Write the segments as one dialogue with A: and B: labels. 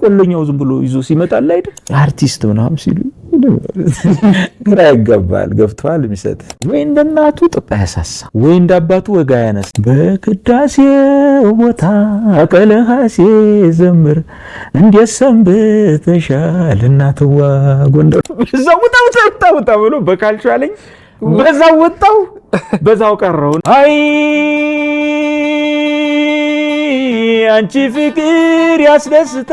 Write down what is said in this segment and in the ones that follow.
A: ቆለኛው ዝም ብሎ ይዞ ሲመጣል አይደል አርቲስት ምናምን ሲሉ ግራ ያጋባል። ገብቷል የሚሰጥ ወይ እንደናቱ ጥጣ ያሳሳ ወይ እንዳባቱ ወጋ ያነስ በቅዳሴው ቦታ ቀለሃሴ ዘምር እንዲሰንብተሻል እናትዋ ጎንደር በዛው ወጣው ብሎ በካልቹ አለኝ። በዛው ወጣው በዛው ቀረው። አይ አንቺ ፍቅር ያስደስታ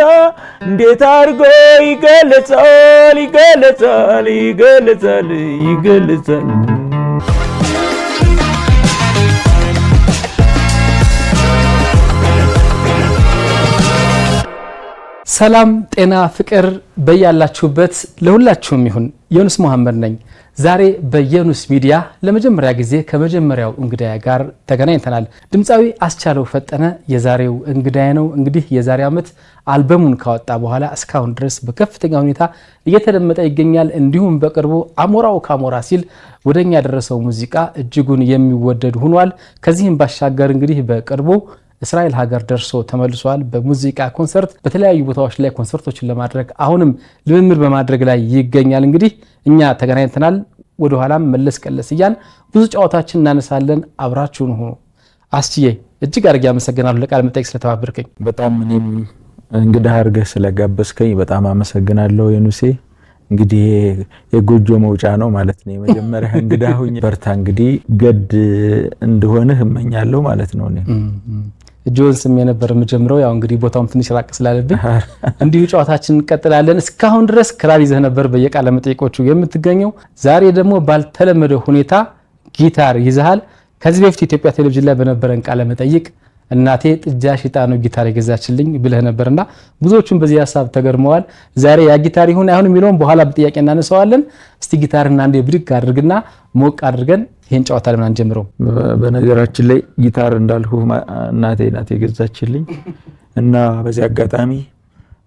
A: እንዴት አርጎ ይገለጻል ይገለጻል ይገለጻል ይገለጻል።
B: ሰላም ጤና ፍቅር በያላችሁበት ለሁላችሁም ይሁን። ዮኑስ መሐመድ ነኝ። ዛሬ በዮኑስ ሚዲያ ለመጀመሪያ ጊዜ ከመጀመሪያው እንግዳዬ ጋር ተገናኝተናል። ድምፃዊ አስቻለው ፈጠነ የዛሬው እንግዳዬ ነው። እንግዲህ የዛሬ ዓመት አልበሙን ካወጣ በኋላ እስካሁን ድረስ በከፍተኛ ሁኔታ እየተደመጠ ይገኛል። እንዲሁም በቅርቡ አሞራው ካሞራ ሲል ወደኛ ያደረሰው ሙዚቃ እጅጉን የሚወደድ ሆኗል። ከዚህም ባሻገር እንግዲህ በቅርቡ እስራኤል ሀገር ደርሶ ተመልሷል። በሙዚቃ ኮንሰርት በተለያዩ ቦታዎች ላይ ኮንሰርቶችን ለማድረግ አሁንም ልምምድ በማድረግ ላይ ይገኛል። እንግዲህ እኛ ተገናኝተናል። ወደ ኋላም መለስ ቀለስ እያልን ብዙ ጨዋታችን እናነሳለን። አብራችሁን ሁኑ። አስቺዬ እጅግ አድርጌ አመሰግናለሁ ለቃለ መጠይቅ ስለተባበርከኝ።
A: በጣም እኔም እንግዳ አድርገህ ስለጋበዝከኝ በጣም አመሰግናለሁ ዮኑሴ። እንግዲህ የጎጆ መውጫ ነው ማለት ነው። የመጀመሪያ እንግዳ ሁኝ በርታ። እንግዲህ ገድ እንደሆነህ እመኛለሁ ማለት ነው። እኔ
B: ጆን ስም የነበር መጀመሪያው ያው እንግዲህ ቦታውም ትንሽ ራቅ ስላለብኝ እንዲሁ ጨዋታችን እንቀጥላለን። እስካሁን ድረስ ክራር ይዘህ ነበር በየቃለ መጠይቆቹ የምትገኘው። ዛሬ ደግሞ ባልተለመደ ሁኔታ ጊታር ይዘሃል። ከዚህ በፊት ኢትዮጵያ ቴሌቪዥን ላይ በነበረን ቃለ መጠይቅ እናቴ ጥጃ ሽጣ ነው ጊታር የገዛችልኝ ብለህ ነበርና ብዙዎቹም በዚህ ሐሳብ ተገርመዋል። ዛሬ ያ ጊታር ይሁን አይሁን የሚለውን በኋላ በጥያቄ እናነሳዋለን። እስቲ ጊታርና አንዴ ብድግ አድርግና ሞቅ አድርገን ይሄን ጨዋታ ለምን አንጀምረው?
A: በነገራችን ላይ ጊታር እንዳልኩ እናቴ የገዛችልኝ እና በዚህ አጋጣሚ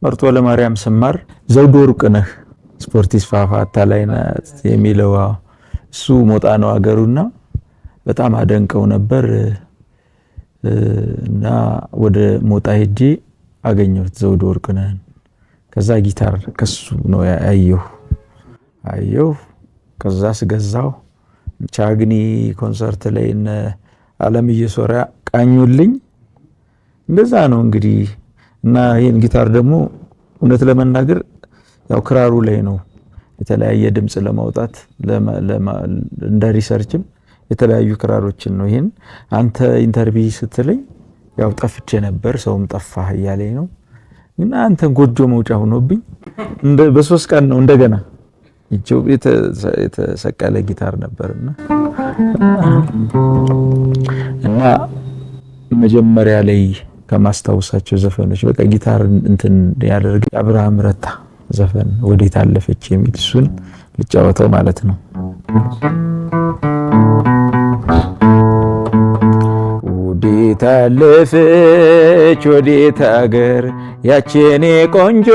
A: መርጦ ለማርያም ስማር ዘውዱ ወርቅነህ ስፖርት ይስፋፋታ ላይ የሚለው እሱ ሞጣ ነው አገሩና በጣም አደንቀው ነበር እና ወደ ሞጣ ሄጄ አገኘሁት ዘውዱ ወርቅነህን። ከዛ ጊታር ከሱ ነው አየሁ። ከዛ ስገዛው ቻግኒ ኮንሰርት ላይ እነ አለምዬ ሶሪያ ቃኙልኝ። እንደዛ ነው እንግዲህ። እና ይሄን ጊታር ደግሞ እውነት ለመናገር ያው ክራሩ ላይ ነው የተለያየ ድምጽ ለማውጣት እንደ ሪሰርችም የተለያዩ ክራሮችን ነው። ይሄን አንተ ኢንተርቪው ስትለኝ ያው ጠፍቼ ነበር፣ ሰውም ጠፋህ እያለኝ ነው። እና አንተ ጎጆ መውጫ ሆኖብኝ በሶስት ቀን ነው እንደገና ይቸው የተሰቀለ ጊታር ነበርና እና መጀመሪያ ላይ ከማስታወሳቸው ዘፈኖች በቃ ጊታር እንትን ያደርግ አብርሃም ረታ ዘፈን ወዴት አለፈች የሚል እሱን ልጫወተው ማለት ነው። ወዴት አለፈች ወዴት አገር ያቺኔ ቆንጆ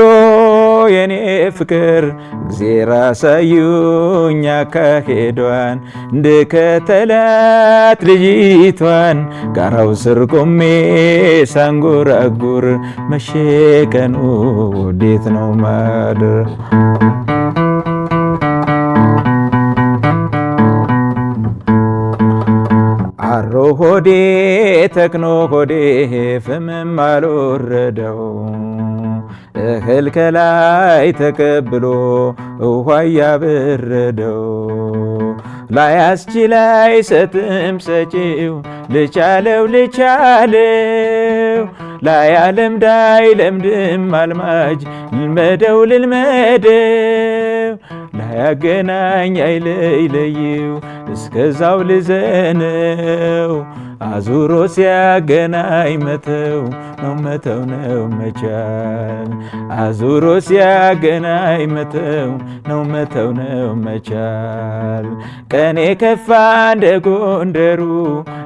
A: የኔ ፍቅር እግዚአብሔር አሳዩኝ አካሄዷን እንድከተላት ልጅቷን ጋራው ስር ቆሜ ሳንጎራጉር መሸቀኑ ወዴት ነው ማደር አሮ ሆዴ ተክኖ ሆዴ ፍምም አልወረደው እህል ከላይ ተቀብሎ ውሃ ያበረደው ላያስችላይ ሰጥም ሰጪው ልቻለው ላያለም ዳይ ለምድም አልማጅ ልመደው ላያገናኝ አይለይው እስከዛው ልዘነው አዙሮ ሲያገናኝ መተው ነው መቻል አዙሮ ሲያገናኝ መተው ነው መቻል ቀኔ ከፋ እንደ ጎንደሩ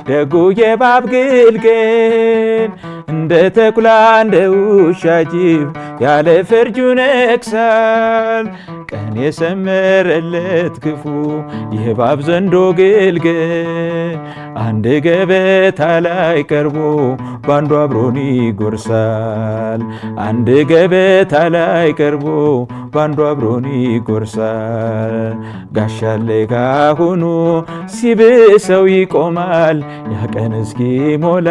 A: ደጉ የባብ ግልገል እንደ ተኩላ እንደ ውሻ ጅብ ያለ ፍርጁ ነክሳል ቀኔ ሰመረለት ክፉ የባብ ዘንዶ ግልገል አንድ ገበ ገበታ ላይ ቀርቦ ባንዱ አብሮን ይጎርሳል። አንድ ገበታ ላይ ቀርቦ ባንዱ አብሮን ይጎርሳል። ጋሻለ ካሁኑ ሲብሰው ይቆማል። ያቀን እስኪ ሞላ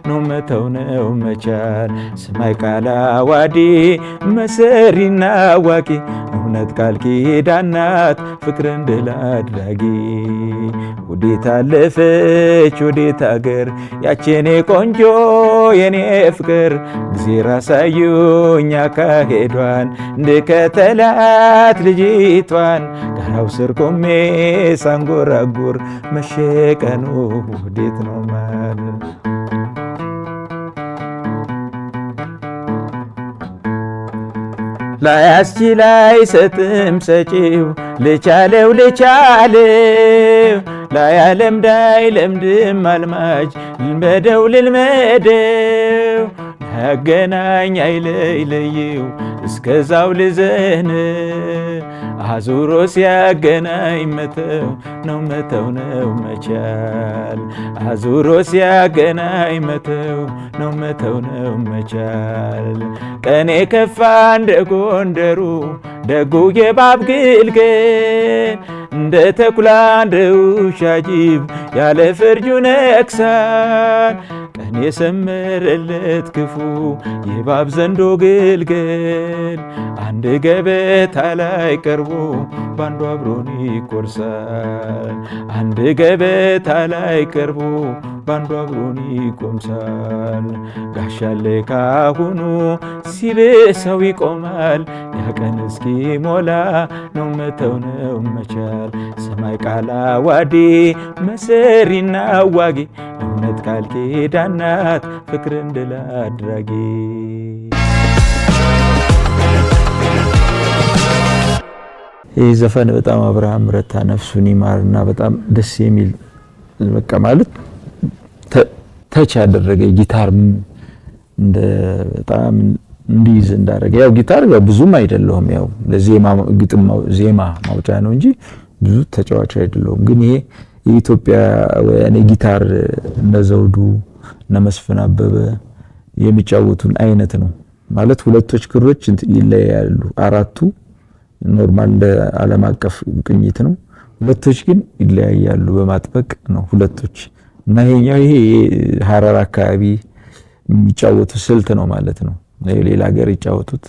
A: ነው መተው ነው መቻል። ሰማይ ቃል አዋዲ መሰሪና አዋቂ እውነት ቃል ኪዳን ናት ፍቅርን ድል አድራጊ። ወዴት አለፈች ወዴት አገር ያቼኔ ቆንጆ የኔ ፍቅር እግዜር አሳዩኝ አካሄዷን እንድከተላት ልጅቷን ጋራው ስር ቆሜ ሳንጎራጉር መሸቀኑ ወዴት ነው ማለት ላያስችል አይሰጥም ሰጪው ልቻለው ላያለምድ አይለምድም አልማጅ ልመደው ላያገናኝ አይለይው እስከዛው ልዘን አዙሮ ሲያገናኝ መተው ነው መቻል። አዙሮ ሲያገናኝ መተው ነው መቻል። ቀኔ ከፋ እንደ ጎንደሩ ደጉ የባብ ግልገል እንደ ተኩላ እንደ ውሻ ጅብ ያለ ፍርጁ ነክሳል። ቀን የሰመረለት ክፉ የባብ ዘንዶ ግልገል አንድ ገበታ ላይ ቀርቦ ባንዱ አብሮን ይቆርሳል። አንድ ገበታ ላይ ቀርቦ ባንዱ አብሮን ይቆምሳል። ጋሻለ ካሁኑ ሲብሰው ይቆማል። ያቀን እስኪ ሞላ ነው መተው ነው መቻል። ሰማይ ቃል አዋዲ መሰሪና አዋጊ እውነት ቃል ኪዳን ናት ፍቅርን ድል አድራጊ። ይህ ዘፈን በጣም አብርሃም ረታ ነፍሱን ይማርና በጣም ደስ የሚል በቃ ማለት ተች ያደረገ ጊታር እንደ በጣም እንዲይዝ እንዳደረገ ያው ጊታር ብዙም አይደለሁም ያው ለዜማ ግጥም ዜማ ማውጫ ነው እንጂ ብዙ ተጫዋች አይደለሁም። ግን ይሄ የኢትዮጵያ ወያኔ ጊታር እነ ዘውዱ እነ መስፍን አበበ የሚጫወቱን አይነት ነው ማለት ሁለቶች ክሮች ይለያያሉ። አራቱ ኖርማል እንደ ዓለም አቀፍ ቅኝት ነው። ሁለቶች ግን ይለያያሉ በማጥበቅ ነው ሁለቶች እና ይሄ ሐረር አካባቢ የሚጫወቱ ስልት ነው ማለት ነው። ሌላ ሀገር ይጫወቱት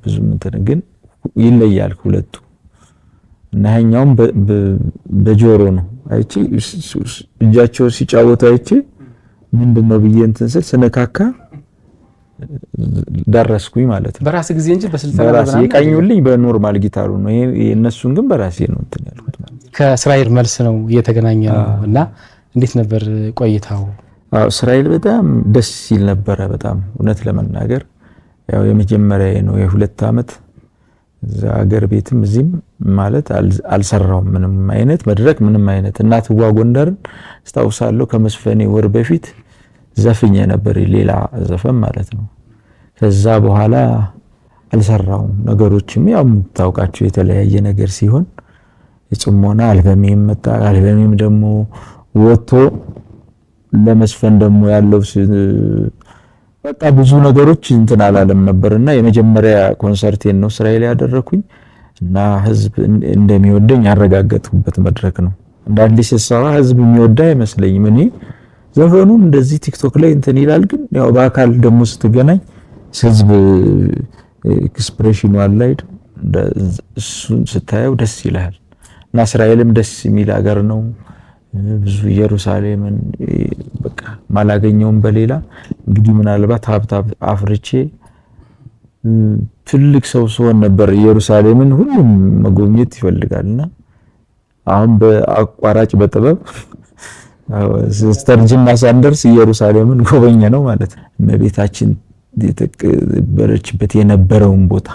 A: ብዙም እንትን ግን ይለያል ሁለቱ እና ይሄኛውም በጆሮ ነው አይቺ እጃቸው ሲጫወቱ አይቺ ምንድነው ብዬ እንትን ስል ስነካካ ደረስኩኝ ማለት ነው።
B: በራስ ጊዜ እንጂ በስልጠና
A: በራስ የቃኙልኝ በኖርማል ጊታሩ ነው። ይሄ የነሱን ግን በራሴ ነው እንትን ያልኩት ማለት ነው።
B: ከእስራኤል መልስ ነው እየተገናኘው እና እንዴት ነበር ቆይታው?
A: እስራኤል በጣም ደስ ሲል ነበረ። በጣም እውነት ለመናገር ያው የመጀመሪያ ነው የሁለት ዓመት እዛ ሀገር ቤትም እዚህም ማለት አልሰራውም ምንም አይነት መድረክ ምንም አይነት እናትዋ ጎንደርን አስታውሳለሁ ከመስፈኔ ወር በፊት ዘፍኜ ነበር ሌላ ዘፈን ማለት ነው። ከዛ በኋላ አልሰራውም። ነገሮችም ያው ታውቃቸው የተለያየ ነገር ሲሆን የጽሞና አልበሜም መጣ። አልበሜም ደግሞ ወጥቶ ለመስፈን ደግሞ ያለው በቃ ብዙ ነገሮች እንትን አላለም ነበርና የመጀመሪያ ኮንሰርቴን ነው እስራኤል ያደረኩኝ እና ህዝብ እንደሚወደኝ ያረጋገጥኩበት መድረክ ነው። አንዳንዴ ሲሰራ ህዝብ የሚወዳ አይመስለኝም። እኔ ዘፈኑ እንደዚህ ቲክቶክ ላይ እንትን ይላል፣ ግን ያው በአካል ደግሞ ስትገናኝ ህዝብ ኤክስፕሬሽኑ አለ አይደል እሱን ስታየው ደስ ይላል። እና እስራኤልም ደስ የሚል ሀገር ነው። ብዙ ኢየሩሳሌምን በቃ ማላገኘውም በሌላ እንግዲህ ምናልባት ሀብታም አፍርቼ ትልቅ ሰው ስሆን ነበር ኢየሩሳሌምን ሁሉም መጎብኘት ይፈልጋልና አሁን በአቋራጭ በጥበብ ስተርጅና ሳንደርስ ኢየሩሳሌምን ጎበኘ ነው ማለት ነው። እመቤታችን የተቀበረችበት የነበረውን ቦታ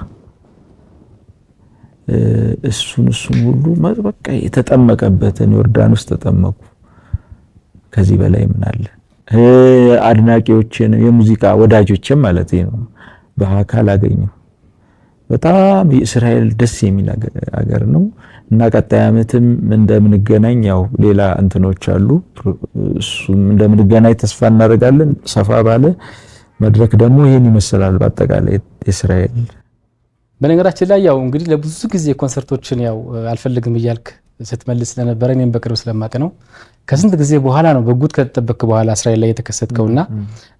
A: እሱን ሁሉ በቃ የተጠመቀበትን ዮርዳኖስ ተጠመቁ። ከዚህ በላይ ምን አለ? አድናቂዎችን የሙዚቃ ወዳጆችን ማለት ነው በአካል አገኘው። በጣም እስራኤል ደስ የሚል ሀገር ነው። እና ቀጣይ ዓመትም እንደምንገናኝ ያው ሌላ እንትኖች አሉ። እሱም እንደምንገናኝ ተስፋ እናደርጋለን። ሰፋ ባለ መድረክ ደግሞ ይሄን ይመስላል በአጠቃላይ እስራኤል።
B: በነገራችን ላይ ያው እንግዲህ ለብዙ ጊዜ ኮንሰርቶችን ያው አልፈልግም እያልክ ስትመልስ ስለነበረ እኔም በቅርብ ስለማቅ ነው ከስንት ጊዜ በኋላ ነው በጉት ከተጠበቅ በኋላ እስራኤል ላይ የተከሰተውና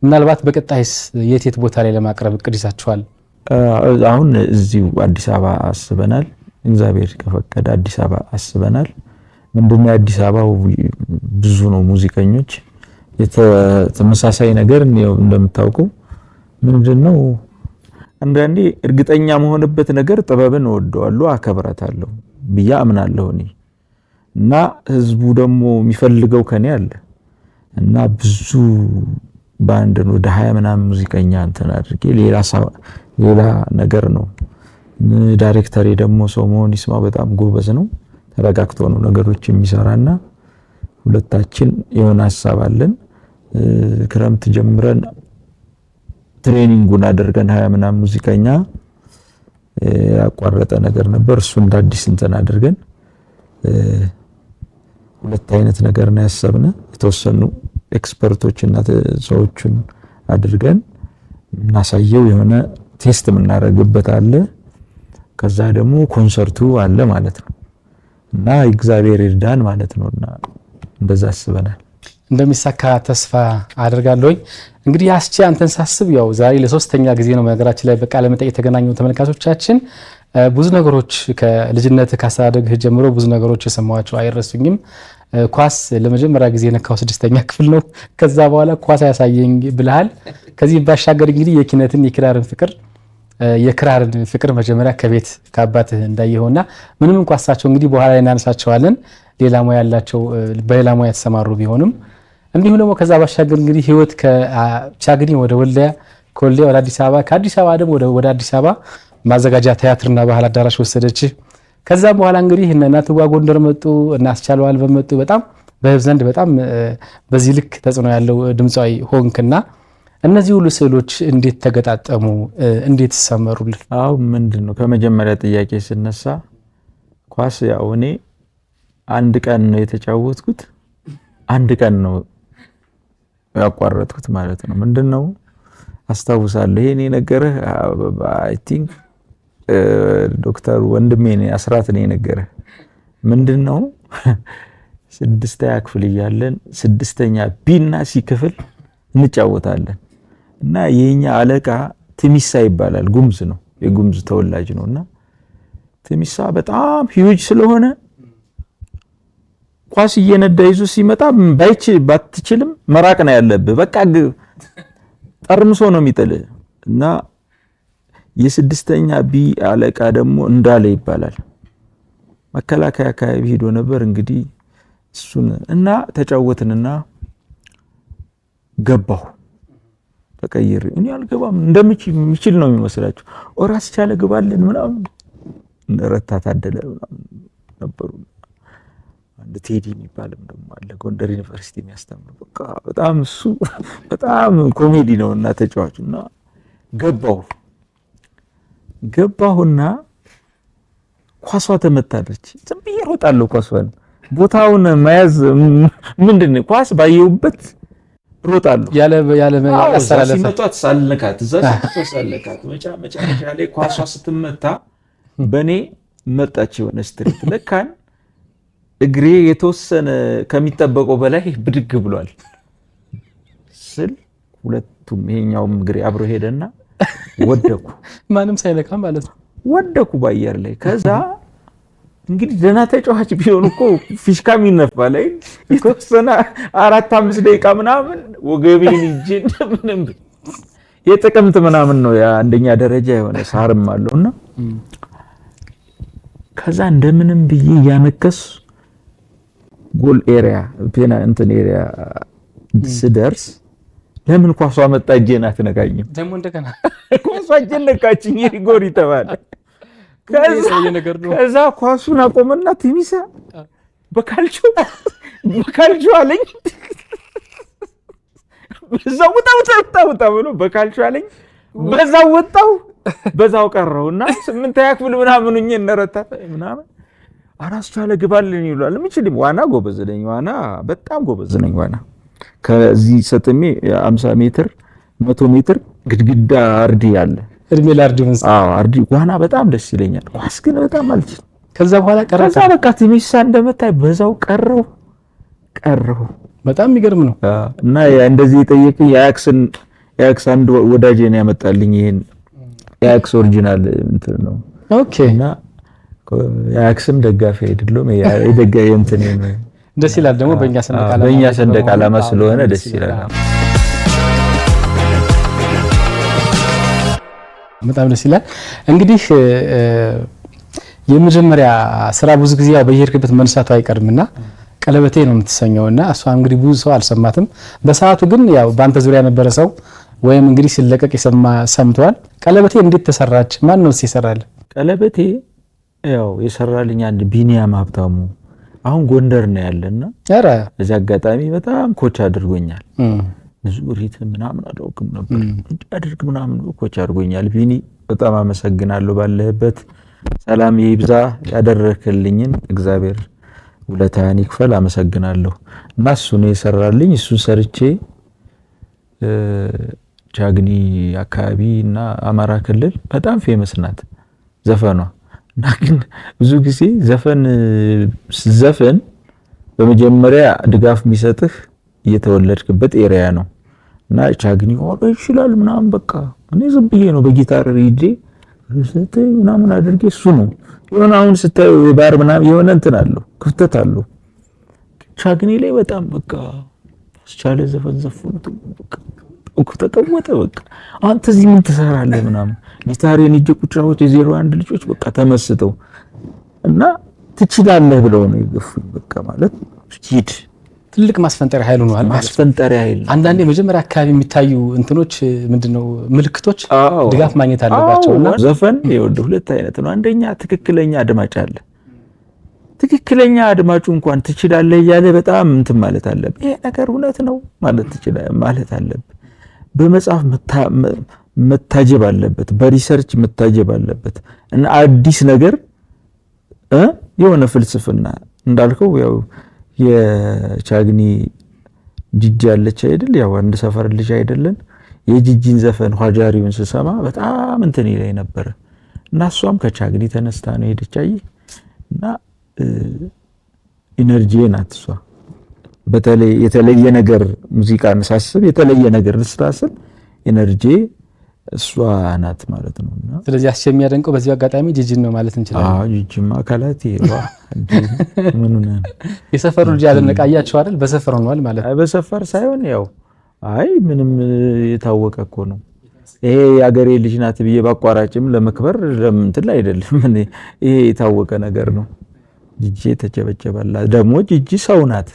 B: ምናልባት በቀጣይስ የት ቦታ ላይ ለማቅረብ እቅድ ይዛችኋል?
A: አሁን እዚሁ አዲስ አበባ አስበናል። እግዚአብሔር ከፈቀደ አዲስ አበባ አስበናል። ምንድነው አዲስ አበባው ብዙ ነው ሙዚቀኞች የተመሳሳይ ነገር ነው እንደምታውቁ። ምንድነው አንዳንዴ እርግጠኛ መሆንበት ነገር ጥበብን ወደዋለሁ አከብራታለሁ ብዬ አምናለሁ እኔ እና ህዝቡ ደግሞ የሚፈልገው ከኔ አለ እና ብዙ ባንድ ወደ 20 ምናምን ሙዚቀኛ እንትን አድርጌ ሌላ ነገር ነው። ዳይሬክተሪ ደግሞ ሶሞን ይስማ በጣም ጎበዝ ነው። ተረጋግቶ ነው ነገሮች የሚሰራና ሁለታችን የሆነ ሐሳብ አለን። ክረምት ጀምረን ትሬኒንጉን አድርገን 20 ምናምን ሙዚቀኛ ያቋረጠ ነገር ነበር። እሱ እንደ አዲስ እንትን አድርገን ሁለት አይነት ነገር ነው ያሰብነው። የተወሰኑ ኤክስፐርቶችና ሰዎችን አድርገን እናሳየው የሆነ ቴስት የምናደርግበት አለ። ከዛ ደግሞ ኮንሰርቱ አለ ማለት ነው እና እግዚአብሔር ይርዳን ማለት ነውና እንደዛ አስበናል።
B: እንደሚሳካ ተስፋ አደርጋለሁኝ። እንግዲህ አስቼ አንተን ሳስብ ያው ዛሬ ለሶስተኛ ጊዜ ነው ነገራችን ላይ በቃለ መጠይቅ የተገናኙ ተመልካቾቻችን። ብዙ ነገሮች ከልጅነት ካስተዳደግህ ጀምሮ ብዙ ነገሮች የሰማኋቸው አይረሱኝም። ኳስ ለመጀመሪያ ጊዜ ነካው 6ኛ ክፍል ነው። ከዛ በኋላ ኳስ ያሳየኝ ብለሃል። ከዚህ ባሻገር እንግዲህ የኪነትን የክራርን ፍቅር መጀመሪያ ከቤት ከአባትህ እንዳየውና ምንም እንኳን እሳቸው እንግዲህ በኋላ ላይ እናነሳቸዋለን ሌላ ሙያ ያላቸው በሌላ ሙያ የተሰማሩ ቢሆንም እንዲሁም ደግሞ ከዛ ባሻገር እንግዲህ ህይወት ከቻግኒ ወደ ወልዲያ ከወልዲያ ወደ አዲስ አበባ ከአዲስ አበባ ደግሞ ወደ አዲስ አበባ ማዘጋጃ ቲያትርና ባህል አዳራሽ ወሰደች። ከዛ በኋላ እንግዲህ እናትዋ ጎንደር መጡ እና አስቻለው አልበም መጡ። በጣም በህዝብ ዘንድ በጣም በዚህ ልክ ተጽዕኖ ያለው ድምጻዊ ሆንክና እነዚህ ሁሉ ስዕሎች እንዴት ተገጣጠሙ? እንዴት ሰመሩልን?
A: አው ምንድነው ከመጀመሪያ ጥያቄ ስነሳ ኳስ ያው እኔ አንድ ቀን ነው የተጫወትኩት፣ አንድ ቀን ነው ያቋረጥኩት ማለት ነው። ምንድነው አስታውሳለሁ ይሄን የነገረህ አይ ቲንክ ዶክተር ወንድሜ ነው አስራት ነው የነገረህ። ምንድነው 6ኛ ክፍል እያለን 6ኛ ቢና ሲ ክፍል እንጫወታለን እና የኛ አለቃ ትሚሳ ይባላል። ጉምዝ ነው የጉምዝ ተወላጅ ነውና ትሚሳ በጣም ሂዩጅ ስለሆነ ኳስ እየነዳ ይዞ ሲመጣ ባትችልም መራቅ ነው ያለብህ። በቃ ጠርምሶ ነው የሚጥልህ እና የ6ኛ ቢ አለቃ ደግሞ እንዳለ ይባላል መከላከያ አካባቢ ሄዶ ነበር። እንግዲህ እሱን እና ተጫወትንና ገባሁ ተቀይሬ እኔ አልገባም እንደምችል ነው የሚመስላችሁ ኦራስ ቻለ ግባልን ምናምን ረታ ታደለ ምናምን ነበሩ። አንድ ቴዲ የሚባልም ደግሞ አለ ጎንደር ዩኒቨርሲቲ የሚያስተምር በቃ በጣም እሱ በጣም ኮሜዲ ነውና ተጫዋቹና ገባሁና ኳሷ ተመታለች። ዝም ብዬ ሮጣለሁ ኳሷን ቦታውን መያዝ ምንድነው ኳስ ባየውበት ሮጣለሁ ያለ አስተላለፈ ሲመጣት ሳልነካት መጨረሻ ላይ ኳሷ ስትመታ በኔ መጣች የሆነ ስትሪት ለካን እግሬ የተወሰነ ከሚጠበቀው በላይ ብድግ ብሏል ስል ሁለቱም ይሄኛውም እግሬ አብሮ ሄደና ወደኩ።
B: ማንም ሳይነካ ማለት ነው
A: ወደኩ በአየር ላይ። ከዛ እንግዲህ ደህና ተጫዋች ቢሆን እኮ ፊሽካ የሚነፋ ላይ የተወሰነ 4-5 ደቂቃ ምናምን ወገቤን ይጅን ምንም የጥቅምት ምናምን ነው አንደኛ ደረጃ የሆነ ሳርም አለውና ከዛ እንደምንም ብዬ ያነከስ ጎል ኤሪያ ፔና እንትን ኤሪያ ስደርስ ለምን ኳሷ መጣ እጄን አትነካኝም?
B: ደሞ እንደገና
A: ኳሷ እጄን ነካችኝ ጎል ይተባለ። ከዛ ኳሱን አቆመና ትሚሳ በካልቾ አለኝ። በዛው ወጣው ብሎ በካልቾ አለኝ። በዛው ወጣው በዛው ቀረውና 8ኛ ክፍል ምናምን እነረታ ምናምን አራስቻለ ግባልን ይሏል። ምንችል ዋና ጎበዝ ነኝ፣ ዋና በጣም ጎበዝ ነኝ። ዋና ከዚህ ሰጥሜ 50 ሜትር 100 ሜትር ግድግዳ አርዲ ያለ
B: እድሜ ላርዲ መንስ
A: አርዲ ዋና በጣም ደስ ይለኛል። ኳስ ግን በጣም አልችልም።
B: ከዛ በኋላ ቀረካ
A: ከዛ በቃ ትንሽ እንደመታይ በዛው ቀረው።
B: በጣም የሚገርም ነው።
A: እና እንደዚህ የጠየቀኝ የአያክስ አንድ ወዳጄ ነው ያመጣልኝ። ይሄን የአያክስ ኦሪጂናል እንትን ነው።
B: ኦኬ።
A: እና የአያክስም ደጋፊ አይደለም የደጋፊ እንትን ነው።
B: ደስ ይላል ደግሞ
A: በእኛ ሰንደቅ ዓላማ ስለሆነ ደስ ይላል።
B: በጣም ደስ ይላል። እንግዲህ የመጀመሪያ ስራ ብዙ ጊዜ ያው በየሄድክበት መንሳቱ አይቀርምና ቀለበቴ ነው የምትሰኘውና እሷ እንግዲህ ብዙ ሰው አልሰማትም። በሰዓቱ ግን ያው በአንተ ዙሪያ የነበረ ሰው ወይም እንግዲህ ሲለቀቅ ሰምቷል። ቀለበቴ እንዴት ተሰራች? ማን ነው ሲሰራል?
A: ቀለበቴ ያው የሰራልኝ አንድ ቢኒያም ሀብታሙ አሁን ጎንደር ነው ያለና
B: አረ
A: በዚህ አጋጣሚ በጣም ኮች አድርጎኛል። ዙሪት ምናምን አላውቅም ነበር አድርግ ምናምን ኮች አድርጎኛል። ቢኒ በጣም አመሰግናለሁ። ባለህበት ሰላም ይብዛ። ያደረክልኝን እግዚአብሔር ውለታህን ይክፈል። አመሰግናለሁ። እና እሱ ነው የሰራልኝ። እሱን ሰርቼ ቻግኒ አካባቢ እና አማራ ክልል በጣም ፌመስ ናት ዘፈኗ። እና ግን ብዙ ጊዜ ዘፈን በመጀመሪያ ድጋፍ የሚሰጥህ እየተወለድክበት ኤሪያ ነው። እና ቻግኒ ይችላል ምናምን በቃ እኔ ዝም ብዬ ነው በጊታር ሪጄ ምናምን አድርጌ እሱ ነው የሆነ አሁን ስታዩ የባር ምናምን የሆነ እንትን አለው ክፍተት አለው። ቻግኒ ላይ በጣም በቃ አስቻለ ዘፈን ዘፈኑት በቃ ተቀወጠ። በቃ አንተ እዚህ ምን ትሰራለህ ምናምን ጊታሬን ይዤ ቁጫዎች የ01 ልጆች በቃ ተመስጠው እና ትችላለህ ብለው ነው ይገፉኝ። በቃ ማለት ሂድ
B: ትልቅ ማስፈንጠሪያ ኃይል ነው ማለት
A: ማስፈንጠሪያ ኃይል።
B: አንዳንዴ መጀመሪያ አካባቢ የሚታዩ እንትኖች ምንድነው ምልክቶች ድጋፍ ማግኘት አለባቸውና
A: ዘፈን ይወድ ሁለት አይነት ነው። አንደኛ ትክክለኛ አድማጭ አለ። ትክክለኛ አድማጩ እንኳን ትችላለህ እያለ በጣም እንትን ማለት አለበት። ይሄ ነገር እውነት ነው ማለት ትችላለህ ማለት አለበት። በመጽሐፍ መታጀብ አለበት፣ በሪሰርች መታጀብ አለበት እና አዲስ ነገር የሆነ ፍልስፍና እንዳልከው ያው የቻግኒ ጂጂ ያለች አይደል ያው አንድ ሰፈር ልጅ አይደለን። የጂጂን ዘፈን ኋጃሪውን ስሰማ በጣም እንትን ይለኝ ነበር እና እሷም ከቻግኒ ተነስታ ነው ሄደች። እና ኢነርጂ ናት እሷ። በተለይ የተለየ ነገር ሙዚቃን ሳስብ የተለየ ነገር ልስራስብ ኢነርጂ እሷ ናት ማለት ነውና
B: ስለዚህ አስቸ የሚያደንቀው በዚህ አጋጣሚ ጂጂን ነው ማለት እንችላለን።
A: ጂጂማ ካላቲ ምን ነው
B: የሰፈሩ ልጅ ያለነቃያቸው አይደል? በሰፈር ሆኗል ማለት
A: አይ በሰፈር ሳይሆን ያው አይ ምንም የታወቀ እኮ ነው። ይሄ ያገሬ ልጅ ናት ብዬ ባቋራጭም ለመክበር ለምንትል አይደለም። ይሄ የታወቀ ነገር ነው። ጂጂ ተጨበጨበላ። ደግሞ ጂጂ ሰው ናት።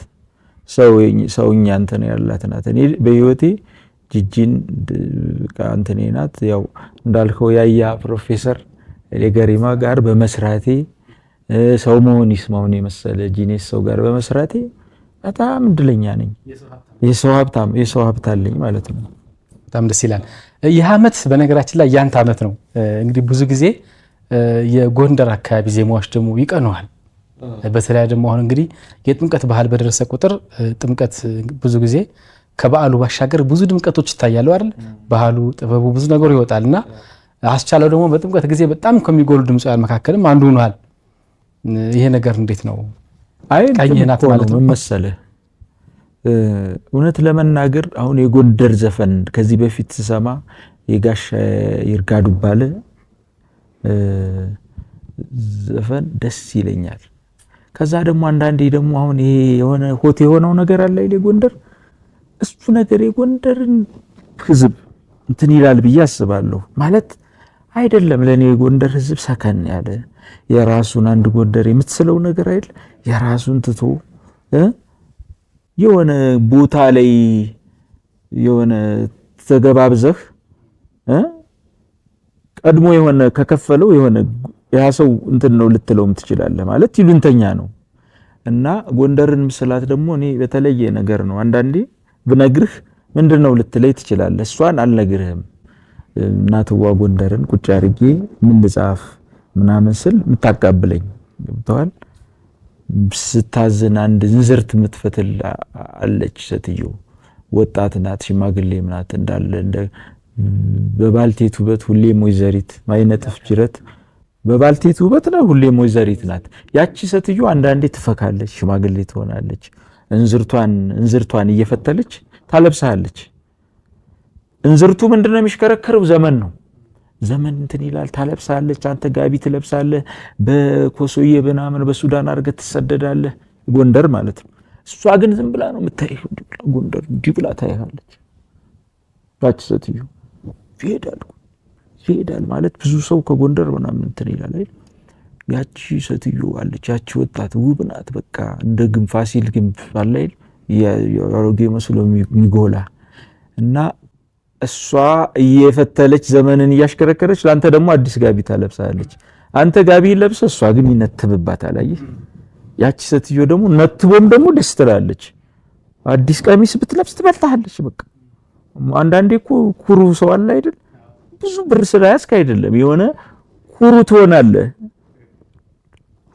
A: ሰውኛ እንትን ያላት ናት። እኔ በህይወቴ ጂጂን እንትን ናት ያው እንዳልከው ያያ ፕሮፌሰር ለገሪማ ጋር በመስራቴ ሰው መሆን ይስማውን የመሰለ ጂኔስ ሰው ጋር በመስራቴ በጣም እድለኛ ነኝ። የሰው ሀብት አለኝ ማለት ነው።
B: በጣም ደስ ይላል። ይህ ዓመት በነገራችን ላይ ያንተ ዓመት ነው። እንግዲህ ብዙ ጊዜ የጎንደር አካባቢ ዜማዎች ደግሞ ይቀነዋል። በተለይ ደግሞ አሁን እንግዲህ የጥምቀት ባህል በደረሰ ቁጥር ጥምቀት ብዙ ጊዜ ከበዓሉ ባሻገር ብዙ ድምቀቶች ይታያሉ አይደል? ባህሉ ጥበቡ ብዙ ነገር ይወጣልና አስቻለው ደግሞ በጥምቀት ጊዜ በጣም ከሚጎሉ ድምጻውያን መካከልም አንዱ ሆኗል። ይሄ ነገር እንዴት ነው?
A: አይ ቀኝናት ማለት ነው መሰለህ። እውነት ለመናገር አሁን የጎንደር ዘፈን ከዚህ በፊት ስሰማ የጋሽ ይርጋዱ ባለ ዘፈን ደስ ይለኛል። ከዛ ደግሞ አንዳንዴ ደግሞ አሁን ይሄ የሆነ ሆቴ የሆነው ነገር አለ አይደል? ጎንደር እሱ ነገር የጎንደርን ህዝብ እንትን ይላል ብዬ አስባለሁ። ማለት አይደለም ለኔ የጎንደር ህዝብ ሰከን ያለ የራሱን አንድ ጎንደር የምትስለው ነገር አይደል? የራሱን ትቶ የሆነ ቦታ ላይ የሆነ ተገባብዘህ ቀድሞ የሆነ ከከፈለው የሆነ ያ ሰው እንትን ነው ልትለውም ትችላለህ። ማለት ይሉንተኛ ነው እና ጎንደርን ምስላት ደግሞ እኔ በተለየ ነገር ነው። አንዳንዴ ብነግርህ ምንድነው ልትለይ ትችላለህ። እሷን አልነግርህም። እናትዋ ጎንደርን ቁጭ አድርጌ ምን ልጻፍ ምናምን ስል የምታቃብለኝ ገብተዋል። ስታዝን አንድ እንዝርት የምትፈትል አለች ሴትዮ። ወጣት ናት፣ ሽማግሌ ናት። እንዳለ እንደ በባልቴት ውበት ሁሌም ወይዘሪት ማይነጥፍ ጅረት በባልቴት ውበት ነው ሁሌም ወይዘሪት ናት። ያቺ ሴትዮ አንዳንዴ ትፈካለች፣ ሽማግሌ ትሆናለች። እንዝርቷን እየፈተለች ታለብሳለች። እንዝርቱ ምንድነው የሚሽከረከረው? ዘመን ነው። ዘመን እንትን ይላል። ታለብሳለች። አንተ ጋቢ ትለብሳለህ። በኮሶዬ ምናምን በሱዳን አድርገህ ትሰደዳለህ። ጎንደር ማለት ነው። እሷ ግን ዝም ብላ ነው የምታይህ። ጎንደር እንዲህ ብላ ታይሃለች። ያቺ ሴትዮ ይሄዳል ማለት ብዙ ሰው ከጎንደር ምናምን እንትን ይላል አይደል? ያቺ ሴትዮ አለች። ያቺ ወጣት ውብ ናት። በቃ እንደ ግንብ ፋሲል ግንብ አለ አይደል? ያሮጌ መስሎ የሚጎላ እና እሷ እየፈተለች ዘመንን እያሽከረከረች ለአንተ ደግሞ አዲስ ጋቢ ታለብሳለች። አንተ ጋቢ ለብሰህ እሷ ግን ይነትብባታል። አየህ? ያቺ ሴትዮ ደግሞ ነትቦም ደግሞ ደስ ትላለች። አዲስ ቀሚስ ብትለብስ ትበልጣለች። በቃ አንዳንዴ እኮ ኩሩ ሰው አለ አይደል? ብዙ ብር ስለያዝክ አይደለም የሆነ ኩሩ ትሆናለህ።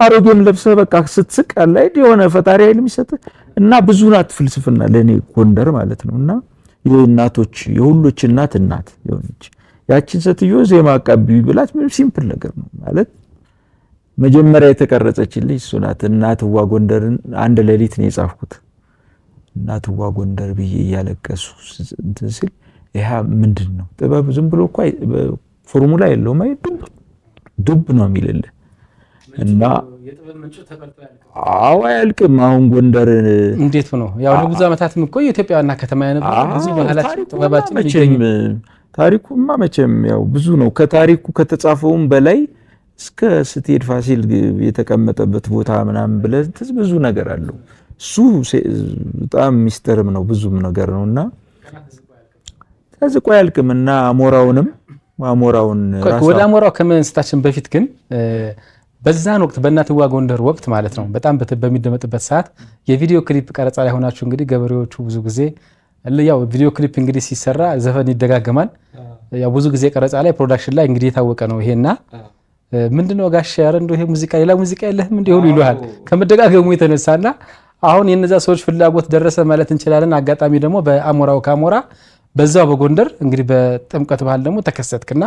A: አሮጌም ለብሰህ በቃ ስትስቅ አለ አይደል? የሆነ ፈጣሪ አይልም ይሰጥህ እና ብዙ ናት ፍልስፍና ለኔ ጎንደር ማለት ነውና የእናቶች የሁሎች እናት የሆነች ያቺን ሴትዮ ዜማ አቃቢ ብላት ምን ሲምፕል ነገር ነው ማለት መጀመሪያ የተቀረጸችልኝ እሱ ናት። እናትዋ ጎንደርን አንድ ሌሊት ነው የጻፍኩት። እናትዋ ጎንደር ብዬ እያለቀሱ እንትን ሲል ይሄ ምንድን ነው ጥበብ? ዝም ብሎ እኮ ፎርሙላ የለውም። አይ ዱብ ነው የሚልልህ እና አዎ አያልቅም። አሁን ጎንደር እንዴት ነው ያው ለብዙ ዓመታትም እኮ የኢትዮጵያ ዋና ከተማ የነበረው ብዙ ባህላችን ጥበባችን ታሪኩማ መቼም ያው ብዙ ነው። ከታሪኩ ከተጻፈውም በላይ እስከ ስትሄድ ፋሲል የተቀመጠበት ቦታ ምናምን ብለህ ብዙ ነገር አለው። እሱ በጣም ሚስጥርም ነው ብዙም ነገር ነውና ተዝቆ አያልቅም። እና አሞራውን
B: ወደ አሞራው ከመንስታችን በፊት ግን በዛን ወቅት በእናትዋ ጎንደር ወቅት ማለት ነው በጣም በሚደመጥበት ሰዓት የቪዲዮ ክሊፕ ቀረጻ ላይ ሆናችሁ እንግዲህ ገበሬዎቹ ብዙ ጊዜ ያው ቪዲዮ ክሊፕ እንግዲህ ሲሰራ ዘፈን ይደጋገማል። ያው ብዙ ጊዜ ቀረጻ ላይ ፕሮዳክሽን ላይ እንግዲህ የታወቀ ነው ይሄና ምንድነው ጋሽ ያረ እንደው ይሄ ሙዚቃ ሌላ ሙዚቃ የለህም እንዴ ሁሉ ይሉሃል ከመደጋገሙ የተነሳና አሁን የነዛ ሰዎች ፍላጎት ደረሰ ማለት እንችላለን። አጋጣሚ ደግሞ በአሞራው ካሞራ በዛው በጎንደር እንግዲህ በጥምቀት ባህል ደግሞ ተከሰትክና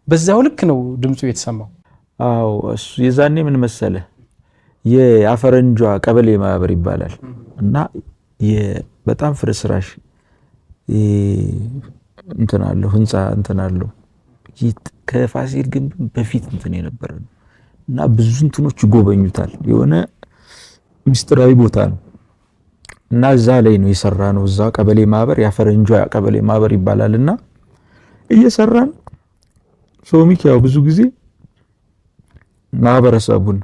B: በዛው ልክ ነው ድምጹ የተሰማው።
A: አዎ እሱ የዛኔ ምን መሰለ የአፈረንጇ ቀበሌ ማህበር ይባላል እና በጣም ፍርስራሽ እንትን አለው ህንጻ እንትን አለው ከፋሲል ግንብ በፊት እንትን የነበረ ነው እና ብዙ እንትኖች ይጎበኙታል። የሆነ ሚስጥራዊ ቦታ ነው እና እዛ ላይ ነው የሰራ ነው። እዛ ቀበሌ ማህበር የአፈረንጇ ቀበሌ ማህበር ይባላልና እየሰራን ሶሚክ ያው ብዙ ጊዜ ማህበረሰቡን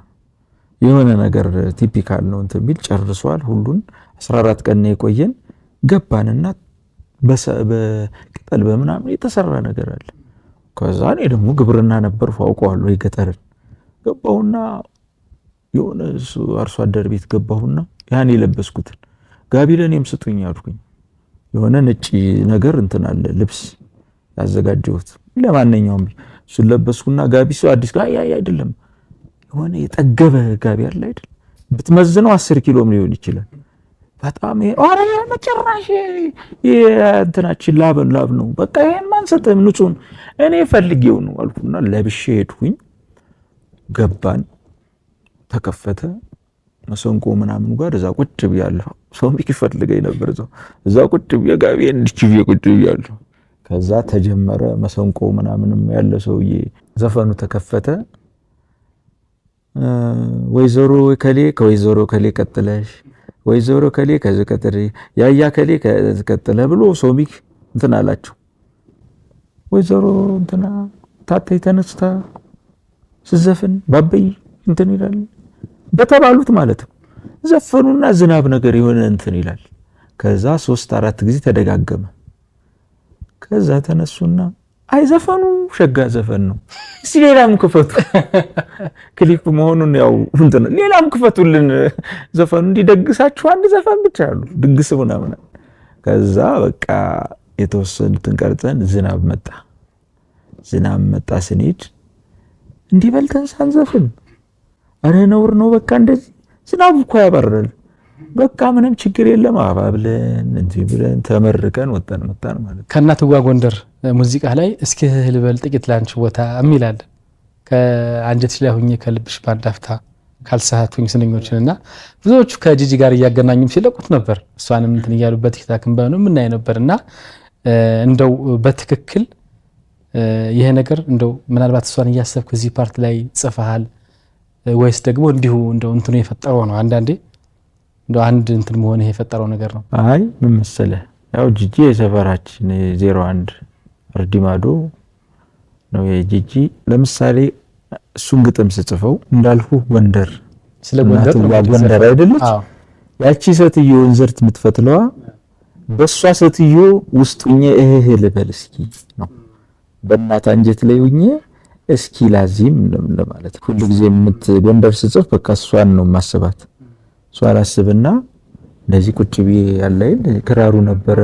A: የሆነ ነገር ቲፒካል ነው እንትን ቢል ጨርሷል። ሁሉን 14 ቀን ነው የቆየን። ገባንና በቅጠል በምናምን የተሰራ ነገር አለ። ከዛ እኔ ደግሞ ግብርና ነበር አውቀዋለሁ የገጠርን ገባሁና የሆነ አርሶ አደር ቤት ገባሁና ያን የለበስኩትን ጋቢ ለኔም ስጡኝ አልኩኝ። የሆነ ነጭ ነገር እንትን አለ ልብስ ያዘጋጀሁት ለማንኛውም እሱን ለበስኩና ጋቢ ሰው አዲስ ጋር አይደለም የሆነ የጠገበ ጋቢ አለ አይደል ብትመዝነው 10 ኪሎም ሊሆን ይችላል። በጣም አረ መጨራሽ እንትናችን ላብ ነው በቃ ይሄን ማንሰጥም ንጹህ እኔ ፈልጌው ነው አልኩና ለብሼ ሄድኩኝ። ገባን ተከፈተ መሰንቆ ምናምን ጋር እዛ ቁጭ ብያለሁ። ሰው ይፈልገኝ ነበር እዛ ቁጭ ብዬ ጋቢዬን እንድችዬ ቁጭ ብያለሁ። ከዛ ተጀመረ መሰንቆ ምናምንም ያለ ሰውዬ ዘፈኑ ተከፈተ። ወይዘሮ ከሌ ከወይዘሮ ከሌ ቀጥለሽ ወይዘሮ ከሌ ከዚህ ቀጥሪ ያያ ከሌ ከቀጥለ ብሎ ሶሚክ እንትን አላቸው። ወይዘሮ እንትና ታታይ ተነስታ ስዘፍን ባበይ እንትን ይላል በተባሉት ማለት ነው። ዘፈኑና ዝናብ ነገር የሆነ እንትን ይላል። ከዛ 3-4 ጊዜ ተደጋገመ። ከዛ ተነሱና አይ ዘፈኑ ሸጋ ዘፈን ነው እስቲ ሌላም ክፈቱ ክሊፕ መሆኑን ያው እንትን ሌላም ክፈቱልን ዘፈኑ እንዲደግሳችሁ አንድ ዘፈን ብቻ አሉ ድግስ ምናምን። ከዛ በቃ የተወሰኑትን ቀርጸን ዝናብ መጣ ስንሄድ እንዲበልተን ሳንዘፍን አረ ነውር ነው በቃ እንደዚህ ዝናቡ እኮ ያበራል። በቃ ምንም ችግር የለም አባብለን እንዲህ ብለን ተመርቀን ወጣን ማለት።
B: ከእናትዋ ጎንደር ሙዚቃ ላይ እስኪ ልበል ጥቂት ላንቺ ቦታ የሚላል ከአንጀትሽ ላይ ሁኜ ከልብሽ ባንዳፍታ ካልሳቱኝ ስንኞችንና ብዙዎቹ ከጂጂ ጋር እያገናኙም ሲለቁት ነበር። እሷንም እንትን እያሉበት ቲክታክም ባይሆንም ምናይ ነበርና እንደው በትክክል ይሄ ነገር እንደው ምናልባት እሷን እያሰብክ እዚህ ፓርት ላይ ጽፈሃል ወይስ ደግሞ እንዲሁ እንደው እንትኑ የፈጠረው ነው? አንዳንዴ እንደው አንድ እንትን መሆን ይሄ የፈጠረው ነገር ነው?
A: አይ ምን መሰለህ፣ ያው ጂጂ የሰፈራችን 01 እርዲማዶ ነው የጂጂ። ለምሳሌ እሱን ግጥም ስጽፈው እንዳልኩ ጎንደር
B: ስለ ጎንደር
A: አይደለች ያቺ ሴትዮ እንዝርት የምትፈትለዋ በሷ ሴትዮ ውስጡኝ እህ ልበል እስኪ ነው በእናት አንጀት ላይ ሁኜ እስኪ ላዚም ለማለት ሁሉ ጊዜ ጎንደር ስጽፍ በቃ እሷን ነው ማስባት። እሷን አስብና እንደዚህ ቁጭ ብዬ ያለኝ ክራሩ ነበረ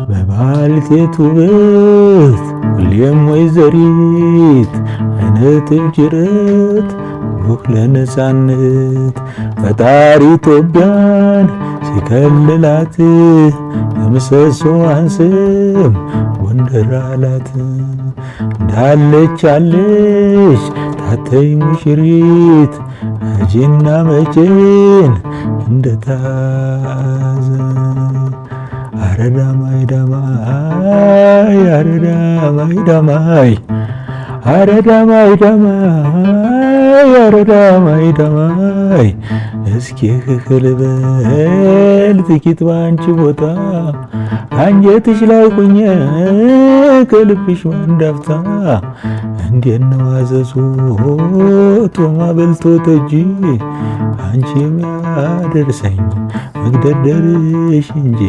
A: በባልቴቱ ቤት ሁሌም ወይዘሪት አይነት ጅረት ሩህ ለነጻነት ፈጣሪ ኢትዮጵያን ሲከልላት የምሰሶዋን ስም ጎንደር አላት። እንዳለች አለች ታተይ ሙሽሪት እጅና መቼን እንደታዘ አረዳማይ ዳማይ አረዳማይ ዳማይ አረዳማይ ዳማይ አረዳማይ ዳማይ እስኪ ክልበል ጥቂት ባንቺ ቦታ አንጀትሽ ላይ ቁኘ ከልብሽ ማንዳፍታ እንዴት ነው አዘዙ ጦማ በልቶ ተጂ አንቺ የሚያደርሰኝ መግደርደርሽ እንጂ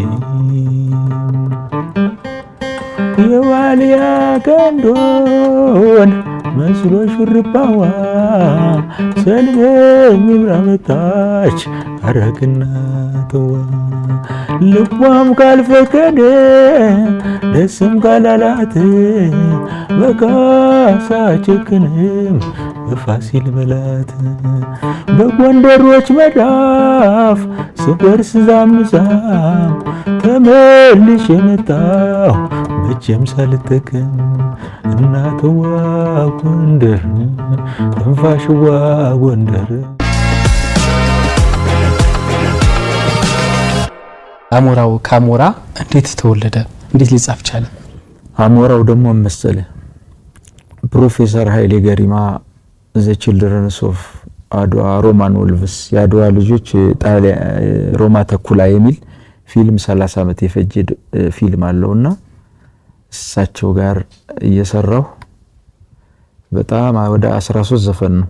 A: የዋልያ ቀንዶን መስሎ ሹርባዋ ሰልበኝ ምራመታች አረግና ተዋ ልቧም ካልፈቀደ ደስም ካላላት በካሳ ጭክንም በፋሲል በላት በጎንደሮች መዳፍ ስጎርስ ዛምዛም ተመልሽ የመጣው መቼም ሳልጠቅም እናትዋ ጎንደር ትንፋሽዋ ጎንደር።
B: አሞራው ካሞራ እንዴት ተወለደ? እንዴት ሊጻፍ ቻለ?
A: አሞራው ደግሞ መሰለ ፕሮፌሰር ኃይሌ ገሪማ ዘ ቺልድረንስ ኦፍ አድዋ ሮማን ወልቭስ የአድዋ ልጆች ሮማ ተኩላ የሚል ፊልም 30 ዓመት የፈጀ ፊልም አለውና እሳቸው ጋር እየሰራው በጣም ወደ 13 ዘፈን ነው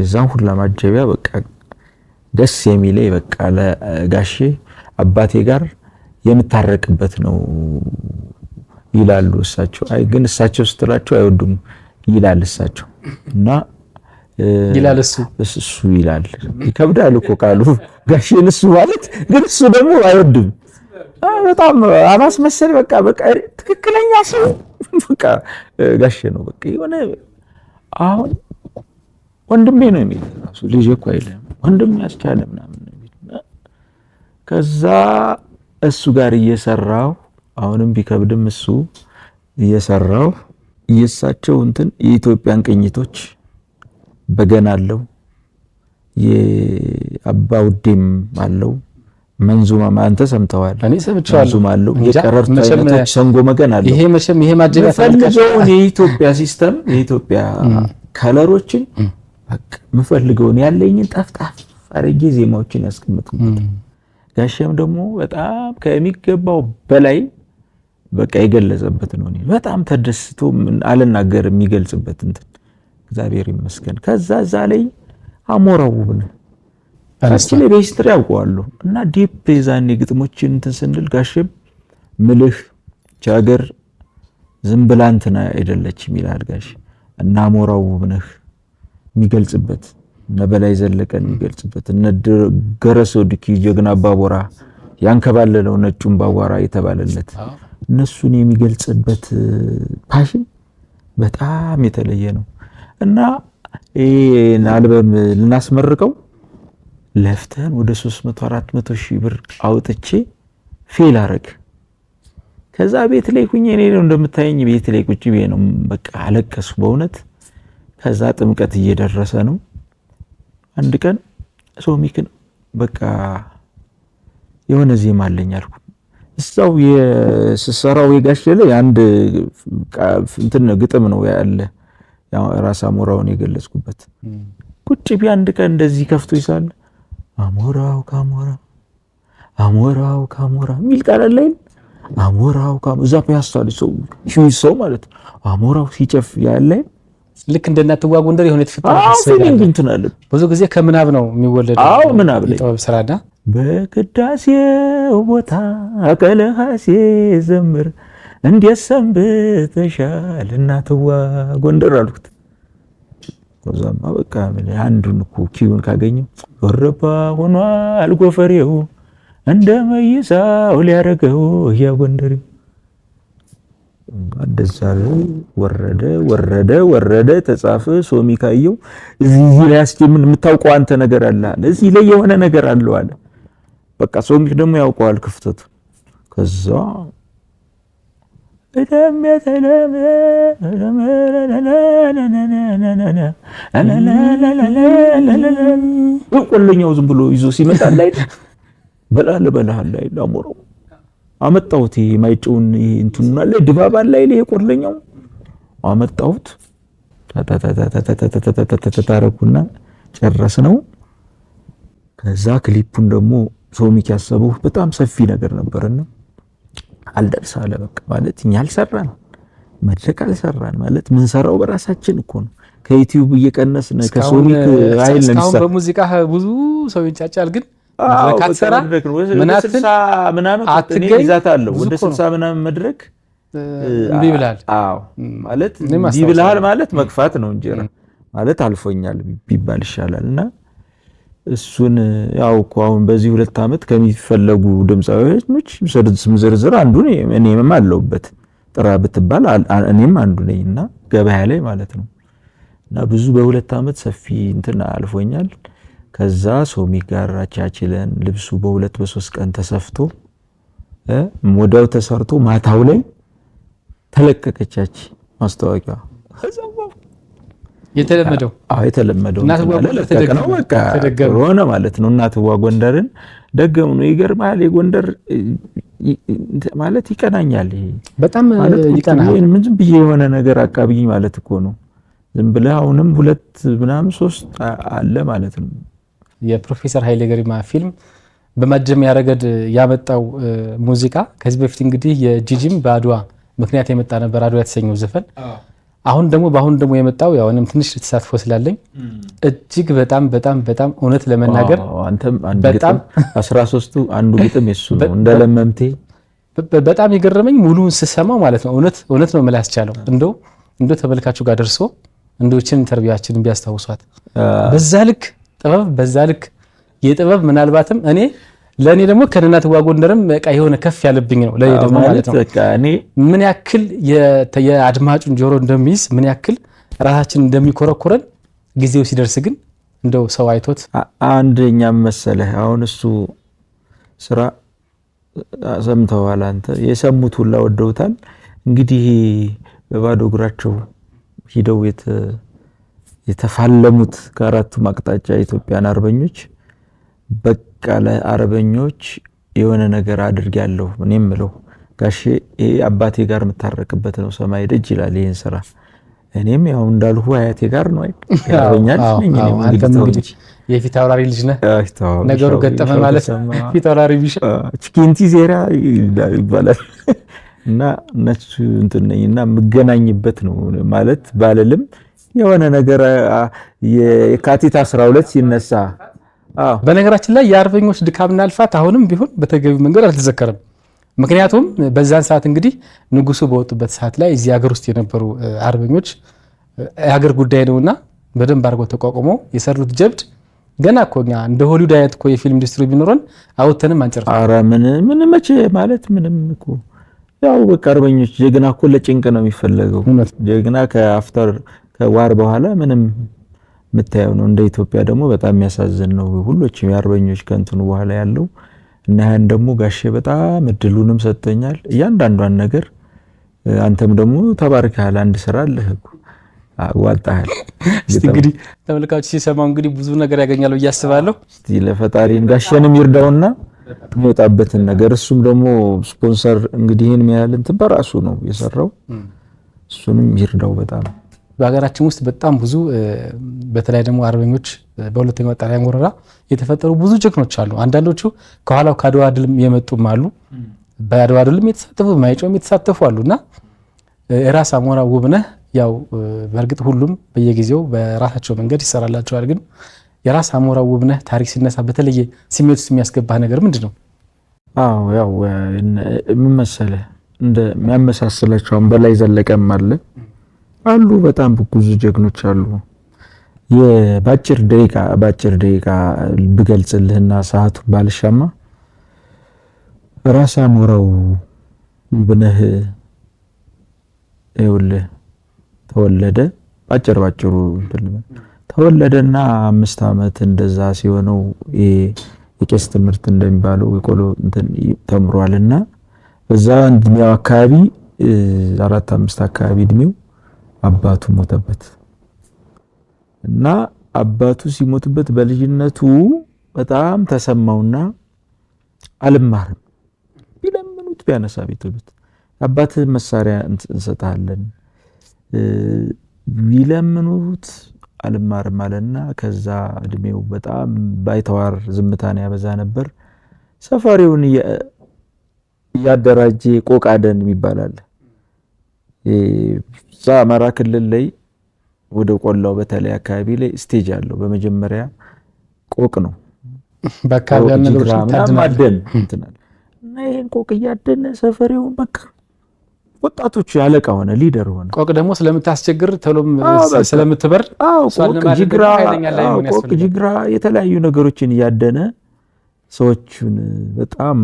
A: እዛን ሁሉ ማጀቢያ በቃ ደስ የሚለኝ በቃ ለጋሼ አባቴ ጋር የምታረቅበት ነው ይላሉ እሳቸው። አይ ግን እሳቸው ስትላቸው አይወዱም ይላል እሳቸው እና
B: ይላል
A: እሱ ይላል ይከብዳል እኮ ቃሉ ጋሼን እሱ ማለት ግን እሱ ደግሞ አይወድም በጣም አማስመሰል በቃ ትክክለኛ ሰው በቃ ጋሼ ነው በቃ የሆነ አሁን ወንድሜ ነው የሚል ራሱ ልጅ እኮ አይደለም ወንድም ያስቻለ ምናምን ነው የሚል ከዛ እሱ ጋር እየሰራው አሁንም ቢከብድም እሱ እየሰራው የሳቸው እንትን የኢትዮጵያን ቅኝቶች በገና አለው የአባውዴም አለው መንዙማ አንተ ሰምተዋል?
B: እኔ ሰምቻለሁ።
A: መንዙማ አለው የቀረርቱ አይነቶች ሰንጎ መገን አለው።
B: ይሄ ማጀቢያ
A: ፈልገውን የኢትዮጵያ ሲስተም የኢትዮጵያ ከለሮችን በቃ ምፈልገውን ያለኝን ጠፍጣፍ አረጌ ዜማዎችን ያስቀምጥኩት። ጋሸም ደግሞ በጣም ከሚገባው በላይ በቃ የገለጸበት ነው። እኔ በጣም ተደስቶ አልናገር የሚገልጽበት እንትን እግዚአብሔር ይመስገን። ከዛ እዛ ላይ አሞራው ብነ አስኪለ በሂስትሪ ያውቀዋለሁ እና ዲፕ የዛኔ ግጥሞችን እንትን ስንል ጋሸም ምልህ ቻገር ዝም ብላ እንትን አይደለችም ይላል ጋሽ እና አሞራው ብነህ የሚገልጽበት እነ በላይ ዘለቀን የሚገልጽበት እነ ገረሶ ዲኪ ጀግና ባቦራ ያንከባለለው ነጩን ባጓራ የተባለለት እነሱን የሚገልጽበት ፓሽን በጣም የተለየ ነው እና ይሄን አልበም ልናስመርቀው ለፍተን ወደ 300-400 ሺህ ብር አውጥቼ ፌል አረግ። ከዛ ቤት ላይ ኩኝ እኔ ነው እንደምታየኝ ቤት ላይ ቁጭ ብዬ ነው በቃ አለቀስኩ በእውነት። ከዛ ጥምቀት እየደረሰ ነው። አንድ ቀን ሶሚክን በቃ የሆነ ዜማ አለኝ አልኩ። እዛው የስሰራው የጋሽ ላይ አንድ እንትን ግጥም ነው ያለ ያው ራስ አሞራውን የገለጽኩበት። ቁጭ ቢ አንድ ቀን እንደዚህ ከፍቶ ይሳል አሞራው ካሞራ አሞራው ካሞራ ሚል ቃል አለኝ። አሞራው ካሞራ እዛ ፒያሳል ሰው ማለት አሞራው ሲጨፍ ያለ
B: ልክ እንደ እናትዋ ጎንደር የሆነ የተፈጠረ ብዙ ጊዜ ከምናብ ነው የሚወለደው።
A: አዎ ምናብ ላይ
B: ጥበብ ስራዳ
A: በቅዳሴው ቦታ አቀለሐሴ ዘምር እንዴት ሰንብተሻል እናትዋ ጎንደር አልኩት። ከዛማ በቃ አንዱን እኮ ኪዩን ካገኘው ወረባ ሆኗል ጎፈሬው እንደመይሳው ሊያረገው ያ ጎንደሬው አደዛለ ወረደ ተጻፈ። ሶሚ ካየው እዚህ ላይ አስጀምን የምታውቀው አንተ ነገር አለ እዚህ ላይ የሆነ ነገር አለው አለ። በቃ ሶሚ ደግሞ ያውቀዋል ክፍተቱ። ከዛ ቆለኛው ዝም ብሎ ይዞ ሲመጣ ላይ በላል ላይ አሞራው አመጣሁት። የማይጨውን እንትኑና ላይ ድባብ ላይ ላይ ቆለኛው አመጣሁት። ታረኩና ጨረስነው። ከዛ ክሊፑን ደግሞ ሶሚክ ያሰበው በጣም ሰፊ ነገር ነበርና አልደርሳለ በቃ ማለት እኛ አልሰራን መድረክ አልሰራን ማለት ምን ሰራው በራሳችን እኮ ነው። ከዩቲዩብ እየቀነስን ከሶሚክ ኃይል ነው የሚሰራ።
B: በሙዚቃ ብዙ ሰው ይንጫጫል ግን ካትሰራ ምናምን
A: ምናምን እኔ ይዛታለሁ ወደ 60 ምናምን መድረክ
B: እንዴ ብላል።
A: አዎ ማለት እንዴ ብላል ማለት መግፋት ነው እንጂ ማለት አልፎኛል ቢባል ይሻላልና እሱን ያው እኮ አሁን በዚህ 2 አመት ከሚፈለጉ ድምጻዊዎች ስም ዝርዝር አንዱ እኔም አለውበት ጥራ ብትባል እኔም አንዱ ነኝና ገበያ ላይ ማለት ነው። እና ብዙ በ2 አመት ሰፊ እንትን አልፎኛል። ከዛ ሶሚክ ጋር አቻችለን ልብሱ በ2-3 ቀን ተሰፍቶ ሞዴል ተሰርቶ ማታው ላይ ተለቀቀቻች ማስታወቂያ።
B: የተለመደው
A: የተለመደው ነው በቃ ሆነ ማለት ነው። እናትዋ ጎንደርን ደገሙ ነው። ይገርማል። የጎንደር ማለት ይቀናኛል። ይሄ
B: በጣም ይቀናል።
A: ምን ዝም ብዬ የሆነ ነገር አቃብኝ ማለት እኮ ነው። ዝም ብለህ አሁንም 2 ምናምን 3 አለ ማለት ነው።
B: የፕሮፌሰር ኃይሌ ገሪማ ፊልም በማጀሚያ ረገድ ያመጣው ሙዚቃ ከዚህ በፊት እንግዲህ የጂጂም በአድዋ ምክንያት የመጣ ነበር አድዋ የተሰኘው ዘፈን። አሁን ደግሞ የመጣው ያው እኔም ትንሽ ተሳትፎ ስላለኝ እጅግ በጣም እውነት ለመናገር
A: አንተም አንድ ግጥም 13ቱ አንዱ ግጥም የሱ ነው እንደለመምቴ
B: በጣም የገረመኝ ሙሉውን ስሰማው ማለት ነው። እውነት ነው ማለት ያስቻለው እንደው ተመልካቹ ጋር ደርሶ እንደውችን ኢንተርቪዋችንን ቢያስታውሷት በዛ ልክ የጥበብ ምናልባትም ለኔ ደግሞ ከእናትዋ ጎንደርም በቃ የሆነ ከፍ ያለብኝ ነው ለኔ ደግሞ ማለት ነው። በቃ እኔ ምን ያክል የአድማጩን ጆሮ እንደሚይዝ ምን ያክል ራሳችን እንደሚኮረኮረን ጊዜው ሲደርስ ግን እንደው ሰው አይቶት
A: አንደኛም መሰለህ አሁን እሱ ስራ ሰምተዋል። አንተ የሰሙት ሁላ ወደውታል። እንግዲህ በባዶ እግራቸው ሂደው የተፋለሙት ከአራቱም አቅጣጫ የኢትዮጵያን አርበኞች በቃ ለአርበኞች የሆነ ነገር አድርጋለሁ እኔም ምለው ጋሼ ይሄ አባቴ ጋር መታረቅበት ነው ሰማይ ደጅ ይላል ይሄን ስራ። እኔም ያው እንዳልሁ አያቴ ጋር ነው አርበኛል ነኝ እንግዲህ
B: የፊት አውራሪ ልጅ ነህ ነገሩ ገጠመ ማለት ፊት አውራሪ ቢሽ ቺኪንቲ ዜራ ይባላል
A: እና ነሱ እንትን ነኝና መገናኝበት ነው ማለት ባለልም የሆነ ነገር የካቲት 12 ሲነሳ
B: በነገራችን ላይ የአርበኞች ድካምና ልፋት አሁንም ቢሆን በተገቢ መንገድ አልተዘከረም። ምክንያቱም በዛን ሰዓት እንግዲህ ንጉሱ በወጡበት ሰዓት ላይ እዚህ ሀገር ውስጥ የነበሩ አርበኞች የሀገር ጉዳይ ነውና በደንብ አድርገው ተቋቁመው የሰሩት ጀብድ ገና እኮኛ እንደ ሆሊውድ አይነት እኮ የፊልም ኢንዱስትሪ ቢኖረን አውጥተንም አንጨርስ።
A: ኧረ ምን መቼ ማለት ምንም እኮ ያው በቃ አርበኞች ጀግና እኮ ለጭንቅ ነው የሚፈለገው። ጀግና ከአፍተር ከዋር በኋላ ምንም የምታየው ነው። እንደ ኢትዮጵያ ደግሞ በጣም የሚያሳዝን ነው ሁሎችም የአርበኞች ከእንትኑ በኋላ ያለው እና ያን ደግሞ ጋሼ በጣም እድሉንም ሰጥቶኛል እያንዳንዷን ነገር። አንተም ደግሞ ተባርከሃል፣ አንድ ስራ አለህ እኮ አዋጣሃል።
B: እስቲ እንግዲህ ተመልካቾች ሲሰማው እንግዲህ ብዙ ነገር ያገኛሉ እያስባለሁ።
A: እስቲ ለፈጣሪን ጋሼንም ይርዳውና የሚወጣበትን ነገር እሱም ደግሞ ስፖንሰር እንግዲህ ይሄን ያህል እንትን በራሱ ነው የሰራው፣ እሱንም ይርዳው በጣም።
B: በሀገራችን ውስጥ በጣም ብዙ በተለይ ደግሞ አርበኞች በሁለተኛው ጣሊያን ወረራ የተፈጠሩ ብዙ ጀግኖች አሉ። አንዳንዶቹ ከኋላው ከአድዋ ድልም የመጡም አሉ፣ በአድዋ ድልም የተሳተፉ ማይጨውም የተሳተፉ አሉና ራስ አሞራ ውብነህ ያው በእርግጥ ሁሉም በየጊዜው በራሳቸው መንገድ ይሰራላቸዋል። ግን የራስ አሞራ ውብነህ ታሪክ ሲነሳ በተለየ ስሜት ውስጥ የሚያስገባህ ነገር ምንድነው?
A: አዎ ያው ምን መሰለህ እንደ የሚያመሳስላቸው በላይ ዘለቀም አሉ በጣም ብዙ ጀግኖች አሉ። ባጭር ደቂቃ ብገልጽልህና ሰዓቱን ባልሻማ ራስ አሞራው ውብነህ ይኸውልህ ተወለደ። ባጭሩ ተወለደና 5 ዓመት እንደዛ ሲሆነው የቄስ ትምህርት እንደሚባለው የቆሎ እንትን ተምሯልና በዛ እድሜው አካባቢ 4-5 አካባቢ እድሜው አባቱ ሞተበት እና አባቱ ሲሞትበት በልጅነቱ በጣም ተሰማውና አልማርም ቢለምኑት ቢያነሳ ቢጥሉት አባትህ መሳሪያ እንሰጣለን ቢለምኑት አልማርም አለና ከዛ እድሜው በጣም ባይተዋር ዝምታን ያበዛ ነበር። ሰፋሪውን ያደራጀ ቆቃደን ይባላል። አማራ ክልል ላይ ወደ ቆላው በተለይ አካባቢ ላይ ስቴጅ አለው። በመጀመሪያ ቆቅ ነው
B: በአካባቢ ያለ ነገሮች
A: ታድማደን እንትናል እና ይሄን ቆቅ እያደነ ሰፈሬው በቃ ወጣቶቹ ያለቃ ሆነ ሊደር ሆነ።
B: ቆቅ ደግሞ ስለምታስቸግር ተሎም ስለምትበር
A: ቆቅ ጅግራ የተለያዩ ነገሮችን እያደነ ሰዎችን በጣም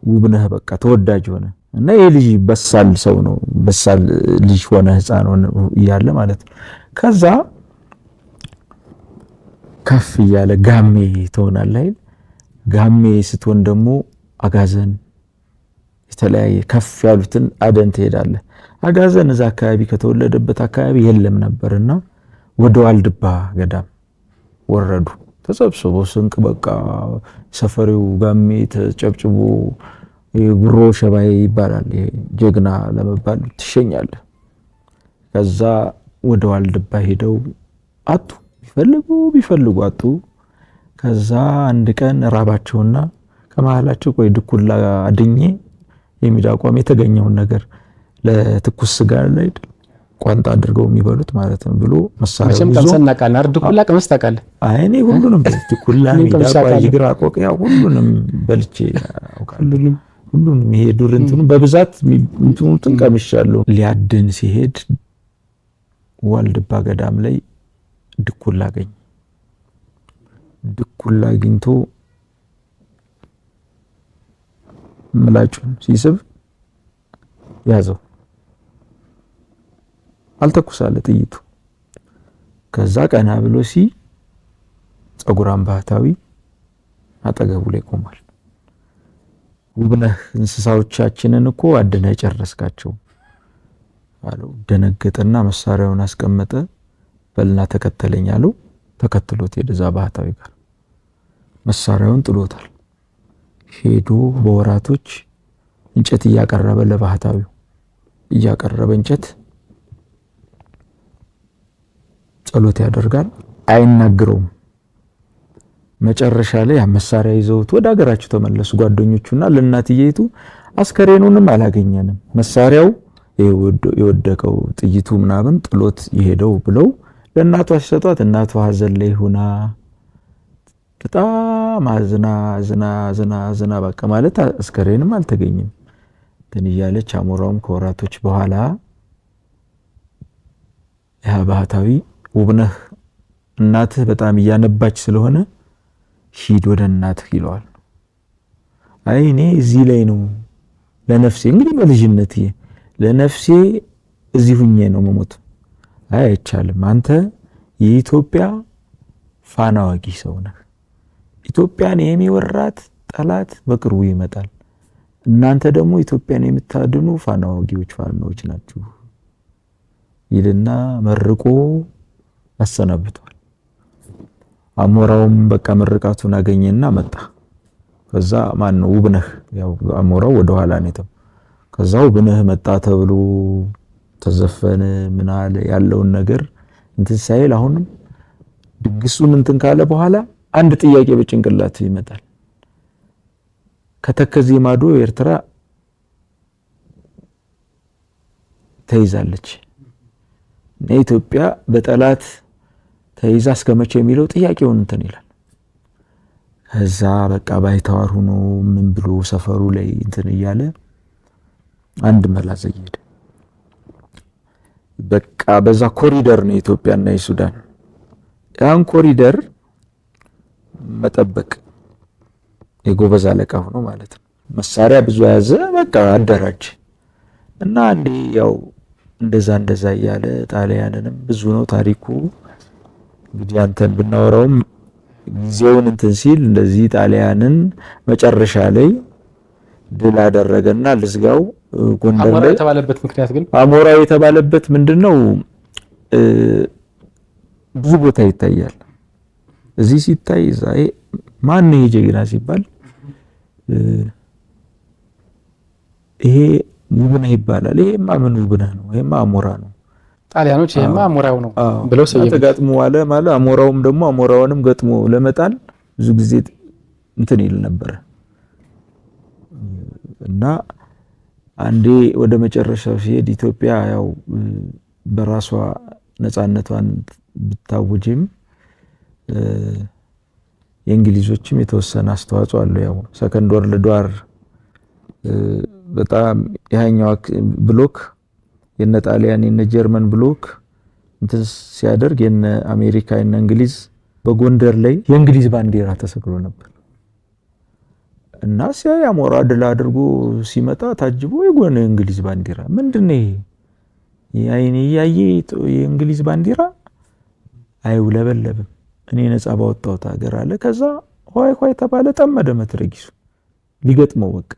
A: ውብነህ በቃ ተወዳጅ ሆነ እና ይሄ ልጅ በሳል ሰው ነው። በሳል ልጅ ሆነ ህፃን ሆነ እያለ ማለት ነው። ከዛ ከፍ እያለ ጋሜ ትሆናለህ። ጋሜ ስትሆን ደግሞ አጋዘን የተለያየ ከፍ ያሉትን አደን ትሄዳለህ። አጋዘን እዛ አካባቢ ከተወለደበት አካባቢ የለም ነበርና ወደ ዋልድባ ገዳም ወረዱ ተሰብስበው ስንቅ በቃ ሰፈሪው ጋሜ ተጨብጭቦ ጉሮ ሸባይ ይባላል። ጀግና ለመባል ትሸኛለህ። ከዛ ወደ ዋልድባ ሄደው አጡ ቢፈልጉ አጡ። ከዛ አንድ ቀን ራባቸውና ከመሃላቸው ቆይ ድኩላ አድኜ የሚዳቋም የተገኘውን ነገር ለትኩስ ስጋ ላይ ቋንጣ አድርገው የሚበሉት ማለት ነው ብሎ መሳሪያ ይዞ
B: ቀምሰናቃና ድኩላ ቀምስ ታውቃለህ?
A: አይ እኔ ሁሉንም ድኩላ ሚዳቋ ይግራ ቆቅ ያው ሁሉንም በልቼ አውቃለሁ። ሁሉንም ይሄ ዱር እንትኑ በብዛት እንትኑን ቀምሻለሁ። ሊያድን ሲሄድ ዋልድባ ገዳም ላይ ድኩላ አገኘ። ድኩላ አግኝቶ ምላጩን ሲስብ ያዘው። አልተኩሳለ ጥይቱ። ከዛ ቀና ብሎ ጸጉራም ባህታዊ አጠገቡ ላይ ቆሟል። ውብነህ እንስሳዎቻችንን እኮ አድነ ጨረስካቸው አለው። ደነገጠና መሳሪያውን አስቀመጠ። በልና ተከተለኝ አለው። ተከትሎት ሄደ። እዛ ባህታዊ ጋር መሳሪያውን ጥሎታል። ሄዶ በወራቶች እንጨት እያቀረበ ለባህታዊው እያቀረበ እንጨት ጸሎት ያደርጋል። አይናገረውም። መጨረሻ ላይ መሳሪያ ይዘውት ወደ ሀገራቸው ተመለሱ ጓደኞቹና ለእናትየይቱ አስከሬኑንም አላገኘንም መሳሪያው የወደቀው ጥይቱ ምናምን ጥሎት ይሄደው ብለው ለእናቷ ሲሰጧት እናቷ ሀዘን ላይ ሆና በጣም አዝና በቃ ማለት አስከሬንም አልተገኘም እንትን እያለች አሞራውም ከወራቶች በኋላ ያ ባህታዊ ውብነህ እናትህ በጣም እያነባች ስለሆነ ሂድ ወደ እናትህ ይለዋል። አይ እኔ እዚህ ላይ ነው ለነፍሴ እንግዲህ በልጅነቴ ለነፍሴ እዚህ ሁኜ ነው መሞት። አይ አይቻልም፣ አንተ የኢትዮጵያ ፋና ወጊ ሰው ነህ። ኢትዮጵያን የሚወራት ጠላት በቅርቡ ይመጣል። እናንተ ደግሞ ኢትዮጵያን የምታድኑ ፋና ወጊዎች ፋኖች ናችሁ ይልና መርቆ ያሰናብቷል። አሞራውም በቃ ምርቃቱን አገኘና መጣ። ከዛ ማን ነው ውብነህ፣ ያው አሞራው ወደ ኋላ ነው። ከዛ ውብነህ መጣ ተብሎ ተዘፈነ ምን አለ ያለውን ነገር እንትን ሳይል አሁንም ድግሱን እንትን ካለ በኋላ አንድ ጥያቄ በጭንቅላት ይመጣል። ከተከዜ ማዶ ኤርትራ ተይዛለች፣ ኢትዮጵያ በጠላት ተይዛ እስከመቼ የሚለው ጥያቄውን እንትን ይላል። ከዛ በቃ ባይተዋር ሆኖ ምን ብሎ ሰፈሩ ላይ እንትን እያለ አንድ መላ ዘየደ። በቃ በዛ ኮሪደር ነው ኢትዮጵያና የሱዳን ያን ኮሪደር መጠበቅ የጎበዝ አለቃ ሆኖ ማለት ነው። መሳሪያ ብዙ ያዘ፣ በቃ አደራጅ እና አንዴ ያው እንደዛ እያለ ጣሊያንንም ብዙ ነው ታሪኩ እንግዲህ አንተን ብናወራውም ጊዜውን እንትን ሲል እንደዚህ ጣሊያንን መጨረሻ ላይ ድል አደረገና ልዝጋው ጎንደር ላይ።
B: የተባለበት ምክንያት ግን
A: አሞራው የተባለበት ምንድነው? ብዙ ቦታ ይታያል። እዚህ ሲታይ ዛይ ማን ነው ጀግና ሲባል ይሄ ውብነህ ይባላል። ይሄማ ምን ውብነህ ነው? ይሄማ አሞራ ነው።
B: ጣሊያኖች ይሄማ አሞራው ነው ብለው ሰየሙ።
A: ተጋጥሞ ዋለ ማለት አሞራውም ደግሞ አሞራውንም ገጥሞ ለመጣል ብዙ ጊዜ እንትን ይል ነበር እና አንዴ ወደ መጨረሻው ሲሄድ ኢትዮጵያ ያው በራሷ ነፃነቷን ብታውጅም የእንግሊዞችም የተወሰነ አስተዋጽኦ አለው። ያው ሰከንድ ወርልድ ዋር በጣም ያኛው ብሎክ የነ ጣሊያን የነ ጀርመን ብሎክ እንትን ሲያደርግ የነ አሜሪካ የነ እንግሊዝ በጎንደር ላይ የእንግሊዝ ባንዲራ ተሰቅሎ ነበር እና ሲያይ አሞራ ድል አድርጎ ሲመጣ ታጅቦ የጎን እንግሊዝ ባንዲራ ምንድነው ያይኔ ያየ የእንግሊዝ ባንዲራ አይውለበለብም እኔ ነፃ ባወጣሁት ሀገር አለ። ከዛ ሆይ ተባለ፣ ጠመደ መትረጊሱ ሊገጥመው በቃ።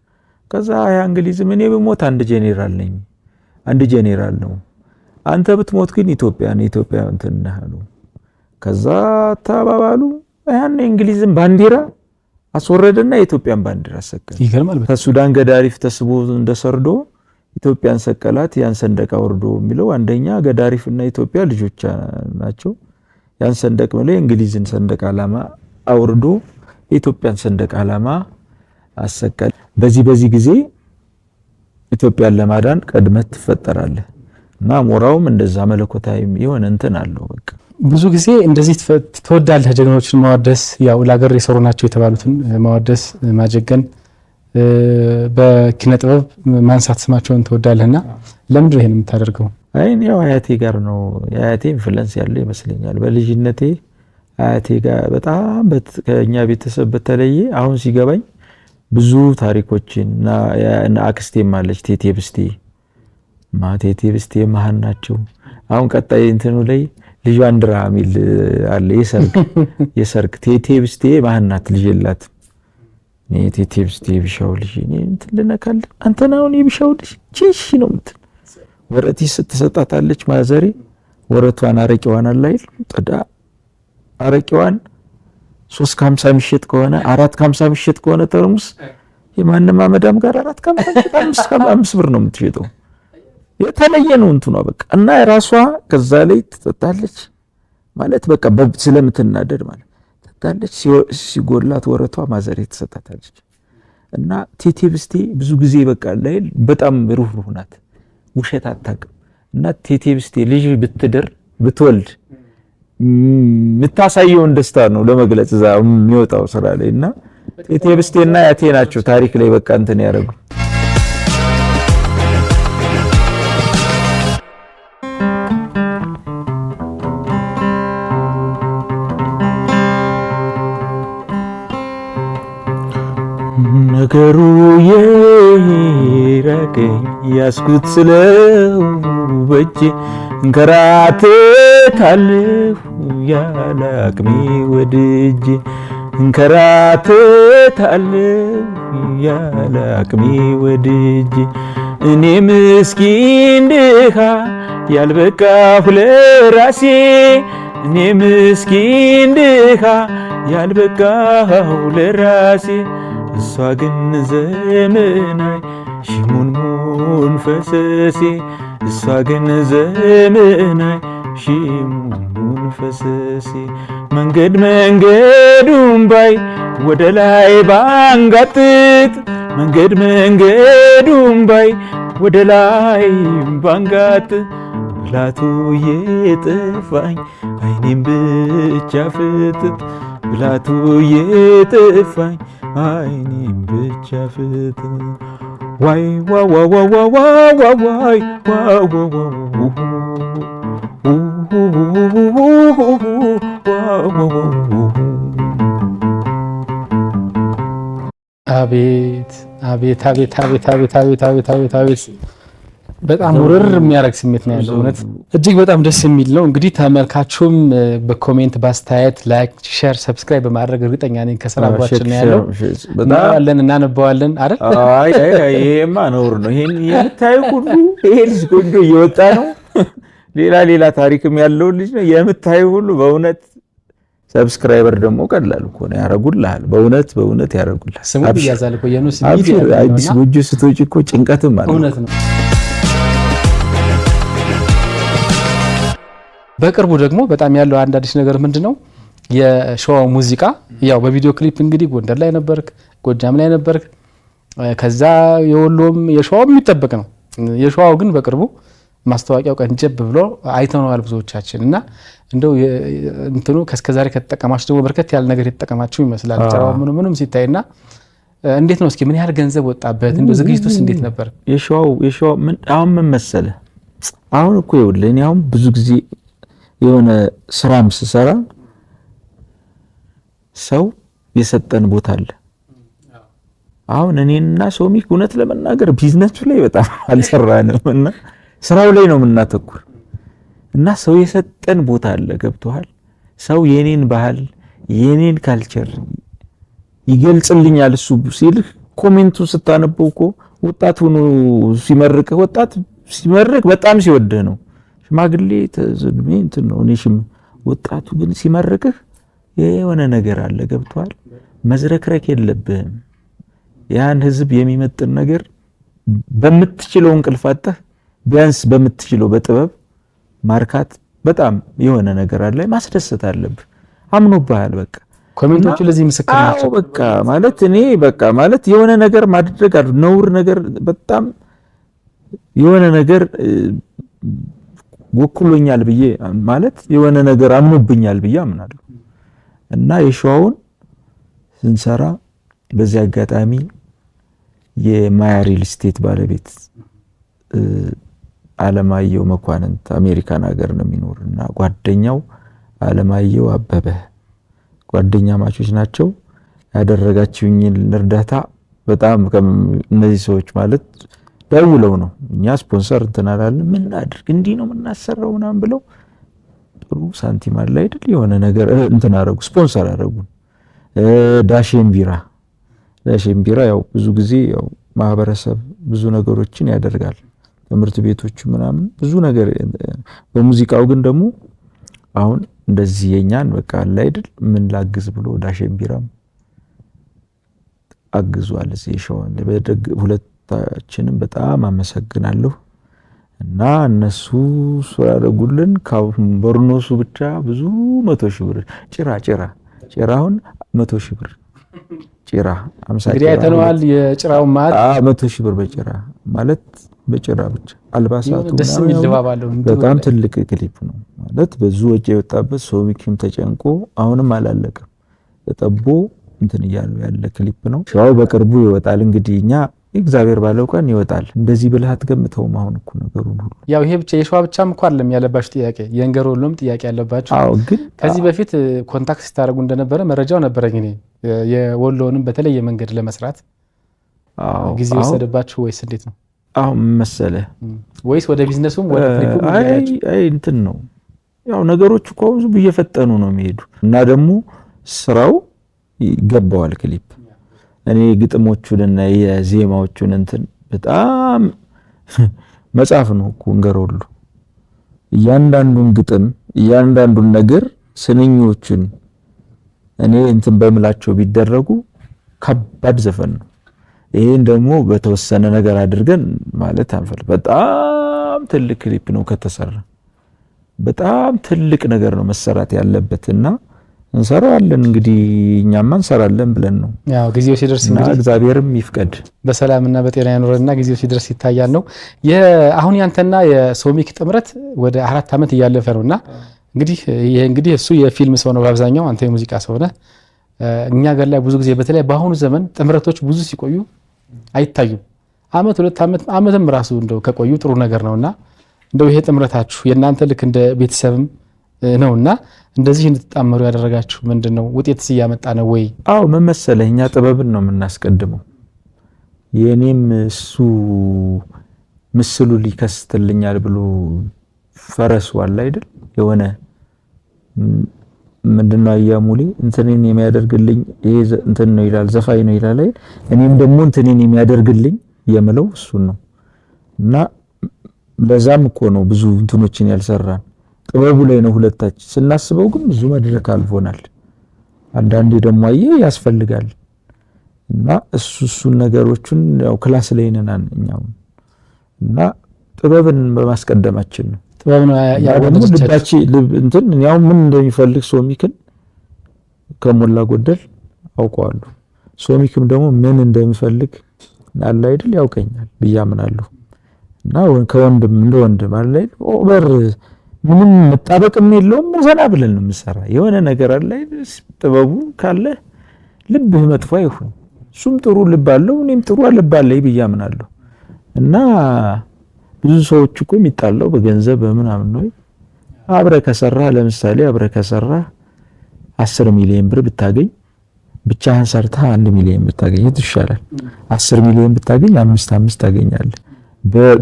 A: ከዛ ያ እንግሊዝ ምን በሞት አንድ ጄኔራል ነኝ አንድ ጄኔራል ነው፣ አንተ ብትሞት ግን ኢትዮጵያ እንትን ነሃሉ። ከዛ ተባባሉ። ያን እንግሊዝን ባንዲራ አስወረደና የኢትዮጵያን ባንዲራ ሰቀለ።
B: ይገርማል።
A: ከሱዳን ገዳሪፍ ተስቦ እንደሰርዶ ኢትዮጵያን ሰቀላት። ያን ሰንደቅ አውርዶ የሚለው አንደኛ ገዳሪፍና ኢትዮጵያ ልጆች ናቸው። ያን ሰንደቅ ማለት የእንግሊዝን ሰንደቅ ዓላማ አውርዶ የኢትዮጵያን ሰንደቅ ዓላማ አሰቀለ። በዚህ ጊዜ ኢትዮጵያን ለማዳን ቀድመት ትፈጠራለህ እና አሞራውም እንደዛ መለኮታዊ የሆነ እንትን አለው። በቃ
B: ብዙ ጊዜ እንደዚህ ተወዳለህ ጀግኖችን ማወደስ፣ ያው ለሀገር የሰሩ ናቸው የተባሉትን ማወደስ ማጀገን፣ በኪነ ጥበብ ማንሳት ስማቸውን ተወዳለህና ለምንድን ነው ይሄን የምታደርገው?
A: አይ ያው አያቴ ጋር ነው የአያቴ ኢንፍሉዌንስ ያለው ይመስለኛል። በልጅነቴ አያቴ ጋር በጣም ከኛ ቤተሰብ በተለየ አሁን ሲገባኝ ብዙ ታሪኮችን እና አክስቴም አለች ቴቴ ብስቴ ማህን ናቸው። አሁን ቀጣይ እንትኑ ላይ ልጅ አንድራ ሚል አለ የሰርግ ቴቴ ብስቴ ማህን ናት፣ ልጅ የላት። ቴቴ ብስቴ ቢሻው ልጅ እንትን ልነካል አንተ ነው የቢሻው ልጅ ቺሽ ነው እንትን ወረቲ ስትሰጣታለች ማዘሬ ወረቷን አረቂዋን አላይል ጥዳ አረቂዋን 350 ምሽት ከሆነ 450 ምሽት ከሆነ ተርሙስ የማንማ መዳም ጋር 450 5 ብር ነው የምትሸጠው። የተለየ ነው እንትኗ በቃ እና ራሷ ከዛ ላይ ትጠጣለች ማለት በቃ ስለምትናደድ ማለት ትጠጣለች። ሲጎላት ወረቷ ማዘሬ ትሰጣታለች። እና ቴቴ ብስቴ ብዙ ጊዜ በቃ ላይ በጣም ሩህሩህ ናት፣ ውሸት አታውቅም። እና ቴቴ ብስቴ ልጅ ብትወልድ የምታሳየውን ደስታ ነው ለመግለጽ እዛ የሚወጣው ስራ ላይ እና ቴቴ ብስቴና ያቴ ናቸው ታሪክ ላይ በቃ እንትን ያደረጉ። ነገሩ የራቀኝ ያስኩት ስለው በጄ እንከራተታለሁ ያለ አቅሜ ወድጄ እንከራተታለሁ ያለ አቅሜ ወድጄ እኔ ምስኪን ድሃ ያልበቃሁ ለራሴ እኔ ምስኪን ድሃ ያልበቃሁ ለራሴ እሷ ግን ዘመናይ ሽሙንሙን ፈሰሴ እሷ ግን ዘመናይ ሽሙንሙን ፈሰሴ መንገድ መንገዱን ባይ ወደ ላይ ባንጋጥጥ መንገድ መንገዱን ባይ ወደ ላይ ባንጋጥጥ ብላቱ የጠፋኝ አይኔም ብቻ ፍጥጥ ብላቱ የጠፋኝ አይኔም ብቻ ፍጥጥ ዋይ ዋይ ዋይ ዋይ ዋይ
B: አቤት አቤት አቤት አቤት አቤት አቤት አቤት አቤት አቤት በጣም ውርር የሚያደርግ ስሜት ነው ያለው። እውነት እጅግ በጣም ደስ የሚል ነው። እንግዲህ ተመልካቹም በኮሜንት ባስተያየት ላይክ፣ ሼር፣ ሰብስክራይብ በማድረግ እርግጠኛ ነኝ ከስራ አብሯችን ነው ያለው። እናያለን እናነባዋለን አይደል?
A: አይ ይሄማ ነውር ነው። ይሄን የምታዩ ሁሉ ይሄ ልጅ ቆንጆ እየወጣ ነው። ሌላ ታሪክም ያለው ልጅ ነው የምታዩ ሁሉ በእውነት ሰብስክራይበር ደግሞ ቀላል እኮ ነው ያረጉልሃል። በእውነት ያረጉልሃል።
B: ስሙ ይያዛል እኮ የኑስ ሚዲያ
A: አዲስ ጎጆ ስትወጪ እኮ ጭንቀትም አለ።
B: እውነት ነው። በቅርቡ ደግሞ በጣም ያለው አንድ አዲስ ነገር ምንድነው? የሸዋው ሙዚቃ ያው በቪዲዮ ክሊፕ እንግዲህ ጎንደር ላይ ነበርክ፣ ጎጃም ላይ ነበርክ፣ ከዛ የወሎም የሸዋው የሚጠበቅ ነው። የሸዋው ግን በቅርቡ ማስታወቂያው ቀንጀብ ብሎ አይተነዋል ብዙዎቻችን እና እንደው እንትኑ ከስከዛሬ ከተጠቀማችሁ ደግሞ በርከት ያለ ነገር የተጠቀማችሁ ይመስላል። ጨራው ምንም ሲታይና እንዴት ነው እስኪ ምን ያህል ገንዘብ ወጣበት? እንደው ዝግጅቱስ እንዴት ነበር?
A: የሸዋው ምን አሁን ምን መሰለህ አሁን እኮ ይኸውልህ እኔ አሁን ብዙ ጊዜ የሆነ ስራም ስሰራ ሰው የሰጠን ቦታ አለ። አሁን እኔና ሶሚክ እውነት ለመናገር ቢዝነሱ ላይ በጣም አልሰራንም እና ስራው ላይ ነው የምናተኩር እና ሰው የሰጠን ቦታ አለ። ገብቶሃል? ሰው የኔን ባህል የኔን ካልቸር ይገልጽልኛል እሱ ሲልህ ኮሜንቱ ስታነበው እኮ ወጣት ሆኖ ሲመርቅ ወጣት ሲመርቅ በጣም ሲወድህ ነው። ሽማግሌ ተዝግሜ እንትን ነው እኔሽም ወጣቱ ግን ሲመርቅህ የሆነ ነገር አለ። ገብቶሃል? መዝረክረክ የለብህም። ያን ህዝብ የሚመጥን ነገር በምትችለው እንቅልፋተህ ቢያንስ በምትችለው በጥበብ ማርካት በጣም የሆነ ነገር አለ። ማስደሰት አለብህ። አምኖብሃል። በቃ
B: ኮሜንቶቹ ለዚህ ምስክር ናቸው።
A: በቃ ማለት እኔ በቃ ማለት የሆነ ነገር ማድረግ ነውር ነገር በጣም የሆነ ነገር ወክሎኛል ብዬ ማለት የሆነ ነገር አምኖብኛል ብዬ አምናለሁ እና የሸዋውን ስንሰራ በዚህ አጋጣሚ የማያ ሪል ስቴት ባለቤት አለማየሁ መኳንንት አሜሪካን ሀገር ነው የሚኖርና ጓደኛው አለማየሁ አበበ ጓደኛ ማቾች ናቸው። ያደረጋችሁኝን እርዳታ በጣም እነዚህ ሰዎች ማለት ደውለው ነው እኛ ስፖንሰር እንትን አላልን ምን አድርግ እንዲህ ነው የምናሰራው ምናምን ብለው ጥሩ ሳንቲም አለ አይደል የሆነ ነገር እንትን አደረጉ፣ ስፖንሰር አደረጉን። ዳሽን ቢራ ያው ብዙ ጊዜ ያው ማህበረሰብ ብዙ ነገሮችን ያደርጋል፣ ትምህርት ቤቶች ምናምን ብዙ ነገር። በሙዚቃው ግን ደግሞ አሁን እንደዚህ የኛን በቃ አለ አይደል ምን ላግዝ ብሎ ዳሽን ቢራም አግዟል። እዚህ ሸዋን ሁለታችንም በጣም አመሰግናለሁ እና እነሱ ያደረጉልን በርኖሱ ብቻ ብዙ 100,000 ብር ጭራውን 100,000 ብር ጭራ 50
B: እንግዲህ አይተነዋል። የጭራው ማለት
A: 100,000 ብር በጭራ ማለት በጭራ ብቻ አልባሳቱ
B: ደስ የሚል ድባብ አለው።
A: በጣም ትልቅ ክሊፕ ነው ማለት ብዙ ወጪ የወጣበት ሶሚክም ተጨንቆ አሁንም አላለቀም ተጠቦ እንትን እያለው ያለ ክሊፕ ነው። ሸዋው በቅርቡ ይወጣል። እንግዲህ እኛ እግዚአብሔር ባለው ቀን ይወጣል። እንደዚህ ብለህ አትገምተውም። አሁን እኮ ነገሩን ሁሉ
B: ያው ይሄ ብቻ የሸዋ ብቻም እኮ አይደለም ያለባችሁ ጥያቄ፣ የእንገር ወሎም ጥያቄ ያለባችሁ።
A: አዎ፣ ግን
B: ከዚህ በፊት ኮንታክት ስታደርጉ እንደነበረ መረጃው ነበረኝ እኔ የወሎንም በተለየ መንገድ ለመስራት ጊዜ ወሰደባችሁ ወይስ እንዴት ነው?
A: አሁን መሰለህ
B: ወይስ ወደ ቢዝነሱም ወደ ክሊፑም?
A: አይ እንትን ነው ያው ነገሮች እኮ ብዙ እየፈጠኑ ነው የሚሄዱ እና ደግሞ ስራው ይገባዋል ክሊፕ። እኔ ግጥሞቹንና የዜማዎቹን እንትን በጣም መጽሐፍ ነው እኮ እንገረውሉ እያንዳንዱን ግጥም እያንዳንዱን ነገር ስንኞችን እኔ እንትን በምላቸው ቢደረጉ ከባድ ዘፈን ነው። ይሄን ደግሞ በተወሰነ ነገር አድርገን ማለት አንፈልግ። በጣም ትልቅ ክሊፕ ነው ከተሰራ በጣም ትልቅ ነገር ነው መሰራት ያለበትና እንሰራለን። እንግዲህ እኛማ እንሰራለን ብለን ነው
B: ያው ጊዜው ሲደርስ እንግዲህ
A: እግዚአብሔርም ይፍቀድ
B: በሰላምና በጤና ያኖረና ጊዜው ሲደርስ ይታያል ነው። አሁን ያንተና የሶሚክ ጥምረት ወደ 4 ዓመት እያለፈ ነውና እንግዲህ እሱ የፊልም ሰው ነው በአብዛኛው፣ አንተ የሙዚቃ ሰው ነህ። እኛ ጋር ላይ ብዙ ጊዜ በተለይ በአሁኑ ዘመን ጥምረቶች ብዙ ሲቆዩ አይታዩም። አመት 2 ዓመትም ራሱ እንደው ከቆዩ ጥሩ ነገር ነውና እንደው ይሄ ጥምረታችሁ የእናንተ ልክ እንደ ቤተሰብም ነውና እንደዚህ እንድትጣመሩ ያደረጋችሁ ምንድነው? ውጤትስ እያመጣ ነው ወይ?
A: አዎ ምን መሰለህ እኛ ጥበብን ነው የምናስቀድመው። የኔም እሱ ምስሉ ሊከስትልኛል ብሎ ፈረሱ አለ አይደል የሆነ ምንድነው አያሙሌ እንትኔን የሚያደርግልኝ ይሄ እንትን ነው ይላል ዘፋኝ ነው ይላል አይደል? እኔም ደግሞ እንትኔን የሚያደርግልኝ የምለው እሱን ነው እና ለዛም እኮ ነው ብዙ እንትኖችን ያልሰራን ጥበቡ ላይ ነው ሁለታችን ስናስበው ግን ብዙ መድረክ አልፎናል። አንዳንዴ ደግሞ ያስፈልጋል እና እሱን ነገሮችን ያው ክላስ ላይ ነን እኛው እና ጥበብን በማስቀደማችን ነው።
B: ጥበብ ነው
A: ያወደደች እንትን ያው ምን እንደሚፈልግ ሶሚክን ከሞላ ጎደል አውቀዋለሁ። ሶሚክም ደግሞ ምን እንደሚፈልግ አለ አይደል ያውቀኛል ብያምናለሁ እና ከወንድም እንደወንድም አለ አይደል ኦቨር ምንም መጣበቅም የለውም። ዘና ብለን ነው የምንሰራ። የሆነ ነገር አለ ጥበቡ ካለ ልብህ መጥፎ አይሁን። እሱም ጥሩ ልብ አለው እኔም ጥሩ ልብ አለኝ ብያምናለሁ እና ብዙ ሰዎች እኮ የሚጣለው በገንዘብ በምናምን ነው። አብረህ ከሰራህ ለምሳሌ አብረህ ከሰራህ 10 ሚሊዮን ብር ብታገኝ ብቻህን ሰርተህ 1 ሚሊዮን ብታገኝ ይሻላል። 10 ሚሊዮን ብታገኝ 5 ታገኛለህ።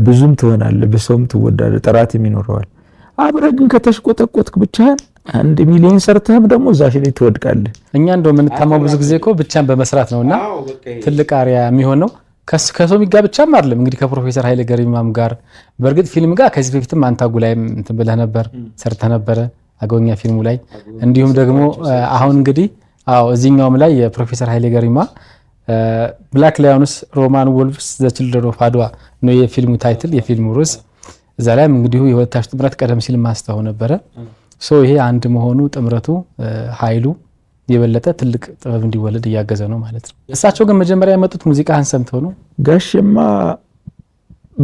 A: ብዙም ትሆናለህ፣ በሰውም ትወዳለህ፣ ጥራትም ይኖረዋል። አብረህ ግን ከተሽቆጠቆጥክ ብቻህን 1 ሚሊዮን ሰርተህም ደግሞ እዛሽ ላይ ትወድቃለህ።
B: እኛ እንደው የምንታማው ብዙ ጊዜ እኮ ብቻን በመስራት ነውና ትልቅ አሪያ የሚሆነው ከሶሚክ ጋር ብቻም አይደለም እንግዲህ ከፕሮፌሰር ኃይሌ ገሪማም ጋር በእርግጥ ፊልም ጋር ከዚህ በፊትም አንታጉ ላይም እንትን ብለህ ነበር ሰርተህ ነበረ አገውኛ ፊልሙ ላይ እንዲሁም ደግሞ አሁን እንግዲህ እዚህኛውም ላይ የፕሮፌሰር ኃይሌ ገሪማ ብላክ ላዮንስ ሮማን ወልቭስ ዘ ቺልድረን ኦፍ አድዋ ነው የፊልሙ ታይትል የፊልሙ ርዕስ። እዛ ላይም እንግዲህ የሁለታችሁ ጥምረት ቀደም ሲል ማስተው ነበረ። ይሄ አንድ መሆኑ ጥምረቱ ኃይሉ የበለጠ ትልቅ ጥበብ እንዲወለድ እያገዘ ነው ማለት ነው። እሳቸው ግን መጀመሪያ የመጡት ሙዚቃህን ሰምተው ነው?
A: ጋሽማ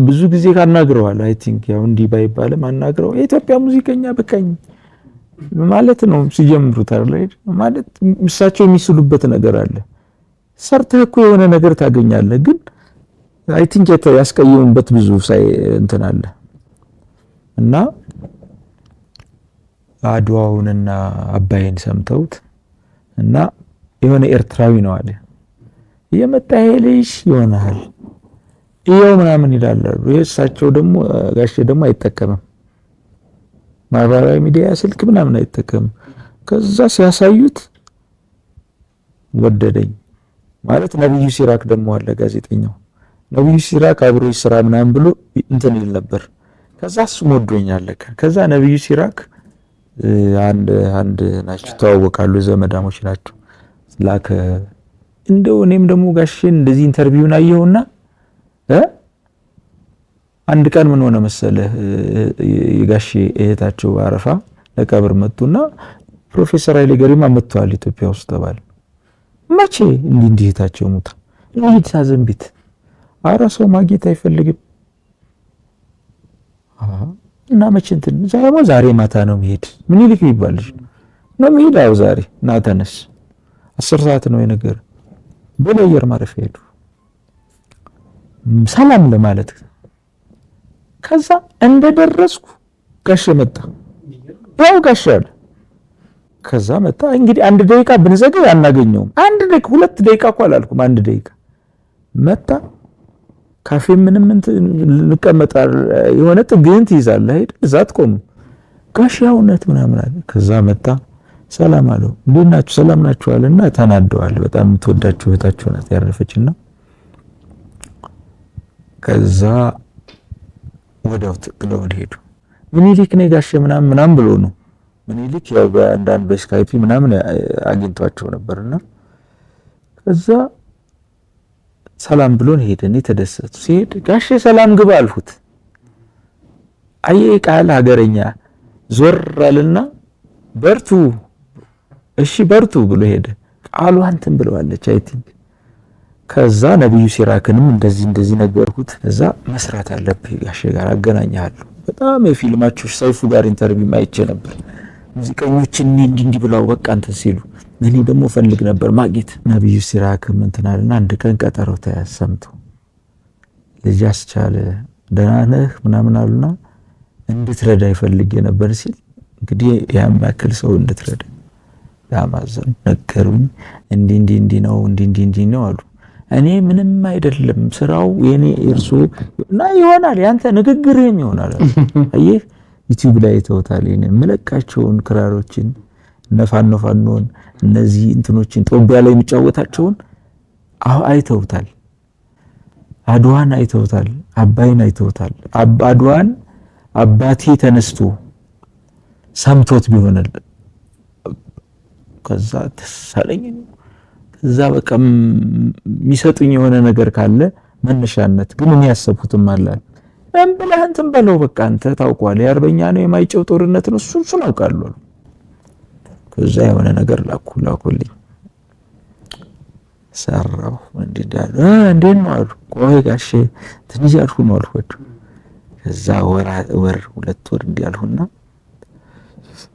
A: ብዙ ጊዜ ካናግረዋል። አይ ቲንክ ያው እንዲህ ባይባልም አናግረው የኢትዮጵያ ሙዚቀኛ በቃኝ ማለት ነው ሲጀምሩት አይደል ማለት እሳቸው የሚስሉበት ነገር አለ። ሰርተህ እኮ የሆነ ነገር ታገኛለህ። ግን አይ ቲንክ ያስቀየሙበት ብዙ እንትን አለ እና አድዋውንና አባይን ሰምተውት እና የሆነ ኤርትራዊ ነው አለ የመጣ ልጅ ይሆናል ይሄው ምናምን ይላሉ። እሳቸው ደግሞ ጋሼ ደግሞ አይጠቀምም ማህበራዊ ሚዲያ ስልክ ምናምን አይጠቀምም። ከዛ ሲያሳዩት ወደደኝ ማለት ነብዩ ሲራክ ደግሞ አለ ጋዜጠኛው ነብዩ ሲራክ አብሮ ይስራ ምናምን ብሎ እንትን ይል ነበር። ከዛ እሱ ወዶኛል ለካ። ከዛ ነብዩ ሲራክ አንድ ናቸው ተዋወቃሉ፣ ዘመዳሞች ናቸው። ላከ እንደው እኔም ደግሞ ጋሼን እንደዚህ ኢንተርቪውን አየሁና አንድ ቀን ምን ሆነ መሰለህ የጋሼ እህታቸው አረፋ ለቀብር መጡና ፕሮፌሰር ኃይሌ ገሪማ መጥተዋል ኢትዮጵያ ውስጥ ተባለ። መቼ እንዲህ እህታቸው ሞታ እንዴት ሳዘንቢት አረ ሰው ማግኘት አይፈልግም እና መቼ እንትን ዛሬ ማታ ነው መሄድ ምን ይልክ ይባልሽ ነው መሄድ አው ዛሬ ና ተነስ 10 ሰዓት ነው የነገር በአየር ማረፊያ ሄዱ ሰላም ለማለት። ከዛ እንደደረስኩ ጋሼ መጣ ያው ጋሼ አለ። ከዛ መጣ እንግዲህ 1 ደቂቃ ብንዘገይ አናገኘውም። 1 ደቂቃ 2 ደቂቃ እኮ አላልኩም 1 ደቂቃ መጣ። ካፌ ምንም እንቀመጣል የሆነ ጥግህን ትይዛለህ አይደል እዛ አትቆም ጋሽ ያውነት ምናምን አለ። ከዛ መጣ ሰላም አለው እንዴት ናችሁ ሰላም ናችሁ አለና ተናደዋል። በጣም ተወዳችሁ እህታችሁ ናት ያረፈችና ከዛ ወዲያው ጥለው ሄዱ። ምኒልክ ነኝ ጋሽ ምናምን ብሎ ነው ምኒልክ ያው በአንዳንድ በስካይፕ ምናምን አግኝቷቸው ነበርና ከዛ ሰላም ብሎን ሄደ። እኔ ተደሰቱ። ሲሄድ ጋሽ ሰላም ግባ አልሁት። አየ ቃል ሀገረኛ ዞር አለና በርቱ እሺ በርቱ ብሎ ሄደ። ቃሉ አንተም ብለዋለች አይ ቲንክ። ከዛ ነብዩ ሲራክንም እንደዚህ ነገርኩት። ከዛ መስራት አለብህ ጋሽ ጋር አገናኛለሁ። በጣም የፊልማችሁ ሰይፉ ጋር ኢንተርቪው ማይቼ ነበር። ሙዚቀኞችን እንዲህ ብለው በቃ እንትን ሲሉ እኔ ደግሞ ፈልግ ነበር ማግኘት። ነብዩ ሲራክም እንትን አለና አንድ ቀን ቀጠሮ ተያሰምቶ ልጅ አስቻለ ደህና ነህ ምናምን አሉና እንድትረዳ ይፈልግ ነበር ሲል እንግዲህ ያም ያክል ሰው እንድትረዳ ያማዘን ነገሩኝ። እንዲህ ነው አሉ። እኔ ምንም አይደለም ስራው የኔ እርሱ እና ይሆናል ያንተ ንግግርህም ይሆናል። አየህ ዩቲዩብ ላይ ተውታል የኔ መለቃቸውን ክራሮችን ነፋኖን እነዚህ እንትኖችን ጦቢያ ላይ የሚጫወታቸውን አይተውታል። አድዋን አይተውታል። አባይን አይተውታል። አድዋን አባቴ ተነስቶ ሰምቶት ቢሆንል ከዛ ተሳለኝ ከዛ በቃ የሚሰጡኝ የሆነ ነገር ካለ መነሻነት ግን እኔ ያሰብኩትም አላል እንብለህ እንትን በለው በቃ አንተ ታውቋል የአርበኛ ነው የማይጨው ጦርነት ነው እሱን አውቃለሁ። ከዛ የሆነ ነገር ላኩልኝ ሰራው እንዲዳሉ እንዴት ነው አሉ። ቆይ ጋሼ ትንሽ ያልኩ ነው አልኩት። ከዛ ወር 2 ወር እንዲያልሁና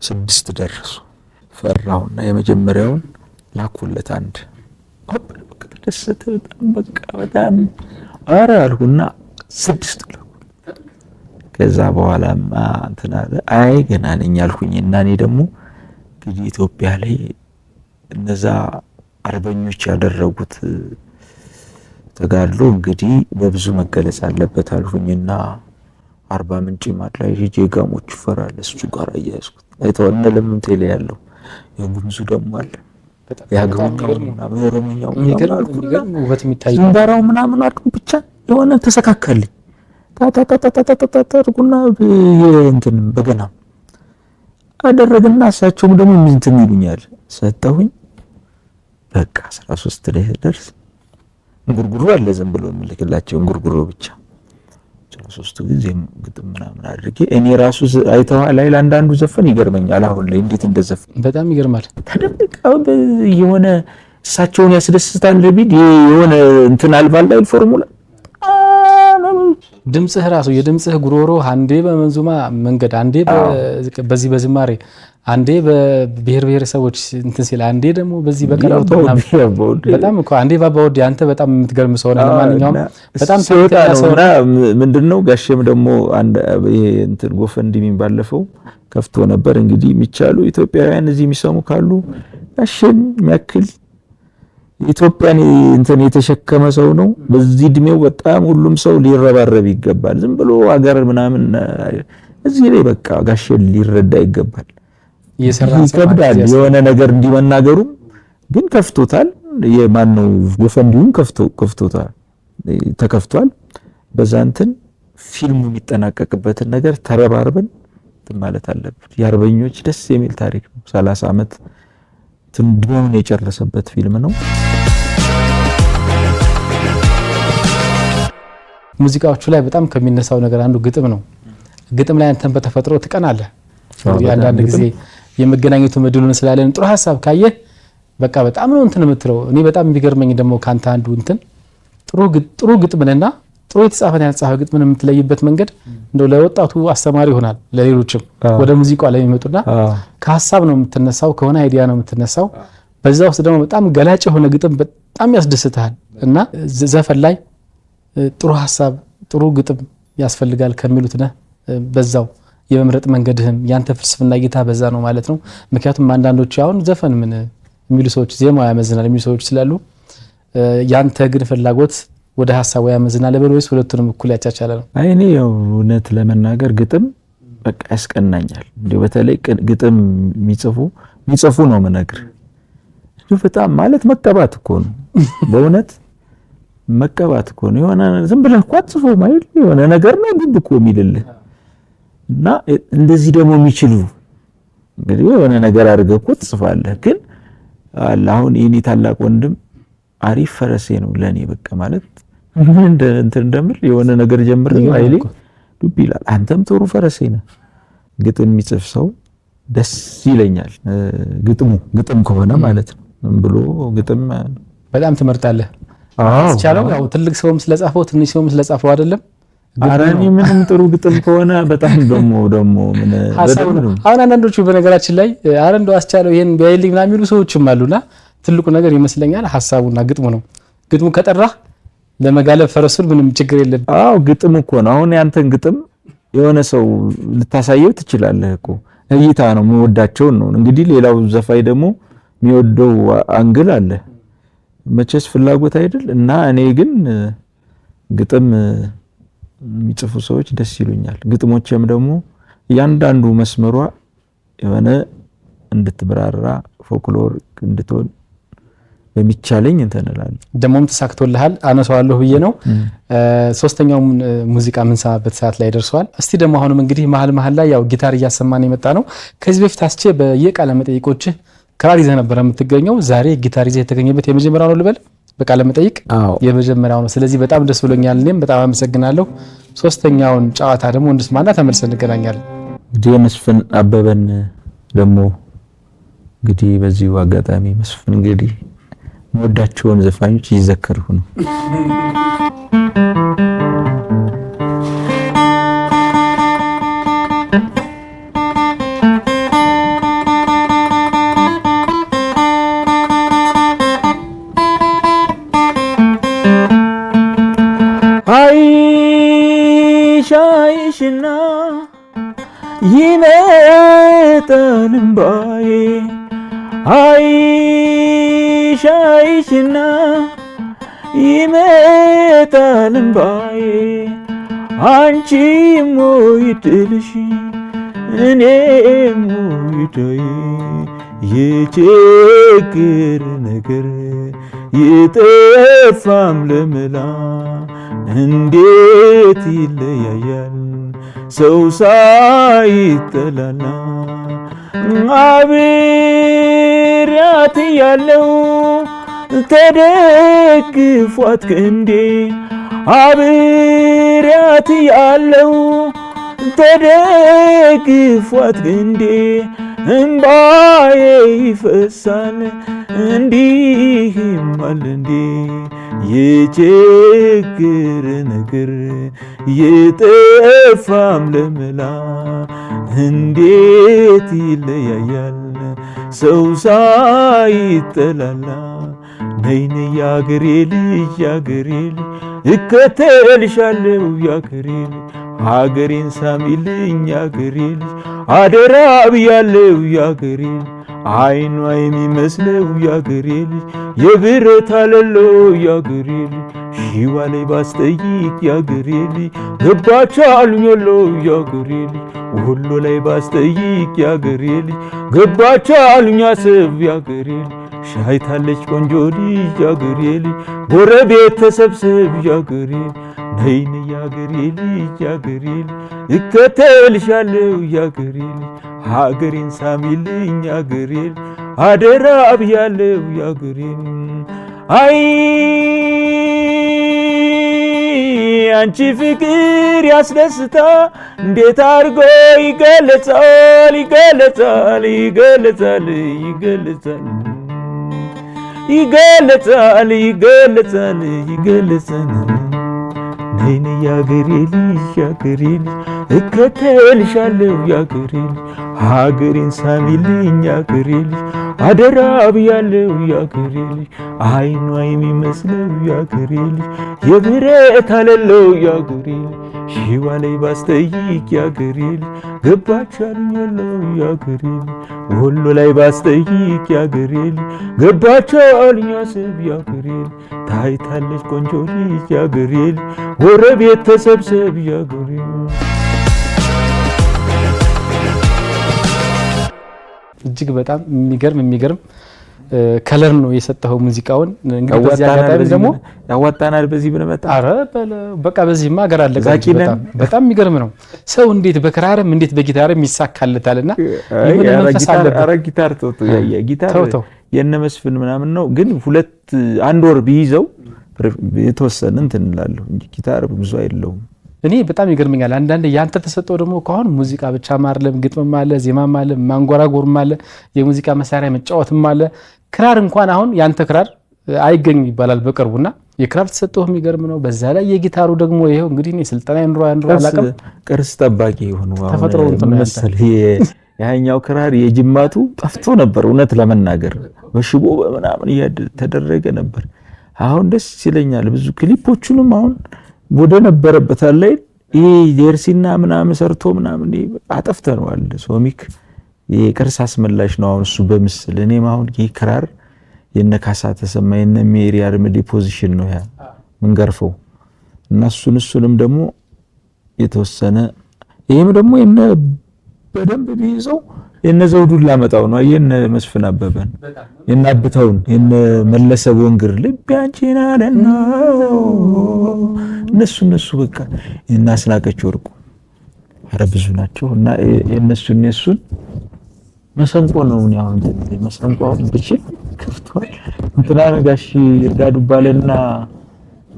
A: 6 ደረሱ። ፈራውና የመጀመሪያውን ላኩለት አንድ በቃ ተደሰተ በጣም አረ አልሁና 6 ላኩ። ከዛ በኋላማ እንትን አለ አይ ገና ነኝ አልኩኝና እኔ ደግሞ እንግዲህ ኢትዮጵያ ላይ እነዛ አርበኞች ያደረጉት ተጋድሎ እንግዲህ በብዙ መገለጽ አለበት አልሁኝና 40 ምንጭ ማድላይ ሄጄ ጋሞች ይፈራል እሱ ጋር አያያዝኩት። አይተወነ ለምን ቴሌ ያለው የጉምዙ ደግሞ አለ ያገውና በኦሮሞኛው የሚገርም ውበት የሚታይ ዝምባራው ምናምን አድርጉ ብቻ የሆነ ተሰካከልኝ ታታታታታታታርጉና እንትን በገና አደረግና እሳቸውም ደግሞ እንትን ይሉኛል ሰጠሁኝ። በቃ 13 ላይ ደርስ እንጉርጉሮ አለ ዝም ብሎ ምልክላቸው እንጉርጉሮ ብቻ 13 ጊዜ ግጥም ምናምን አድርጌ እኔ ራሱ አይተዋ ላይ አንዳንዱ ዘፈን ይገርመኛል። አሁን ላይ እንዴት እንደዘፈን በጣም ይገርማል። ተደብቀው የሆነ እሳቸውን ያስደስታል ቢድ የሆነ እንትን አልባል ላይ ፎርሙላ ድምጽህ ራሱ የድምጽህ ጉሮሮ አንዴ በመንዙማ መንገድ አንዴ በዚህ በዝማሬ አንዴ በብሔር ብሔረሰቦች እንትን ሲል አንዴ ደግሞ በዚህ በቀለውቶ በጣም እኮ አንዴ ባባውዲ አንተ በጣም የምትገርም ሰው ነህ። ለማንኛውም በጣም ተወጣውና ምንድነው ጋሼም ደግሞ አንድ ይሄ እንትን ጎፈንድሚ ባለፈው ከፍቶ ነበር። እንግዲህ የሚቻሉ ኢትዮጵያውያን እዚህ የሚሰሙ ካሉ ጋሼን የሚያክል ኢትዮጵያን እንትን የተሸከመ ሰው ነው። በዚህ እድሜው በጣም ሁሉም ሰው ሊረባረብ ይገባል። ዝም ብሎ አገር ምናምን እዚህ ላይ በቃ ጋሼን ሊረዳ ይገባል። ይከብዳል የሆነ ነገር እንዲመናገሩም ግን ከፍቶታል። የማን ነው ጎፈንዲውን ከፍቶታል ተከፍቷል። በዛ እንትን ፊልሙ የሚጠናቀቅበትን ነገር ተረባርበን ማለት አለበት። የአርበኞች ደስ የሚል ታሪክ ነው። 30 ዓመት ትንድሞን የጨረሰበት ፊልም ነው። ሙዚቃዎቹ ላይ በጣም ከሚነሳው ነገር አንዱ ግጥም ነው። ግጥም ላይ አንተን በተፈጥሮ ትቀናለህ። አንዳንድ ጊዜ የመገናኘቱ መድሉን ስላለን ጥሩ ሐሳብ ካየህ በቃ በጣም ነው እንትን የምትለው። እኔ በጣም የሚገርመኝ ደግሞ ካንተ አንዱ እንትን ጥሩ ግጥምንና ጥሩ የተጻፈና ያልጻፈ ግጥምን የምትለይበት መንገድ እንደው ለወጣቱ አስተማሪ ይሆናል። ለሌሎችም ወደ ሙዚቃው ላይ የሚመጡና ከሐሳብ ነው የምትነሳው፣ ከሆነ አይዲያ ነው የምትነሳው። በዛ ውስጥ ደግሞ በጣም ገላጭ የሆነ ግጥም በጣም ያስደስታል። እና ዘፈን ላይ ጥሩ ሐሳብ ጥሩ ግጥም ያስፈልጋል ከሚሉት ነህ። በዛው የመምረጥ መንገድህም ያንተ ፍልስፍና እይታ በዛ ነው ማለት ነው። ምክንያቱም አንዳንዶች አሁን ዘፈን ምን የሚሉ ሰዎች ዜማው ያመዝናል የሚሉ ሰዎች ስላሉ ያንተ ግን ፍላጎት
B: ወደ ሀሳቡ ያመዝናል ወይስ ሁለቱንም እኩል ያቻቻለ ነው?
A: አይ እኔ ያው እውነት ለመናገር ግጥም በቃ ያስቀናኛል። እንዲሁ በተለይ ግጥም የሚጽፉ ነው የምነግር። እንዲሁ በጣም ማለት መቀባት እኮ ነው በእውነት መቀባት እኮ ነው። የሆነ ዝም ብለህ እኮ አትጽፎ ማይል የሆነ ነገር ነው ግን እኮ የሚልልህ እና እንደዚህ ደግሞ የሚችሉ እንግዲህ የሆነ ነገር አድርገህ እኮ ትጽፋለህ። ግን አሁን የኔ ታላቅ ወንድም አሪፍ ፈረሴ ነው ለኔ በቃ ማለት እንትን እንደምል የሆነ ነገር ጀምር አይልኝ ዱብ ይላል። አንተም ጥሩ ፈረሴ ነህ። ግጥም የሚጽፍ ሰው ደስ ይለኛል። ግጥም ከሆነ ማለት ነው ብሎ ግጥም
B: በጣም ትመርጣለህ? አስቻለው ያው ትልቅ ሰውም ስለጻፈው ትንሽ ሰውም ስለጻፈው አይደለም።
A: አራኒ ምንም ጥሩ ግጥም ከሆነ በጣም ደሞ ምን
B: አሁን አንዳንዶቹ በነገራችን ላይ አረንዶ አስቻለው ይሄን ቢያይልኝ ምናምን የሚሉ ሰዎችም አሉና ትልቁ ነገር ይመስለኛል ሐሳቡና ግጥሙ ነው። ግጥሙ ከጠራህ ለመጋለብ ፈረሱን ምንም ችግር የለም።
A: አዎ ግጥም እኮ ነው። አሁን ያንተን ግጥም የሆነ ሰው ልታሳየው ትችላለህ እኮ እይታ ነው የሚወዳቸው ነው። እንግዲህ ሌላው ዘፋኝ ደግሞ የሚወደው አንግል አለ መቼስ ፍላጎት አይደል? እና እኔ ግን ግጥም የሚጽፉ ሰዎች ደስ ይሉኛል። ግጥሞቼም ደግሞ እያንዳንዱ መስመሯ የሆነ እንድትብራራ ፎክሎር እንድትሆን በሚቻለኝ እንተናላለን።
B: ደሞም ተሳክቶልሃል አነሳዋለሁ ብዬ ነው። ሶስተኛው ሙዚቃ ምንሰማበት ሰዓት ላይ ደርሷል። እስቲ ደግሞ አሁንም እንግዲህ መሀል ላይ ያው ጊታር እያሰማን የመጣ ነው። ከዚህ በፊት አስቼ በየቃለ መጠይቆች ክራር ይዘህ ነበር የምትገኘው። ዛሬ ጊታር ይዘህ የተገኘበት የመጀመሪያው ነው ልበል? በቃለ መጠይቅ የመጀመሪያው ነው። ስለዚህ በጣም ደስ ብሎኛል። እኔም በጣም አመሰግናለሁ። ሶስተኛውን ጨዋታ ደግሞ እንስማና ተመልሰን እንገናኛለን።
A: እንግዲህ መስፍን አበበን ደግሞ እንግዲህ በዚሁ አጋጣሚ መስፍን እንግዲህ ወዳቸውን ዘፋኞች ይዘከርሁ ነው። አይሻይሽና ይመጣል እምባዬ አይሻይሽና ይመጣል እምባዬ አንቺም ወይ ድልሽ እኔም ወይ ዳዬ የችግር ነገር ይጠፋም ለመላ እንዴት ይለያያል ሰው ሳይጠላላ አብሬያት ያለው ተደግፏት ክንዴ አብሬያት ያለው ተደግፏት ክንዴ እምባዬ ይፈሳል እንዲህም አለ እንዴ የችግር ነገር የጠፋም ለመላ እንዴት ይለያያል ሰው ሳይጠላላ ነይ ነይ ያገሬ ልጅ ያገሬ ልጅ እከተልሻለሁ ያገሬ ልጅ ሀገሬን ሳሚልኝ ያገሬ ልጅ አደራ ብያለሁ ያገሬ ልጅ አይኗ የሚመስለው ያገሬ ልጅ የብረት አለሎ ያገሬ ልጅ ሺዋ ላይ ባስጠይቅ ያገሬ ልጅ ገባች አሉኛሎ ያገሬ ልጅ ወሎ ላይ ባስጠይቅ ያገሬ ልጅ ገባች አሉኛ ሰብ ያገሬ ልጅ ሻይታለች ቆንጆ ልጅ ያገሬ ልጅ ጎረቤት ተሰብስብ ያገሬ ነይ ነይ ያገሬ ልጅ ያገሬ ልጅ እከተልሻለሁ ያገሬ ልጅ ሀገሬን ሳሚልኝ ያገሬ ልጅ አደራ ብያለሁ ያገሬ አይ አንቺ ፍቅር ያስደስታ እንዴት አድርጎ ይገለጻል ይገለጻል ይገለጻል ይገለጻል ይገለጻል ይገለጻል ይገለጻል ነይ ነይ ያገሬ ልጅ ያገሬ ልጅ እከተልሻለሁ ያገሬ ልጅ ሀገሬን ሳሚልኝ ያገሬ ልጅ አደራ ብያለሁ ያገሬ ልጅ አይኗ የሚመስለው ያገሬ ልጅ የብረት አለለው ያገሬ ልጅ ሺዋ ላይ ባስጠይቅ ያገሬ ልጅ ገባች አሉኛለሁ ያገሬ ልጅ ወሎ ላይ ባስጠይቅ ያገሬ ልጅ ገባች አሉኛ ሰብ ያገሬ ልጅ ታይታለች ቆንጆ ልጅ ያገሬ ልጅ ጎረቤት ተሰብሰብ ያገሬ
B: እጅግ በጣም የሚገርም ከለር ነው የሰጠው ሙዚቃውን። እንግዲህ በዚህ አጋጣሚ ደግሞ
A: ያዋጣናል በዚህ ብንመጣ
B: አረ በቃ በዚህማ ሀገር አለቀ። በጣም የሚገርም ነው። ሰው እንዴት በክራርም እንዴት በጊታርም ይሳካልታልና ይሁን መንፈስ አለ።
A: አረ ጊታር ተውቶ ጊታር የነ መስፍን ምናምን ነው፣ ግን አንድ ወር ቢይዘው የተወሰነ እንትን እንላለሁ እንጂ ጊታር ብዙ አይደለም።
B: እኔ በጣም ይገርመኛል። አንዳንድ ያንተ ተሰጠው ደግሞ ከሆነ ሙዚቃ ብቻ ማርለም ግጥምም አለ ዜማም አለ ማንጎራጎርም አለ የሙዚቃ መሳሪያ መጫወትም አለ። ክራር እንኳን አሁን ያንተ ክራር አይገኝም ይባላል በቅርቡና የክራር ተሰጠው የሚገርም ነው። በዛ ላይ የጊታሩ ደግሞ ይሄው እንግዲህ እኔ ስልጣና እንሮ አላቀም ቅርስ
A: ጠባቂ ሆኖ
B: ተፈጥሮ እንትን
A: መሰል ያኛው ክራር የጅማቱ ጠፍቶ ነበር እውነት ለመናገር በሽቦ በመናምን ተደረገ ነበር። አሁን ደስ ይለኛል። ብዙ ክሊፖቹንም አሁን ወደ ነበረበት አለ ይሄ የርሲና ምናምን ሰርቶ ምናምን አጠፍተነዋል። ሶሚክ የቅርስ አስመላሽ ነው አሁን እሱ በምስል። እኔም አሁን ይሄ ክራር የነ ካሳ ተሰማ የነ ሜሪ አርምዲ ፖዚሽን ነው ያ ምንገርፈው እና እሱንም ደግሞ የተወሰነ ይሄም ደግሞ የነ በደንብ ቢይዘው የነ ዘውዱን ላመጣው ነው የነ መስፍን አበበን የነ አብታውን የነ መለሰ ወንግር ልብ ያንቺና ለና እነሱ በቃ እና አስናቀች ወርቁ አረ ብዙ ናቸው እና የነሱን መሰንቆ ነው ያው መሰንቆ ብቻ ከፍቷል። እንትና ጋሽ ይርዳዱ ባለና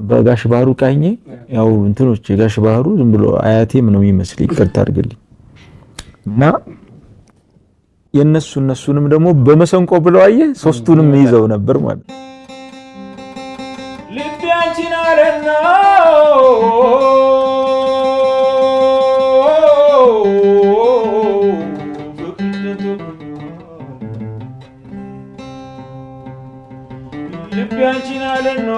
A: በጋሽ ባህሩ ቃኘ ያው እንትኖች ጋሽ ባህሩ ዝም ብሎ አያቴም ነው የሚመስል ይቅርታ አድርግልኝ እና የነሱንም ደግሞ በመሰንቆ ብለው አየ ሶስቱንም ይዘው ነበር ማለት ልብ ያንቺን አለና ልብ ያንቺን አለና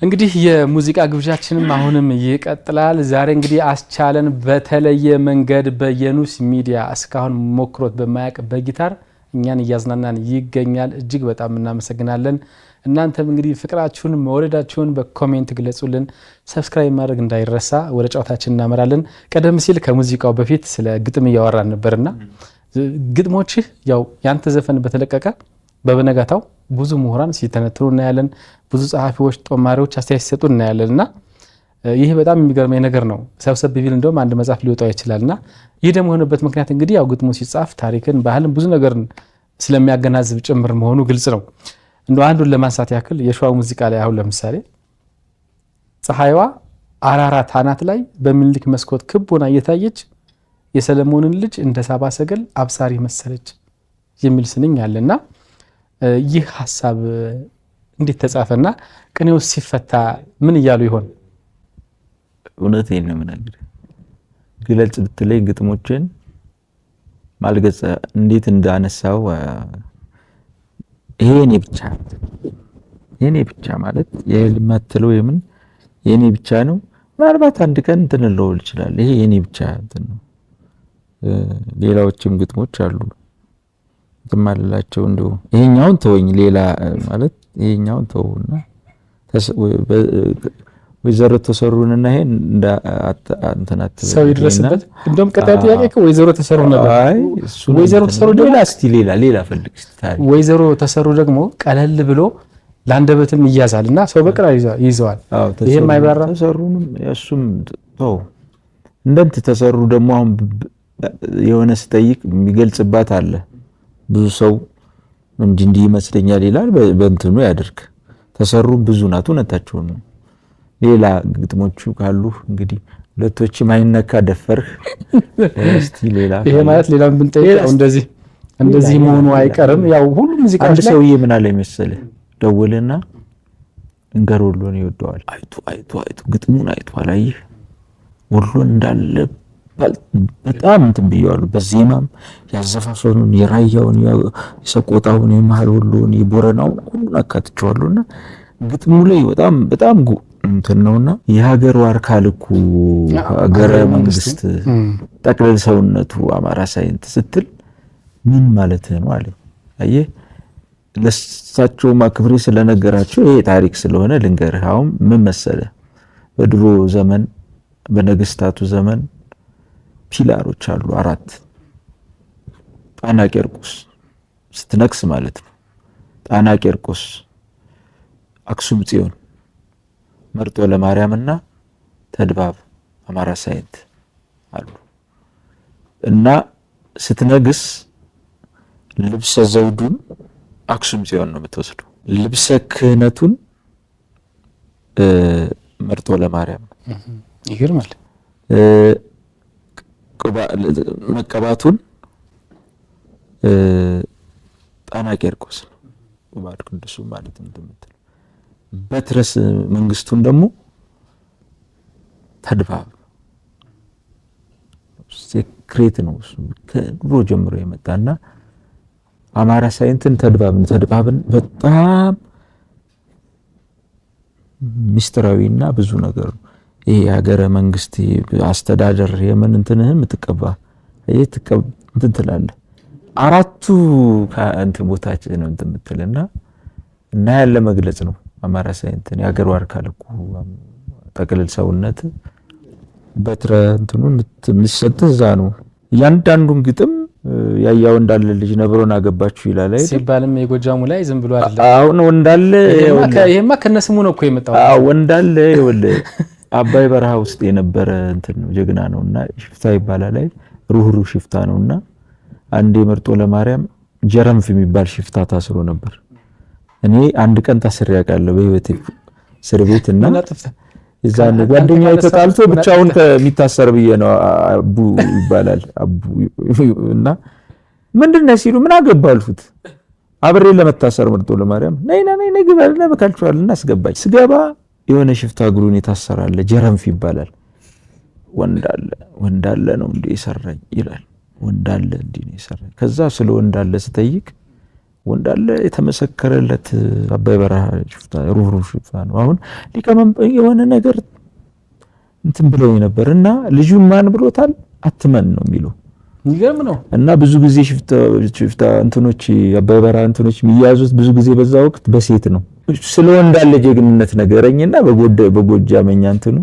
B: እንግዲህ የሙዚቃ ግብዣችንም አሁንም ይቀጥላል። ዛሬ እንግዲህ አስቻለን በተለየ መንገድ በየኑስ ሚዲያ እስካሁን ሞክሮት በማያቅ በጊታር እኛን እያዝናናን ይገኛል። እጅግ በጣም እናመሰግናለን። እናንተም እንግዲህ ፍቅራችሁን መወደዳችሁን በኮሜንት ግለጹልን። ሰብስክራይብ ማድረግ እንዳይረሳ። ወደ ጨዋታችን እናመራለን። ቀደም ሲል ከሙዚቃው በፊት ስለ ግጥም እያወራን ነበርና ግጥሞችህ ያው ያንተ ዘፈን በተለቀቀ በበነጋታው ብዙ ምሁራን ሲተነትኑ እናያለን። ብዙ ጸሐፊዎች፣ ጦማሪዎች አስተያየት ሲሰጡ እናያለንና ይህ በጣም የሚገርመኝ ነገር ነው። ሰብሰብ ቢል እንደውም አንድ መጽሐፍ ሊወጣው ይችላልና ይህ ደግሞ የሆነበት ምክንያት እንግዲህ ያው ግጥሙ ሲጻፍ ታሪክን፣ ባህልን፣ ብዙ ነገርን ስለሚያገናዝብ ጭምር መሆኑ ግልጽ ነው። እንደ አንዱን ለማንሳት ያክል የሸዋ ሙዚቃ ላይ አሁን ለምሳሌ ፀሐይዋ አራራት አናት ላይ በምኒልክ መስኮት ክብ ሆና እየታየች የሰለሞንን ልጅ እንደ ሳባ ሰገል አብሳሪ መሰለች የሚል ስንኝ አለና ይህ ሐሳብ እንዴት ተጻፈና ቅኔው ሲፈታ ምን እያሉ ይሆን?
A: እውነቴን ነው የምነግርህ። ግለጽ ብትለይ ግጥሞችን ማልገጽ እንዴት እንዳነሳው ይሄ የኔ ብቻ ማለት የልማትለው የምን የኔ ብቻ ነው። ምናልባት አንድ ቀን እንትን ልለው ይችላል። ይሄ የኔ ብቻ እንትን ነው። ሌላዎችም ግጥሞች አሉ ትማልላቸው እንደው ይሄኛውን ተወኝ፣ ሌላ ማለት ይሄኛውን ተውና ወይዘሮ ተሰሩንና ይሄን እንትን አትበል
B: ሰው ይድረስበት። እንደውም ቀጣይ ጥያቄ ወይዘሮ ተሰሩ ነበር።
A: አይ
B: ወይዘሮ ተሰሩ ደግሞ
A: እስቲ ሌላ ፈልግ እስቲ።
B: ወይዘሮ ተሰሩ ደግሞ ቀለል ብሎ ለአንደበትም ይያዛልና ሰው በቅራ ይዘዋል። ይሄም አይባራ
A: ተሰሩንም እሱም ተው እንደንት ተሰሩ ደግሞ አሁን የሆነ ስጠይቅ የሚገልጽባት አለ። ብዙ ሰው እንዲህ ይመስለኛል ይላል። በእንትኑ ያድርግ። ተሰሩ ብዙ ናት፣ እውነታቸው ነው። ሌላ ግጥሞቹ ካሉ እንግዲህ ሁለቶች ማይነካ ደፈርህ እስቲ ሌላ
B: ይሄ ማለት ሌላም ብንጠይቀው እንደዚህ መሆኑ አይቀርም። ያው ሁሉ ሙዚቃ
A: አንድ ሰውዬ ምን አለ መሰለህ ደውልና እንገር ወሎን ይወደዋል። አይቶ ግጥሙን አይቶ አላየህ ወሎን እንዳለ በጣም እንትን ብየዋለሁ። በዜማም ያዘፋፈኑን የራያውን የሰቆጣውን የመሃል ወሎን የቦረናውን ሁሉን አካትቼዋለሁና ግጥሙ ላይ በጣም እንትን ነውና የሀገር ዋርካ ልኩ ሀገረ መንግስት ጠቅለል ሰውነቱ አማራ ሳይንት ስትል ምን ማለት ነው አለ። አየህ ለሳቸው ማክብሬ ስለነገራቸው ይሄ ታሪክ ስለሆነ ልንገርህ። አሁን ምን መሰለህ በድሮ ዘመን በነገስታቱ ዘመን ፒላሮች አሉ 4 ጣና ቄርቆስ ስትነክስ ማለት ነው። ጣና ቄርቆስ፣ አክሱም ጽዮን፣ መርጦ ለማርያምና ተድባብ አማራ ሳይንት አሉ እና ስትነግስ ልብሰ ዘውዱን አክሱም ጽዮን ነው የምትወስደው። ልብሰ ክህነቱን መርጦ ለማርያም ነው።
B: ይገርማል።
A: መቀባቱን ጣና ቄርቆስ ነው ቁባድ ቅዱሱ ማለት ነው። በትረስ መንግስቱን ደግሞ ተድባብ ሴክሬት ነው ከድሮ ጀምሮ የመጣና አማራ ሳይንትን ተድባብን በጣም ሚስጥራዊና ብዙ ነገር ነው። ይሄ ሀገረ መንግስት አስተዳደር የምን እንትንህም ትቀባ እንትን ትላለህ። 4ቱ ከእንትን ቦታችን ነው እንትን የምትልና እና ያለ መግለጽ ነው። አማራ ሳይንትን የሀገር ዋርካ ልኩ ጠቅልል ሰውነት በትረ እንትኑን የምትሰጥህ እዛ ነው። እያንዳንዱን ግጥም ያያው እንዳለ ልጅ ነብሮን አገባችሁ ይላል አይደል
B: ሲባልም የጎጃሙ ላይ ዝም ብሎ አይደለም።
A: አሁን ወንዳለ
B: ይሄማ ከነስሙ ነው እኮ የመጣው።
A: ወንዳለ ይኸውልህ አባይ በረሃ ውስጥ የነበረ እንትን ነው፣ ጀግና ነውና ሽፍታ ይባላል አይደል ሩህሩህ ሽፍታ ነውና አንዴ መርጦ ለማርያም ጀረምፍ የሚባል ሽፍታ ታስሮ ነበር። እኔ አንድ ቀን ታስሬ ያውቃለሁ በህይወቴ እስር ቤትና እዛን ጓደኛዬ ተጣልቶ ብቻውን ከሚታሰር ብዬ ነው አቡ ይባላል አቡ እና ምንድነው ሲሉ ምን አገባልሁት አብሬ ለመታሰር መርጦ ለማርያም ነይ ግባልና በካልቻልና አስገባኝ። ስገባ የሆነ ሽፍታ እግሩን የታሰራለ ጀረምፍ ይባላል። ወንዳለ ነው እንዴ ይሰራኝ ይላል። ወንዳለ እንዴ ነው ይሰራኝ። ከዛ ስለ ወንዳለ ስጠይቅ ወንዳለ የተመሰከረለት አባይ በረሃ ሽፍታ ሩህሩህ ሽፍታ ነው። አሁን ሊቀመንበር የሆነ ነገር እንትን ብለው ነበርና ልጁን ማን ብሎታል? አትመን ነው የሚለው
B: ይገርም ነው።
A: እና ብዙ ጊዜ ሽፍታ እንትኖች አባበራ እንትኖች የሚያዙት ብዙ ጊዜ በዛ ወቅት በሴት ነው። ስለ ወንድ አለ ጀግንነት ነገረኝና በጎጃመኛ እንትኑ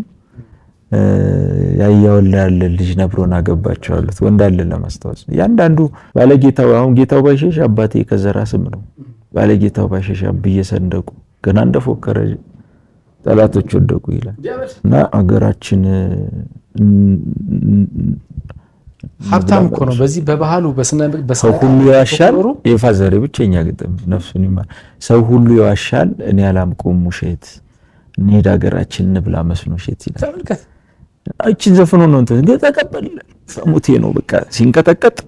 A: ያያውላ ያለ ልጅ ነብሮና ገባቸው አሉት። ወንድ አለ ለማስታወስ ያንዳንዱ ባለጌታው አሁን ጌታው ባይሸሽ አባቴ ከዘራ ስም ነው። ባለጌታው ባይሸሽ አብዬ ሰንደቁ ገና እንደፎከረ ጠላቶች ወደቁ ይላል። እና አገራችን
B: ሀብታም እኮ ነው። በዚህ በባህሉ
A: ሰው ሁሉ ይዋሻል። የፋዘሬ ብቸኛ ግጥም ነፍሱን ይማር። ሰው ሁሉ ይዋሻል እኔ አላምቆም ውሸት እንሂድ ሀገራችን እንብላ መስኖ ሸት ይላል።
B: ተመልከት
A: እቺን ዘፈኑ ነው እንትን ተቀበል ሰሙቴ ነው በቃ ሲንቀጠቀጥ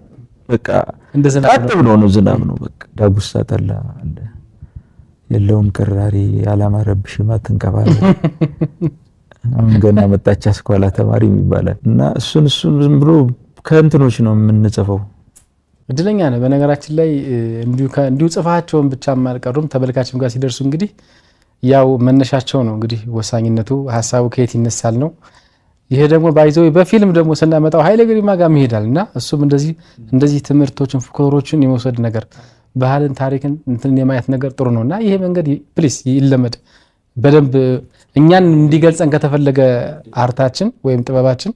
A: በቃ
B: እንደ ዝናብ
A: ነው ዝናብ ነው በቃ ዳጉሳ ጠላ አለ የለውም ቅራሪ ያላማረብሽም አትንከባለ አሁን ገና መጣች አስኳላ ተማሪ ይባላል። እና እሱን ዝም ብሎ ከእንትኖች ነው የምንጽፈው።
B: እድለኛ ነህ በነገራችን ላይ እንዲሁ ጽፋቸውን ብቻም አልቀሩም ተመልካችም ጋር ሲደርሱ እንግዲህ ያው መነሻቸው ነው እንግዲህ ወሳኝነቱ ሀሳቡ ከየት ይነሳል ነው። ይሄ ደግሞ ባይዘው በፊልም ደግሞ ስናመጣው ኃይለ ግርማ ጋር ይሄዳልና እሱም እንደዚህ ትምህርቶችን ፉክክሮችን የመውሰድ ነገር ባህልን ታሪክን እንትን የማየት ነገር ጥሩ ነውና ይሄ መንገድ ፕሊስ ይለመድ በደንብ እኛን እንዲገልጸን ከተፈለገ አርታችን ወይም ጥበባችን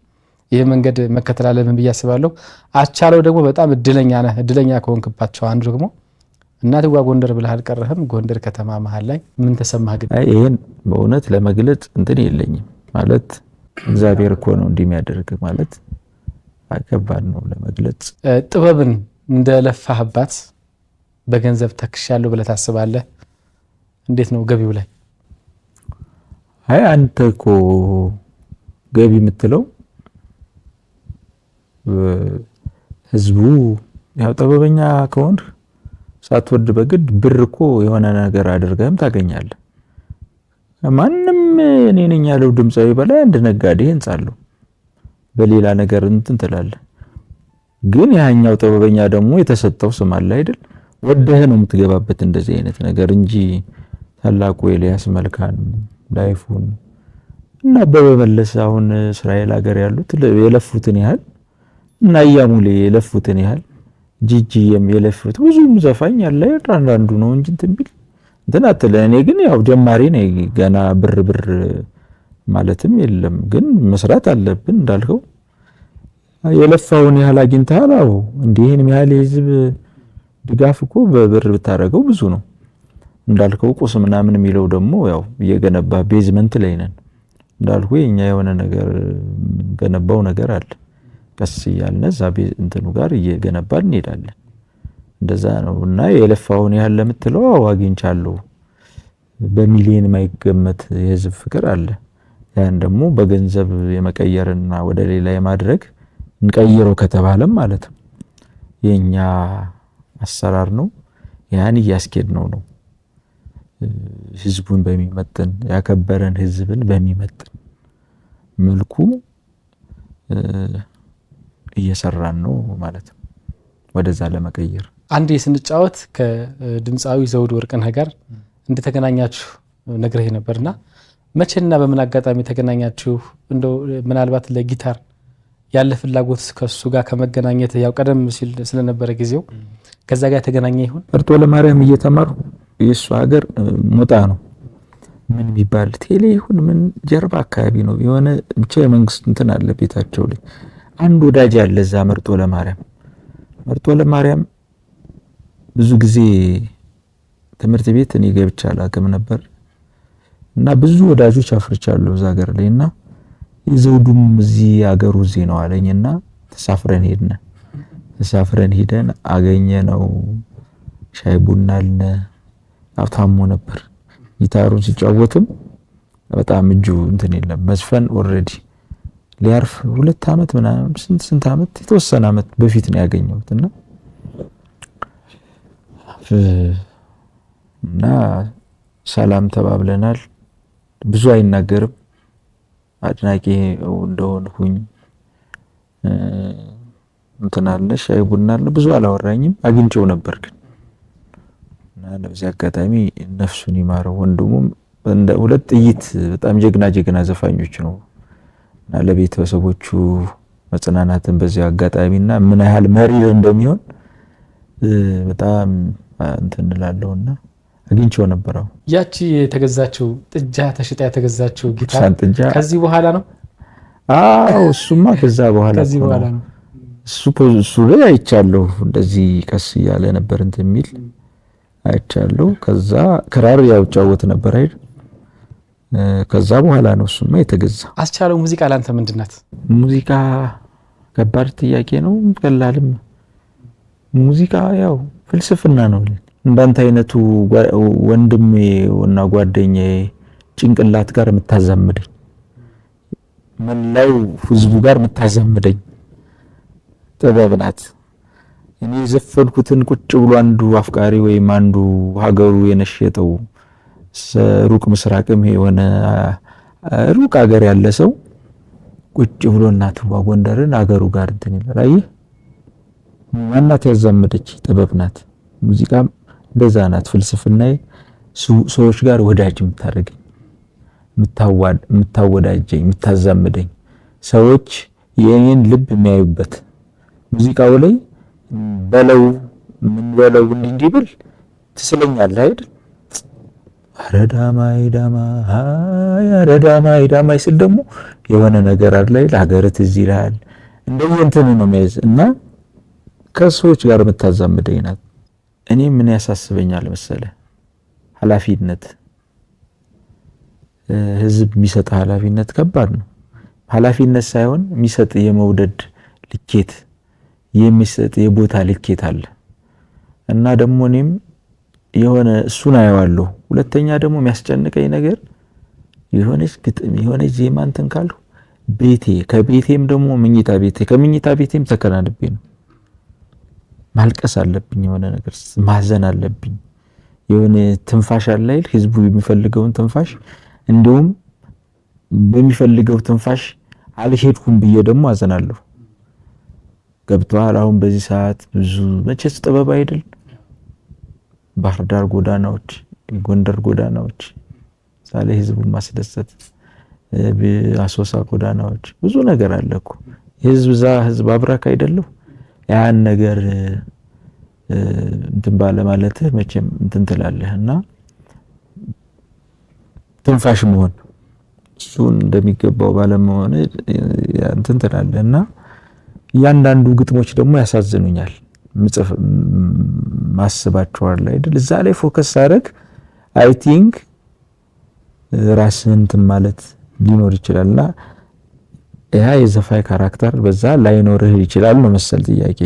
B: ይሄ መንገድ መከተል አለብን ብዬ አስባለሁ። አስቻለው ደግሞ በጣም እድለኛ ነህ። እድለኛ ከሆንክባቸው አንዱ ደግሞ እናትዋ ጎንደር ብለህ አልቀረህም። ጎንደር ከተማ መሃል ላይ ምን ተሰማህ ግን?
A: ይሄን በእውነት ለመግለጽ እንትን የለኝም ማለት እግዚአብሔር እኮ ነው እንደሚያደርግ ማለት ከባድ ነው ለመግለጽ።
B: ጥበብን እንደለፋህባት በገንዘብ ተክሻለሁ ብለህ ታስባለህ? እንዴት ነው ገቢው ላይ?
A: አንተ እኮ ገቢ የምትለው ህዝቡ ያው ጥበበኛ ከሆንክ ሳትወድ በግድ ብር እኮ የሆነ ነገር አድርገህም ታገኛለህ። ማንም እኔ ነኝ ያለው ድምጻዊ በላይ አንድ ነጋዴ ህንጻለሁ በሌላ ነገር እንትን ትላለህ። ግን ያኛው ጥበበኛ ደግሞ የተሰጠው ስም አለ አይደል? ወደህ ነው የምትገባበት እንደዚህ አይነት ነገር እንጂ ታላቁ ኤልያስ መልካን ላይፉን እና በመለስ አሁን እስራኤል ሀገር ያሉት የለፉትን ያህል እና ያሙሌ የለፉትን ያህል ጂጂም የለፉት ብዙም ዘፋኝ ያለ አንዳንዱ ነው እንጂ እንትን ቢል እንትን አትለ። እኔ ግን ያው ጀማሪ ነኝ ገና ብር ማለትም የለም ግን መስራት አለብን እንዳልከው የለፋውን ያህል አግኝተሃል። አዎ እንዲህን ያህል የህዝብ ድጋፍ እኮ በብር ብታረገው ብዙ ነው እንዳልከው። ቁስ ምናምን የሚለው ደግሞ ያው እየገነባ ቤዝመንት ላይ ነን እንዳልኩ የኛ የሆነ ነገር ገነባው ነገር አለ ቀስ እያልን እዛ እንትኑ ጋር እየገነባን እንሄዳለን። እንደዛ ነው እና የለፋውን ያህል ለምትለው አግኝቻለሁ። በሚሊዮን የማይገመት የህዝብ ፍቅር አለ። ያን ደግሞ በገንዘብ የመቀየርና ወደ ሌላ የማድረግ እንቀይረው ከተባለም ማለት ነው የኛ አሰራር ነው። ያን እያስኬድ ነው ህዝቡን በሚመጥን ያከበረን ህዝብን በሚመጥን መልኩ እየሰራን ነው ማለት ነው ወደዛ ለመቀየር።
B: አንዴ ስንጫወት ከድምፃዊ ዘውድ ወርቅነህ ጋር እንደተገናኛችሁ ነግረህ ነበርና መቼና በምን አጋጣሚ ተገናኛችሁ? እንደው ምናልባት ለጊታር ያለ ፍላጎት ከሱ ጋር ከመገናኘት ያው ቀደም ሲል ስለነበረ ጊዜው ከዛ ጋር ተገናኘ ይሁን?
A: መርጦ ለማርያም እየተማሩ የሱ ሀገር ሞጣ ነው ምን ቢባል ቴሌ ይሁን ምን ጀርባ አካባቢ ነው የሆነ ብቻ የመንግስት እንትን አለ ቤታቸው ላይ አንድ ወዳጅ አለ እዛ መርጦ ለማርያም ብዙ ጊዜ ትምህርት ቤት እኔ ገብቻ አላውቅም ነበር እና ብዙ ወዳጆች አፍርቻለሁ እዛ ሀገር ላይና የዘውዱም እዚህ ሀገሩ እዚህ ነው አለኝና ተሳፍረን ሄደን አገኘነው። ሻይ ቡና አለ ታሞ ነበር። ጊታሩን ሲጫወትም በጣም እጁ እንትን የለም መዝፈን ኦሬዲ ሊያርፍ 2 አመት ምናምን ስንት አመት የተወሰነ አመት በፊት ነው ያገኘሁትና እና ሰላም ተባብለናል። ብዙ አይናገርም አድናቂ እንደሆንኩኝ እንትን አለ ሻይ ቡና አለ ብዙ አላወራኝም። አግኝቼው ነበር ግን እና ለዚህ አጋጣሚ ነፍሱን ይማረው። ወንድሙም እንደ 2 ጥይት በጣም ጀግና ዘፋኞች ነው እና ለቤተሰቦቹ መጽናናትን በዚህ አጋጣሚና ምን ያህል መሪር እንደሚሆን በጣም እንትን እላለሁና አግኝቼው ነበረው።
B: ያቺ የተገዛችው ጥጃ ተሽጣ የተገዛችው ጊታር ከዚህ በኋላ ነው?
A: አዎ እሱማ ከዛ በኋላ ነው። እሱ ላይ አይቻለሁ። እንደዚህ ቀስ እያለ ነበር እንትን የሚል አይቻለሁ። ከዛ ክራር ያው ጫወት ነበር አይደል? ከዛ በኋላ ነው እሱማ የተገዛ።
B: አስቻለው ሙዚቃ ላንተ ምንድናት?
A: ሙዚቃ ከባድ ጥያቄ ነው፣ ቀላልም። ሙዚቃ ያው ፍልስፍና ነው። እንዳንተ አይነቱ ወንድሜ እና ጓደኛዬ ጭንቅላት ጋር የምታዛምደኝ፣ መላው ህዝቡ ጋር የምታዛምደኝ ጥበብ ናት። እኔ ዘፈንኩትን ቁጭ ብሎ አንዱ አፍቃሪ ወይም አንዱ ሀገሩ የነሸጠው ሩቅ ምስራቅም የሆነ ሩቅ ሀገር ያለ ሰው ቁጭ ብሎ እናትዋ ጎንደርን ሀገሩ ጋር እንትን ይላል። አየህ ማናት ያዛመደች ጥበብ ናት። ሙዚቃም እንደዛ ናት። ፍልስፍናዬ ሰዎች ጋር ወዳጅ የምታደርገኝ፣ የምታወዳጀኝ፣ የምታዛምደኝ፣ ሰዎች የኔን ልብ የሚያዩበት ሙዚቃው ላይ በለው ምን በለው እንዲህ ብል ትስለኛለህ አይደል? አረዳማይ ዳማይ ስል ደግሞ የሆነ ነገር አለ አይደል? ሀገርህ ትዝ ይልሃል። እንደዚህ እንትን ነው የሚያዝ እና ከሰዎች ጋር የምታዛምደኝ ናት። እኔ ምን ያሳስበኛል መሰለህ? ኃላፊነት፣ ህዝብ የሚሰጥ ኃላፊነት ከባድ ነው። ኃላፊነት ሳይሆን የሚሰጥ የመውደድ ልኬት፣ የሚሰጥ የቦታ ልኬት አለ እና ደግሞ እኔም የሆነ እሱን አየዋለሁ። ሁለተኛ ደግሞ የሚያስጨንቀኝ ነገር የሆነች ግጥም የሆነች ዜማ እንትን ካልሁ ቤቴ ከቤቴም ደግሞ መኝታ ቤቴ ከመኝታ ቤቴም ተከናንቤ ነው ማልቀስ አለብኝ። የሆነ ነገር ማዘን አለብኝ። የሆነ ትንፋሽ አለ አይደል? ህዝቡ የሚፈልገውን ትንፋሽ እንዲሁም በሚፈልገው ትንፋሽ አልሄድኩም ብዬ ደግሞ አዘናለሁ። ገብቷል? አሁን በዚህ ሰዓት ብዙ መቼስ ጥበብ አይደል? ባህር ዳር ጎዳናዎች፣ ጎንደር ጎዳናዎች ሳለ ህዝቡን ማስደሰት፣ አሶሳ ጎዳናዎች ብዙ ነገር አለ እኮ ህዝብ አብራክ አይደለም። ያን ነገር እንትን ባለ ማለት መቼም እንትን ትላለህና ትንፋሽ መሆን እሱን እንደሚገባው ባለመሆን እንትን ትላለህና እያንዳንዱ ግጥሞች ደግሞ ያሳዝኑኛል። ምጽፍ ማስባቸዋል አይደል? እዛ ላይ ፎከስ አደረግ አይ ቲንክ ራስህን እንትን ማለት ሊኖር ይችላልና ያ የዘፋኝ ካራክተር በዛ ላይኖርህ ይችላል ነው መሰል ጥያቄ።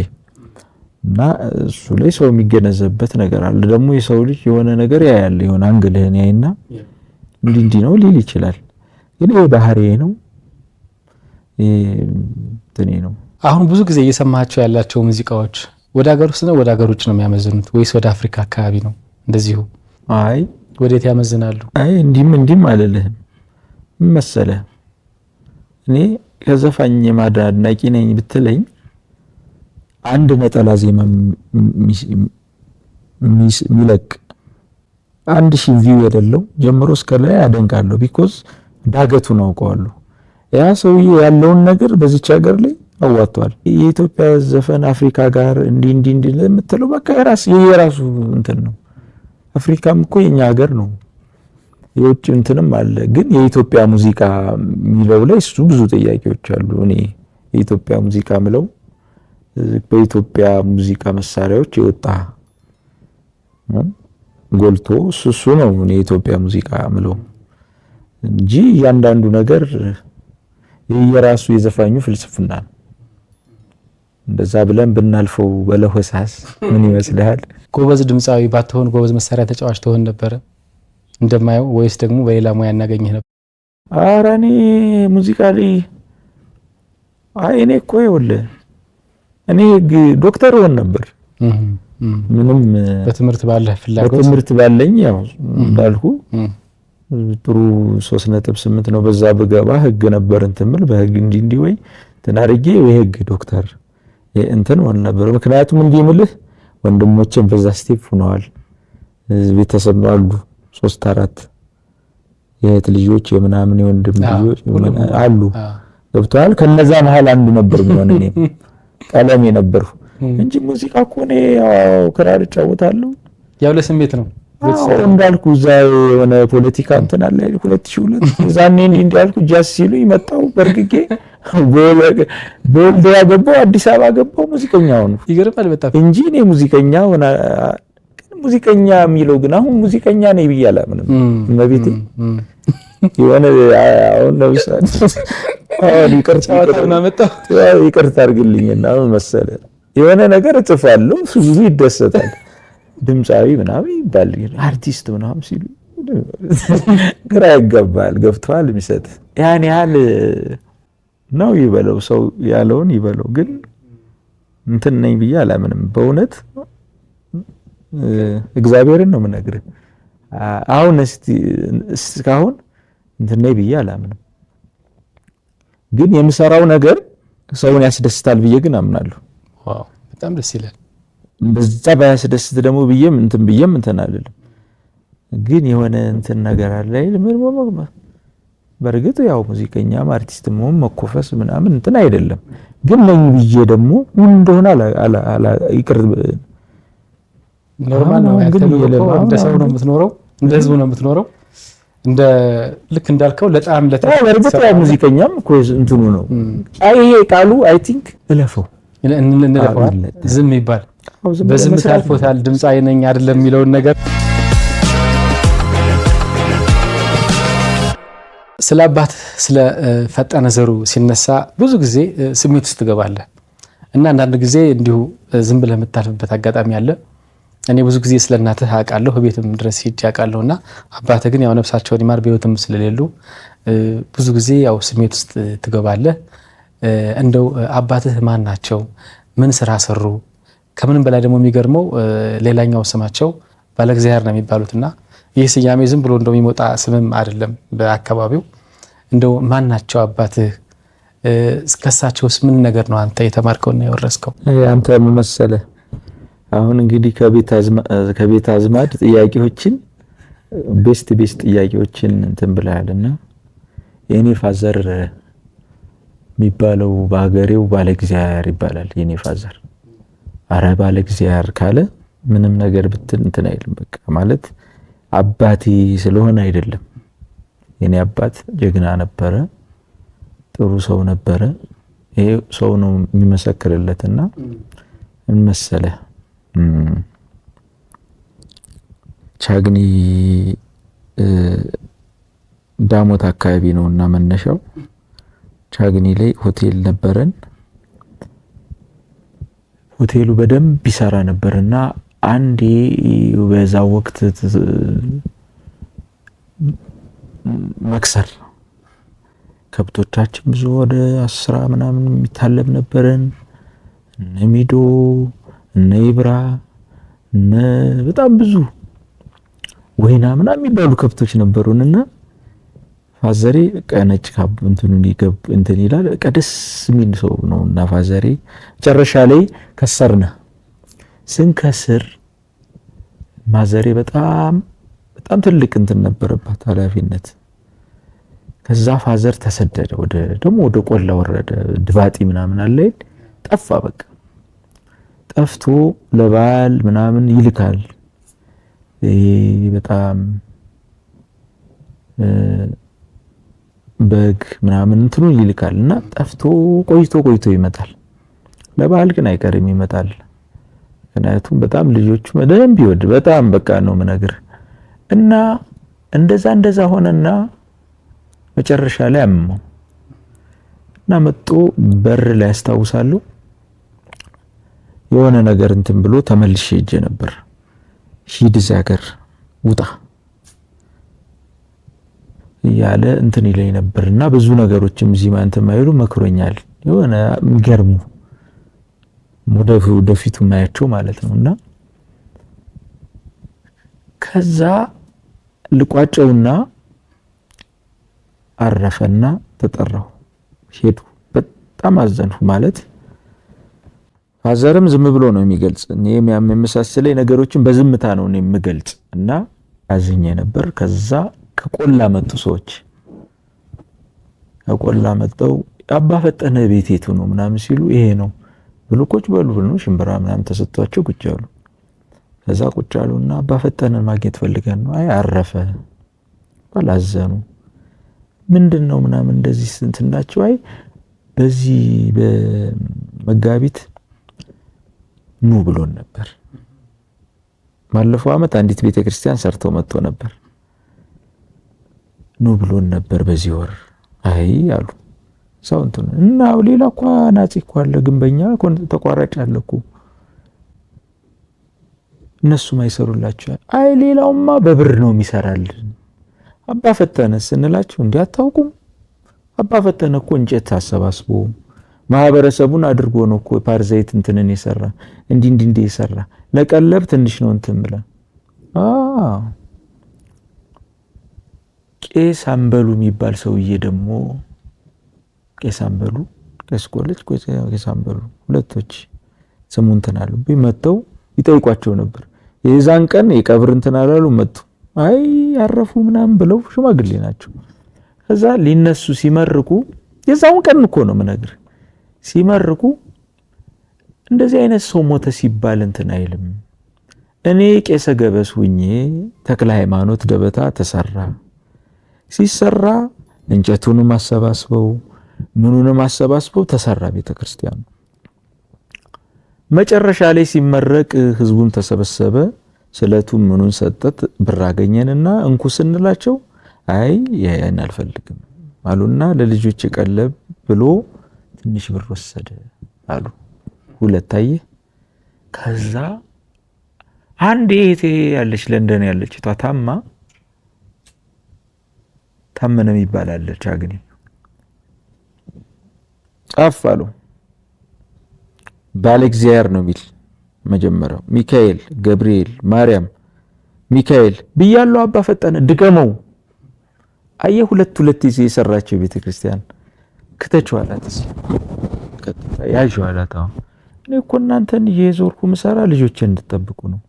A: እና እሱ ላይ ሰው የሚገነዘብበት ነገር አለ። ደግሞ የሰው ልጅ የሆነ ነገር ያያል፣ የሆነ አንግልህን ያይና እንዲህ ነው ሊል ይችላል። ግን ይሄ ባህሪዬ ነው፣ እንትኔ ነው።
B: አሁን ብዙ ጊዜ እየሰማቸው ያላቸው ሙዚቃዎች ወደ ሀገር ውስጥ ነው ወደ ሀገር ውጭ ነው የሚያመዝኑት ወይስ ወደ አፍሪካ አካባቢ ነው? እንደዚሁ
A: አይ
B: ወዴት ያመዝናሉ?
A: አይ እንዲህም አልልህም መሰለህ። እኔ ከዘፋኝ የማዳን አድናቂ ነኝ ብትለኝ አንድ ነጠላ ዜማ ሚለቅ 1000 ቪው የሌለው ጀምሮ እስከ ላይ አደንቃለሁ። ቢኮዝ ዳገቱን አውቀዋለሁ። ያ ሰውዬ ያለውን ነገር በዚች ሀገር ላይ አዋጥቷል። የኢትዮጵያ ዘፈን አፍሪካ ጋር እንዲህ ለምትለው በቃ የራሱ እንትን ነው። አፍሪካም እኮ የኛ ሀገር ነው። የውጭ እንትንም አለ። ግን የኢትዮጵያ ሙዚቃ የሚለው ላይ እሱ ብዙ ጥያቄዎች አሉ። እኔ የኢትዮጵያ ሙዚቃ ምለው በኢትዮጵያ ሙዚቃ መሳሪያዎች የወጣ ጎልቶ እሱ ነው እኔ የኢትዮጵያ ሙዚቃ ምለው እንጂ እያንዳንዱ ነገር የራሱ የዘፋኙ ፍልስፍና ነው። እንደዛ ብለን ብናልፈው በለሆሳስ ምን ይመስልሃል?
B: ጎበዝ ድምፃዊ ባትሆን ጎበዝ መሳሪያ ተጫዋች ትሆን ነበረ እንደማየው፣ ወይስ ደግሞ በሌላ ሙያ እናገኝህ ነበር?
A: ኧረ እኔ ሙዚቃ ላይ እኔ እኮ ይኸውልህ እኔ ዶክተር ሆን ነበር። ምንም
B: በትምህርት ባለህ ፍላጎት
A: በትምህርት ባለኝ ያው እንዳልኩ ጥሩ 3.8 ነው። በዛ በገባ ህግ ነበር እንትምል በህግ እንዲህ ወይ ተናርጌ ወይ ህግ ዶክተር እንትን ሆነ ነበር። ምክንያቱም እንዲምልህ ወንድሞቼም በዛ ስቴፕ ሆነዋል። ቤተሰብ አሉ 3-4 የእህት ልጆች የምናምን የወንድም ልጆች አሉ። ገብቷል። ከነዛ መሀል አንዱ ነበር ምን እኔ ቀለም የነበርኩ እንጂ ሙዚቃ እኮ ነው ያው ክራር እጫወታለሁ
B: ያው ለስሜት ነው
A: እንዳልኩ እዛ የሆነ ፖለቲካ እንትን አለ 2002 ዛኔ እንዳልኩ ጃስ ሲሉ ይመጣው በርግጌ በወልዲያ ገባው አዲስ አበባ ገባው ሙዚቀኛው ነው
B: ይገርማል በጣም እንጂ
A: እኔ ሙዚቀኛ የሚለው ግን አሁን ሙዚቀኛ ነኝ ብያላ ምንም መቤቴ የሆነ አሁን ነው ይቅርታ አድርግልኝና መሰለ የሆነ ነገር እጽፋለሁ ብዙ ይደሰታል ድምጻዊ ምናምን ይባል አርቲስት ምናምን ሲሉ ግራ ይገባል ገብቷል የሚሰጥ ያን ያህል ነው ይበለው ሰው ያለውን ይበለው ግን እንትን ነኝ ብዬ አላምንም በእውነት እግዚአብሔርን ነው የምነግርህ አሁን እስካሁን እንትን ነኝ ብዬ አላምንም ግን የምሰራው ነገር ሰውን ያስደስታል ብዬ ግን አምናለሁ
B: ዋው በጣም ደስ ይላል
A: እንደዛ ባያስደስት ደግሞ ብዬም እንትን አይደለም ግን የሆነ እንትን ነገር አለ በርግጥ ያው ሙዚቀኛም አርቲስትም መኮፈስ ምናምን እንትን አይደለም ግን ነኝ ብዬ ደግሞ ምን እንደሆነ ይቅር
B: ኖርማል ነው እንደ ሰው ነው የምትኖረው እንደ ህዝቡ ነው የምትኖረው እንደ ልክ እንዳልከው ለጣም
A: በርግጥ ያው ሙዚቀኛም እኮ እንትኑ ነው ይሄ ቃሉ አይ ቲንክ እለፈው
B: ዝም ይባል በዝም ታልፎታል ድምጻዊ ነኝ አይደለም የሚለውን ነገር ስለ አባት ስለ ፈጠነ ዘሩ ሲነሳ ብዙ ጊዜ ስሜት ውስጥ ትገባለህ እና አንዳንድ ጊዜ እንዲሁ ዝም ብለህ የምታልፍበት አጋጣሚ አለ እኔ ብዙ ጊዜ ስለ እናትህ አውቃለሁ ቤትም ድረስ ሄጄ አውቃለሁና አባትህ ግን ያው ነፍሳቸውን ይማር በህይወትም ስለሌሉ ብዙ ጊዜ ያው ስሜት ውስጥ ትገባለህ እንደው አባትህ ማን ናቸው ምን ስራ ሰሩ ከምንም በላይ ደግሞ የሚገርመው ሌላኛው ስማቸው ባለእግዚአብሔር ነው የሚባሉትና ይህ ስያሜ ዝም ብሎ እንደሚወጣ ስምም አይደለም በአካባቢው እንደው ማን ናቸው አባትህ እስከሳቸውስ ምን ነገር ነው አንተ የተማርከውና የወረስከው
A: አንተ ምን መሰለህ አሁን እንግዲህ ከቤት አዝማድ ጥያቄዎችን ቤስት ጥያቄዎችን እንትን ብለሃልና የኔ ፋዘር የሚባለው በሀገሬው ባለእግዚአብሔር ይባላል የኔ ፋዘር አረ ባለእግዚአብሔር ካለ ምንም ነገር ብትን እንትን አይልም በቃ ማለት አባቴ ስለሆነ አይደለም የኔ አባት ጀግና ነበረ ጥሩ ሰው ነበረ ይሄ ሰው ነው የሚመሰክርለትና ምን መሰለህ ቻግኒ ዳሞት አካባቢ ነውና መነሻው ቻግኒ ላይ ሆቴል ነበረን ሆቴሉ በደንብ ይሰራ ነበርና አንዴ በዛ ወቅት መክሰር ከብቶቻችን ብዙ ወደ 10 ምናምን የሚታለብ ነበረን እነ ሚዶ እነ ይብራ እነ በጣም ብዙ ወይና ምናምን የሚባሉ ከብቶች ነበሩንና ፋዘሬ ቀነጭ ካብ እንትን ይላል ቀደስ የሚል ሰው ነውና ፋዘሬ መጨረሻ ላይ ከሰርና ስንከስር ማዘሬ በጣም ትልቅ እንትን ነበረባት ኃላፊነት ከዛ ፋዘር ተሰደደ ወደ ቆላ ወረደ ድባጢ ምናምን አለ ጠፋ በቃ ጠፍቶ ለባል ምናምን ይልካል በጣም በግ ምናምን እንትኑ ይልካልና ጠፍቶ ቆይቶ ይመጣል ለባል ግን አይቀርም ይመጣል ምክንያቱም በጣም ልጆቹ በደንብ ይወድ በጣም በቃ ነው ምነግር እና እንደዛ ሆነና መጨረሻ ላይ አመመው እና መጥቶ በር ላይ ያስታውሳሉ የሆነ ነገር እንትን ብሎ ተመልሼ ሄጄ ነበር ሂድ እዛ ሀገር ውጣ ያለ እንትን ይለኝ ነበርና ብዙ ነገሮችም እዚህ ማንተ ማይሉ መክሮኛል የሆነ የሚገርሙ ወደፊቱ ማያቸው ማለት ነውና ከዛ ልቋጨውና አረፈና ተጠራው ሄዱ በጣም አዘንኩ ማለት ፋዘርም ዝም ብሎ ነው የሚገልጽ እኔ የሚመሳሰለኝ ነገሮችን በዝምታ ነው እኔ የምገልጽ እና አዝኜ ነበር ከዛ ከቆላ መጡ ሰዎች ከቆላ መጣው አባ ፈጠነ ቤት የቱ ነው ምናምን ሲሉ ይሄ ነው ብሎ ቁጭ በሉ ብሎ ሽምብራ ምናምን ተሰጥቷቸው ቁጭ አሉ። ከዛ ቁጭ አሉና አባ ፈጠነን ማግኘት ፈልገን ነው። አይ አረፈ ባላዘኑ ምንድነው ምናምን እንደዚህ ስንትናቸው አይ በዚህ በመጋቢት ኑ ብሎን ነበር። ማለፈው አመት አንዲት ቤተክርስቲያን ሰርተው መጥቶ ነበር። ኑ ብሎን ነበር በዚህ ወር። አይ አሉ ሰውንቱን እና ሌላ እኮ ናጺ እኮ አለ ግንበኛ ተቋራጭ አለ እኮ እነሱ ማይሰሩላችሁ። አይ ሌላውማ በብር ነው የሚሰራልን። አባ ፈጠነ ስንላችሁ እንዴ አታውቁም? አባ ፈጠነ እኮ እንጨት አሰባስቦ ማህበረሰቡን አድርጎ ነው እኮ ፓርዛይት እንትንን የሰራ እንዲ የሰራ ለቀለብ ትንሽ ነው እንትን ብለን ቄስ አንበሉ የሚባል ሰውዬ ደግሞ ቄስ አንበሉ ቄስ ኮሌጅ ቄስ አንበሉ ሁለቶች ስሙን እንትን አሉ ቢመጣው ይጠይቋቸው ነበር። የዛን ቀን የቀብር እንትን አላሉ መጡ። አይ ያረፉ ምናምን ብለው ሽማግሌ ናቸው። ከዛ ሊነሱ ሲመርቁ የዛውን ቀን እኮ ነው ምነግር ሲመርቁ እንደዚህ አይነት ሰው ሞተ ሲባል እንትን አይልም። እኔ ቄሰ ገበስ ሁኜ ተክለ ሃይማኖት ደበታ ተሰራ ሲሰራ እንጨቱንም አሰባስበው ምኑንም አሰባስበው ተሰራ ቤተክርስቲያኑ። መጨረሻ ላይ ሲመረቅ ህዝቡን ተሰበሰበ። ስለቱም ምኑን ሰጠት ብር አገኘንና እንኩ ስንላቸው አይ ያን አልፈልግም አሉና ለልጆች ቀለብ ብሎ ትንሽ ብር ወሰደ አሉ። ሁለታየ ከዛ አንዴ እህቴ ያለች ለንደን ያለች ታመነ ይባላል ቻግኒ ጻፍ አሉ። ባለ እግዚአብሔር ነው ሚል መጀመሪያው ሚካኤል ገብርኤል ማርያም ሚካኤል ብያለው አባ ፈጠነ ድገመው። አየ ሁለት ይዜ የሰራቸው ቤተክርስቲያን ከተቻላት ያጇላት። እኔ እኮ እናንተን እየዞርኩ ምሰራ ልጆችን እንድትጠብቁ ነው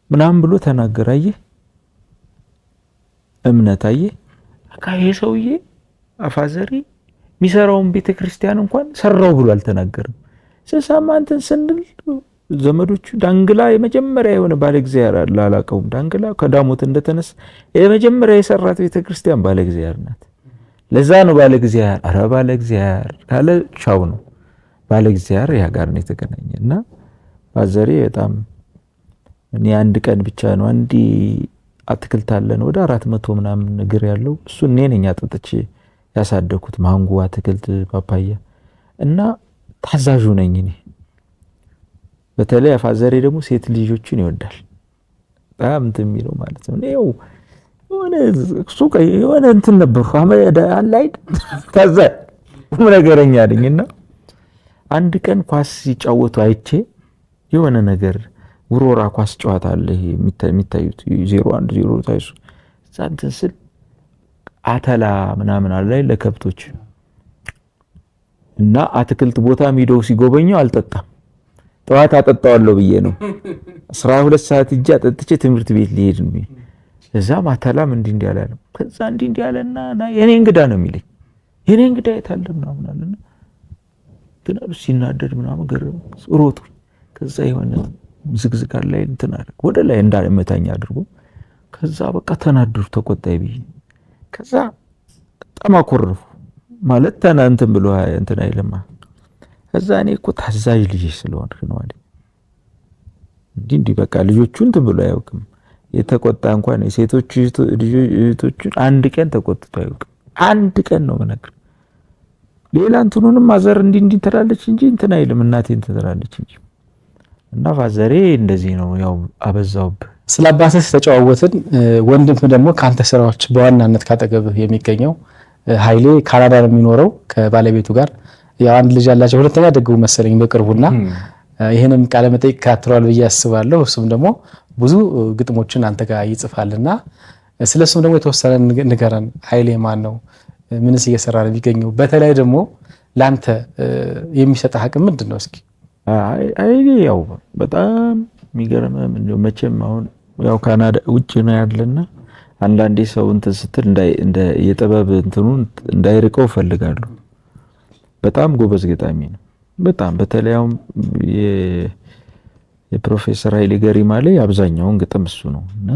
A: ምናምን ብሎ ተናገረ። አየ እምነት አየ አካዬ ሰውዬ አፋዘሪ ሚሰራውን ቤተክርስቲያን እንኳን ሰራው ብሎ አልተናገረም። ሰሳማንተን ስንል ዘመዶቹ ዳንግላ የመጀመሪያ የሆነ ባለ እግዚአብሔር ላላቀው ዳንግላ ከዳሞት እንደተነሳ የመጀመሪያ የሰራት ቤተክርስቲያን ባለ እግዚአብሔር ናት። ለዛ ነው ባለ እግዚአብሔር አረ ባለ እግዚአብሔር ካለ ቻው ነው ባለ እግዚአብሔር ያ ጋር ነው የተገናኘና ባዘሬ በጣም እኔ አንድ ቀን ብቻ ነው አንዲ አትክልት አለን ወደ 400 ምናምን እግር ያለው እሱ እኔ ነኝ አጥጥቼ ያሳደኩት ማንጎ አትክልት ፓፓያ እና ታዛዡ ነኝ እኔ። በተለይ አፋዘሬ ደግሞ ሴት ልጆችን ይወዳል በጣም እንትን የሚለው ማለት ነው። ነው የሆነ ሱቅ የሆነ እንትን ነበር አመዳ አላይድ ታዛ ነገረኛ አይደኝና አንድ ቀን ኳስ ሲጫወቱ አይቼ የሆነ ነገር ውሮራ ኳስ ጨዋታ አለ ይሄ የሚታዩት 0-1-0 ታይሱ እንትን ስል አተላ ምናምን አለ ለከብቶች እና አትክልት ቦታ ሚዶው ሲጎበኘው አልጠጣም። ጠዋት አጠጣዋለሁ ብዬ ነው 12 ሰዓት እጄ አጠጥቼ ትምህርት ቤት ሊሄድ ነው። እዛ ማተላም እንዲህ ያለ ከዛ እንዲህ ያለና የኔ እንግዳ ነው የሚለኝ የኔ እንግዳ የታለ ምናምን አለና ተናዱ ሲናደድ ምናምን ገረም ሮጡ። ከዛ የሆነ ዝግዝግ ላይ እንትን አለ ወደ ላይ እንዳመታኛ አድርጎ ከዛ በቃ ተናደዱ ተቆጣይ ብዬ ከዛ በጣም አኮረፉ ማለት ተናንተን ብሎ እንትን አይለማ። ከዛ እኔ እኮ ታዛዥ ልጅ ስለሆንክ ነው አለ እንዲህ በቃ ልጆቹን እንትን ብሎ አያውቅም። የተቆጣ እንኳን የሴቶች ልጆቹን አንድ ቀን ተቆጥቶ አያውቅም። አንድ ቀን ነው መነግር ሌላ እንትኑንም ማዘር እንዲህ ተራለች እንጂ እንትን አይልም እናቴን ተራለች እንጂ እና ፋዘሬ እንደዚህ ነው ያው አበዛውብ።
B: ስለ አባትህ ተጨዋወትን። ወንድም ደግሞ ካንተ ስራዎች በዋናነት ካጠገብህ የሚገኘው ኃይሌ ካናዳ ነው የሚኖረው ከባለቤቱ ጋር ያው አንድ ልጅ አላቸው። ሁለተኛ ደግሞ መሰለኝ በቅርቡና ይሄንም ቃለ መጠይቅ ካትሯል ብዬ አስባለሁ። እሱም ደግሞ ብዙ ግጥሞችን አንተ ጋር ይጽፋልና ስለሱም ደግሞ የተወሰነ ንገረን። ኃይሌ ማን ነው? ምንስ እየሰራ ነው የሚገኘው? በተለይ ደግሞ ላንተ የሚሰጥህ አቅም ምንድነው? እስኪ
A: ኃይሌ ያው በጣም የሚገርም መቼም አሁን ያው ካናዳ ውጭ ነው ያለና አንዳንዴ ሰው እንትን ስትል እንደ የጥበብ እንትኑን እንዳይርቀው ፈልጋለሁ። በጣም ጎበዝ ገጣሚ ነው። በጣም በተለያውም የፕሮፌሰር ኃይሌ ገሪማ ላይ አብዛኛውን ግጥም እሱ ነው እና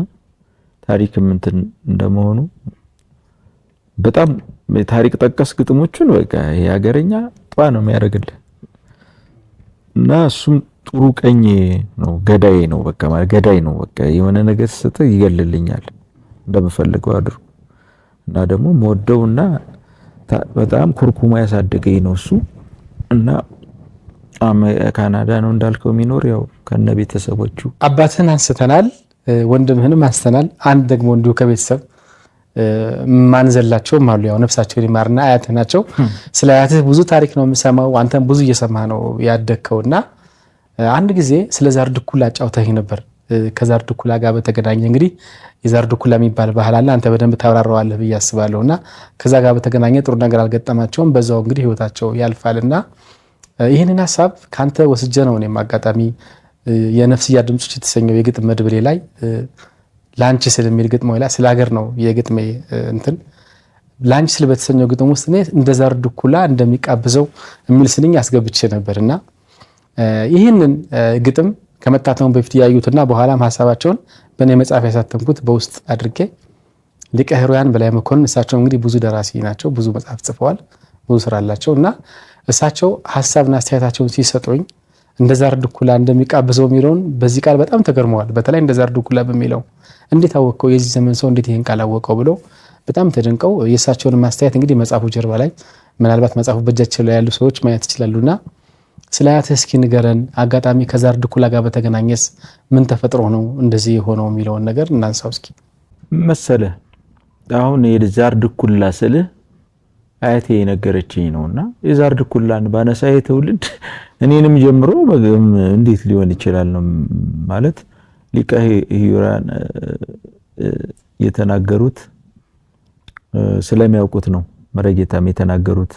A: ታሪክም እንትን እንደመሆኑ በጣም ታሪክ ጠቀስ ግጥሞቹን በቃ ይሄ ሀገረኛ ጧ ነው የሚያደርግልህ እና እሱም ጥሩ ቀኝ ነው፣ ገዳይ ነው። በቃ ማለት ገዳይ ነው። በቃ የሆነ ነገር ስትሰጥ ይገልልኛል እንደምፈልገው አድርጎ እና ደግሞ መወደውና በጣም ኩርኩማ ያሳደገኝ ነው እሱ እና ካናዳ ነው እንዳልከው የሚኖር ያው ከነ ቤተሰቦቹ። አባትህን
B: አንስተናል፣ ወንድምህንም አንስተናል። አንድ ደግሞ እንዲሁ ከቤተሰብ ማንዘላቸውም አሉ። ያው ነፍሳቸውን ይማርና አያትህ ናቸው። ስለ አያትህ ብዙ ታሪክ ነው የምሰማው፣ አንተም ብዙ እየሰማህ ነው ያደግከውና አንድ ጊዜ ስለ ዛር ድኩላ አጫውተኸኝ ነበር። ከዛር ድኩላ ጋር በተገናኘ እንግዲህ የዛር ድኩላ የሚባል ባህል አለ፣ አንተ በደንብ ታብራራዋለህ ብዬ አስባለሁና ከዛ ጋር በተገናኘ ጥሩ ነገር አልገጠማቸውም፣ በዛው እንግዲህ ህይወታቸው ያልፋልና ይህንን ሀሳብ ካንተ ወስጄ ነው እኔም አጋጣሚ የነፍስያ ድምጾች የተሰኘው የግጥም መድብሌ ላይ ላንቺ ስል የሚል ግጥም ላይ ስለ ሀገር ነው የግጥሜ እንትን ላንቺ ስል በተሰኘው ግጥም ውስጥ እኔ እንደ ዛር ድኩላ እንደሚቃብዘው የሚል ስንኝ አስገብቼ ነበርና ይህንን ግጥም ከመታተሙ በፊት ያዩትና በኋላም ሐሳባቸውን በእኔ መጽሐፍ ያሳተምኩት በውስጥ አድርጌ ሊቀ ሕሩያን በላይ መኮንን እሳቸው እንግዲህ ብዙ ደራሲ ናቸው፣ ብዙ መጽሐፍ ጽፈዋል፣ ብዙ ስራ አላቸው እና እሳቸው ሐሳብና አስተያየታቸውን ሲሰጡኝ እንደ ዛር ድኩላ እንደሚቃብዘው የሚለውን በዚህ ቃል በጣም ተገርመዋል። በተለይ እንደ ዛር ድኩላ በሚለው እንዴት አወቀው የዚህ ዘመን ሰው እንዴት ይሄን ቃል አወቀው ብለው በጣም ተደንቀው የእሳቸውን ማስተያየት እንግዲህ መጽሐፉ ጀርባ ላይ ምናልባት መጽሐፉ በእጃቸው ላይ ያሉ ሰዎች ማየት ይችላሉና ስለ አያትህ እስኪ ንገረን። አጋጣሚ ከዛር ድኩላ ጋር በተገናኘስ ምን ተፈጥሮ ነው እንደዚህ የሆነው የሚለውን ነገር እናንሳው እስኪ
A: መሰለ። አሁን የዛር ድኩላ ስልህ አያቴ የነገረችኝ ነውና የዛር ድኩላን ባነሳ የትውልድ እኔንም ጀምሮ እንዴት ሊሆን ይችላል ነው ማለት ሊቀ ሕሩያን የተናገሩት ስለሚያውቁት ነው። መረጌታም የተናገሩት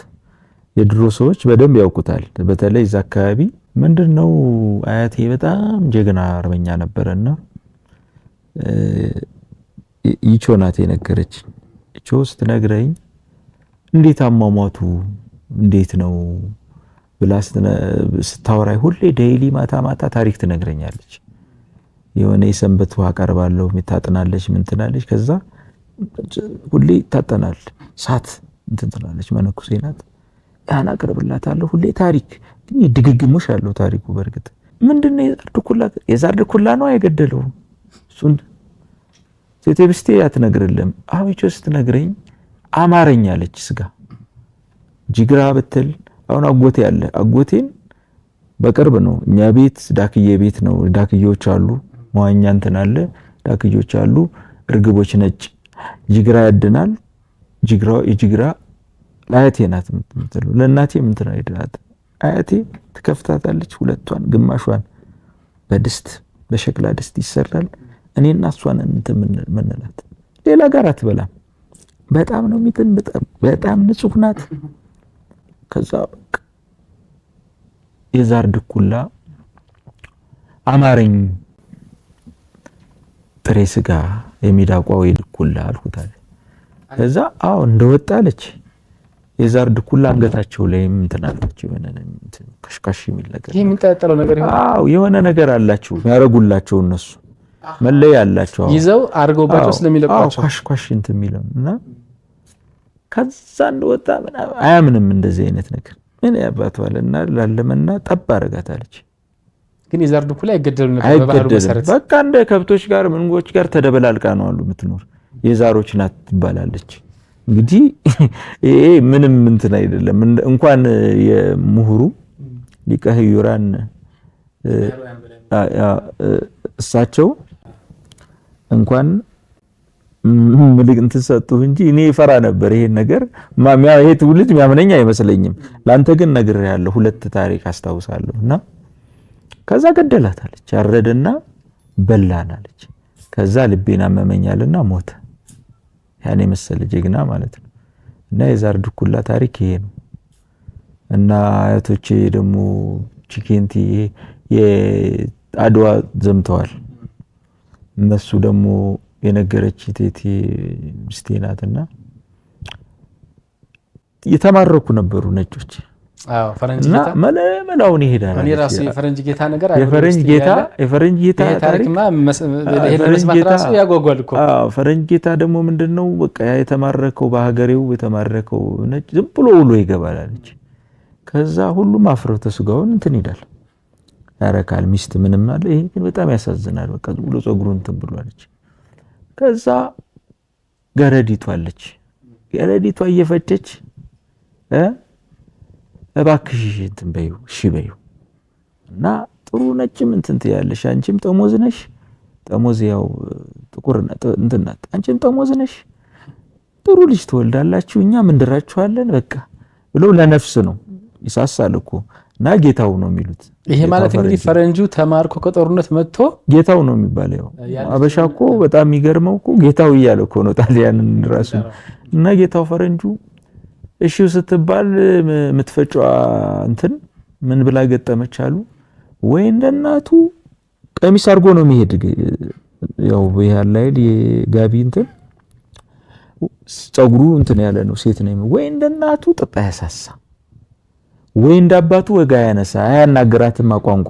A: የድሮ ሰዎች በደንብ ያውቁታል። በተለይ እዛ አካባቢ ምንድነው አያቴ በጣም ጀግና አርበኛ ነበረና ይቾ ናት የነገረችኝ። ይቾ ስትነግረኝ እንዴት አሟሟቱ እንዴት ነው ብላ ስታወራይ ሁሌ ዴይሊ ማታ ማታ ታሪክ ትነግረኛለች። የሆነ የሰንበት ውሃ ቀርባለሁ ታጥናለች፣ ምን ትላለች። ከዛ ሁሌ ታጠናል ሳት እንትን ትላለች። መነኩሴ ናት። ያን አቀርብላታለሁ ሁሌ ታሪክ ግን ድግግሞሽ አለው ታሪኩ። በርግጥ ምንድነው የዛር ድኩላ ነው አይገደለው እሱን ሴቴብስቴ አትነግርልም። አብቾ ስትነግረኝ አማረኝ አለች። ስጋ ጅግራ ብትል አሁን አጎቴ አለ። አጎቴን በቅርብ ነው እኛ ቤት ዳክዬ ቤት ነው። ዳክዬዎች አሉ፣ መዋኛ እንትን አለ፣ ዳክዬዎች አሉ። እርግቦች ነጭ ጅግራ ያድናል። ጅግራ ለአያቴ ናት የምትለው። ለእናቴ ምን ትናይድናት አያቴ ትከፍታታለች። ሁለቷን ግማሿን በድስት በሸክላ ድስት ይሰራል። እኔና እሷን እንትን ምንላት ሌላ ጋር አትበላም። በጣም ነው የሚጥን በጣም ንጹህ ናት። ከዛ የዛር ድኩላ አማረኝ ጥሬ ስጋ የሚዳቋው ድኩላ አልኩት አለ። ከዛ አዎ እንደወጣለች የዛር ድኩላ አንገታቸው ላይ እንትን አላቸው የሆነ እንትን ከሽካሽ የሚል ነገር
B: ይሄ የሚንጠለጠለው ነገር ይሆናል።
A: አዎ የሆነ ነገር አላቸው ያረጉላቸው እነሱ መለያ አላቸው
B: ይዘው አርገውባቸው ስለሚለቋቸው
A: ከሽካሽ እንትን የሚለው እና ከዛ እንደወጣ አያምንም እንደዚህ አይነት ነገር ምን ያባቷልና ላለመና ጠብ አረጋታለች።
B: ግን የዛር ድኩላ አይገደሉ ነበር በባህሩ መሰረት።
A: በቃ እንደ ከብቶች ጋር ምንጎች ጋር ተደበላልቃ ነው አሉ የምትኖር። የዛሮች ናት ትባላለች። እንግዲህ ይሄ ምንም እንትን አይደለም። እንኳን የምሁሩ ሊቀ ሕሩያን እሳቸው እንኳን ምልክ እንትን ሰጡ እንጂ እኔ ፈራ ነበር ይሄን ነገር ይሄ ትውልድ የሚያምነኝ አይመስለኝም። ላንተ ግን ነግሬያለሁ። ሁለት ታሪክ አስታውሳለሁና ከዛ ገደላታለች። አረደና በላናለች። ከዛ ልቤን አመመኛልና ሞተ። ያኔ መሰለ ጀግና ማለት ነው። እና የዛር ድኩላ ታሪክ ይሄ ነው። እና አያቶቼ ደግሞ ቺኬንቲ የአድዋ ዘምተዋል። እነሱ ደግሞ የነገረች ቴቴ ሚስቴ ናትና የተማረኩ ነበሩ ነጮች።
B: አዎ ፈረንጅ ጌታ
A: መለመላውን ይሄዳል።
B: እኔ ራሱ የፈረንጅ ጌታ ነገር
A: የፈረንጅ ጌታ
B: ታሪክማ ለመስማት ራሱ ያጓጓል እኮ።
A: አዎ ፈረንጅ ጌታ ደግሞ ምንድነው በቃ የተማረከው በሀገሬው የተማረከው ነጭ ዝም ብሎ ውሎ ይገባል አለች። ከዛ ሁሉም አፍረተ ስጋውን እንትን ይላል ያረካል። ሚስት ምንም አለ። ይሄ ግን በጣም ያሳዝናል። በቃ ዝም ብሎ ጸጉሩን እንትን ብሏለች። ከዛ ገረዲቷ አለች። ገረዲቷ እየፈጨች እባክሽ እንትን በይው እሺ በይው እና ጥሩ ነጭም እንትን ትያለሽ አንቺም ጠሞዝ ነሽ። ጠሞዝ ያው ጥቁር እንትን ናት። አንቺም ጠሞዝ ነሽ። ጥሩ ልጅ ትወልዳላችሁ እኛም እንድራችኋለን በቃ ብሎ ለነፍስ ነው ይሳሳል እኮ እና ጌታው ነው የሚሉት።
B: ይሄ ማለት እንግዲህ ፈረንጁ ተማርኮ ከጦርነት መጥቶ
A: ጌታው ነው የሚባለው። አበሻ እኮ በጣም የሚገርመው እኮ ጌታው እያለ እኮ ነው ጣሊያንን ራሱ እና ጌታው ፈረንጁ እሺው ስትባል ምትፈጫው እንትን ምን ብላ ገጠመች አሉ። ወይ እንደናቱ ቀሚስ አርጎ ነው የሚሄድ ያው በያል ላይ የጋቢ እንትን ጸጉሩ እንትን ያለ ነው ሴት ነው። ወይ እንደናቱ ጥጣ ያሳሳ ወይ እንዳባቱ ወጋ ያነሳ አያናግራትም አቋንቆ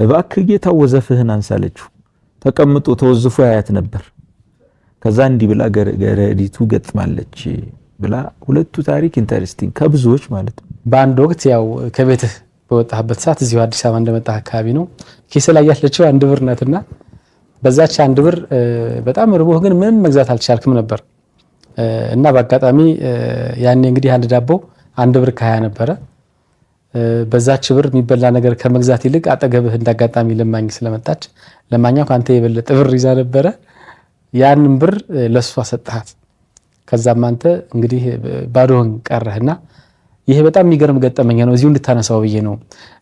A: እባክህ ጌታው ወዘፍህን አንሳለችው። ተቀምጦ ተወዝፎ ያያት ነበር። ከዛ እንዲህ ብላ ገረዲቱ ገጥማለች ብላ ሁለቱ ታሪክ ኢንተረስቲንግ ከብዙዎች ማለት ነው።
B: በአንድ ወቅት ያው ከቤትህ በወጣህበት ሰዓት እዚሁ አዲስ አበባ እንደመጣህ አካባቢ ነው ኪስ ላይ ያለችው 1 ብር ናትና በዛች 1 ብር በጣም ርቦህ ግን ምንም መግዛት አልቻልክም ነበር እና በአጋጣሚ ያኔ እንግዲህ አንድ ዳቦ 1 ብር ከ20 ነበረ። በዛች ብር የሚበላ ነገር ከመግዛት ይልቅ አጠገብህ እንዳጋጣሚ ለማኝ ስለመጣች ለማኛው ካንተ የበለጠ ብር ይዛ ነበረ። ያንን ብር ለሷ ሰጣት። ከዛም አንተ እንግዲህ ባዶን ቀረህና ይሄ በጣም የሚገርም ገጠመኝ ነው። እዚሁ እንድታነሳው ብዬ ነው።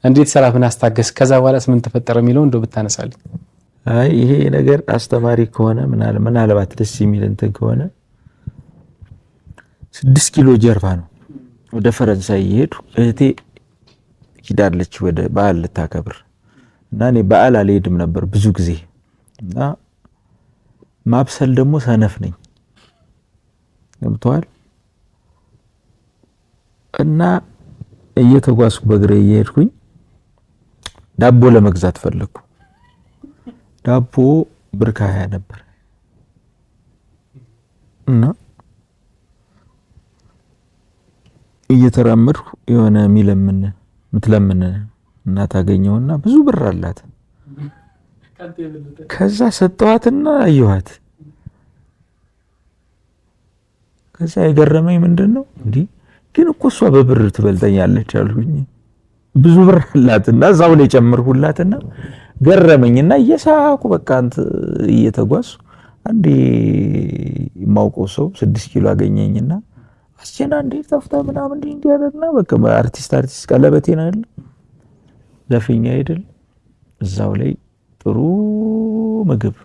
B: እንዴት ሰላምን አስታገስ ከዛ በኋላስ ምን ተፈጠረ የሚለው እንደው ብታነሳልኝ።
A: አይ ይሄ ነገር አስተማሪ ከሆነ ምናልባት ደስ የሚል እንትን ከሆነ 6 ኪሎ ጀርባ ነው ወደ ፈረንሳይ ይሄዱ እህቴ ሂዳለች ወደ በዓል ልታከብር እና እኔ በዓል አልሄድም ነበር ብዙ ጊዜ እና ማብሰል ደግሞ ሰነፍ ነኝ ገብቷል። እና እየተጓዝኩ በእግሬ እየሄድኩኝ ዳቦ ለመግዛት ፈለኩ። ዳቦ ብር ከ20 ነበር እና እየተራመድኩ የሆነ ምትለምን እናት አገኘውና ብዙ ብር አላት። ከዛ ሰጠዋትና አየኋት። ከዛ የገረመኝ ምንድነው እንዴ ግን እኮ እሷ በብር ትበልጠኛለች አልኩኝ። ብዙ ብር አላትና እዛው ላይ ጨምርኩላትና ገረመኝና እየሳቁ በቃ አንተ እየተጓዝኩ አንዴ የማውቀው ሰው 6 ኪሎ አገኘኝና አስቸና እንዴ ተፍታ ምናምን እንዴ ያለና በቃ አርቲስት ቀለበቴን አይደል ለፍኛ አይደል እዛው ላይ ጥሩ ምግብ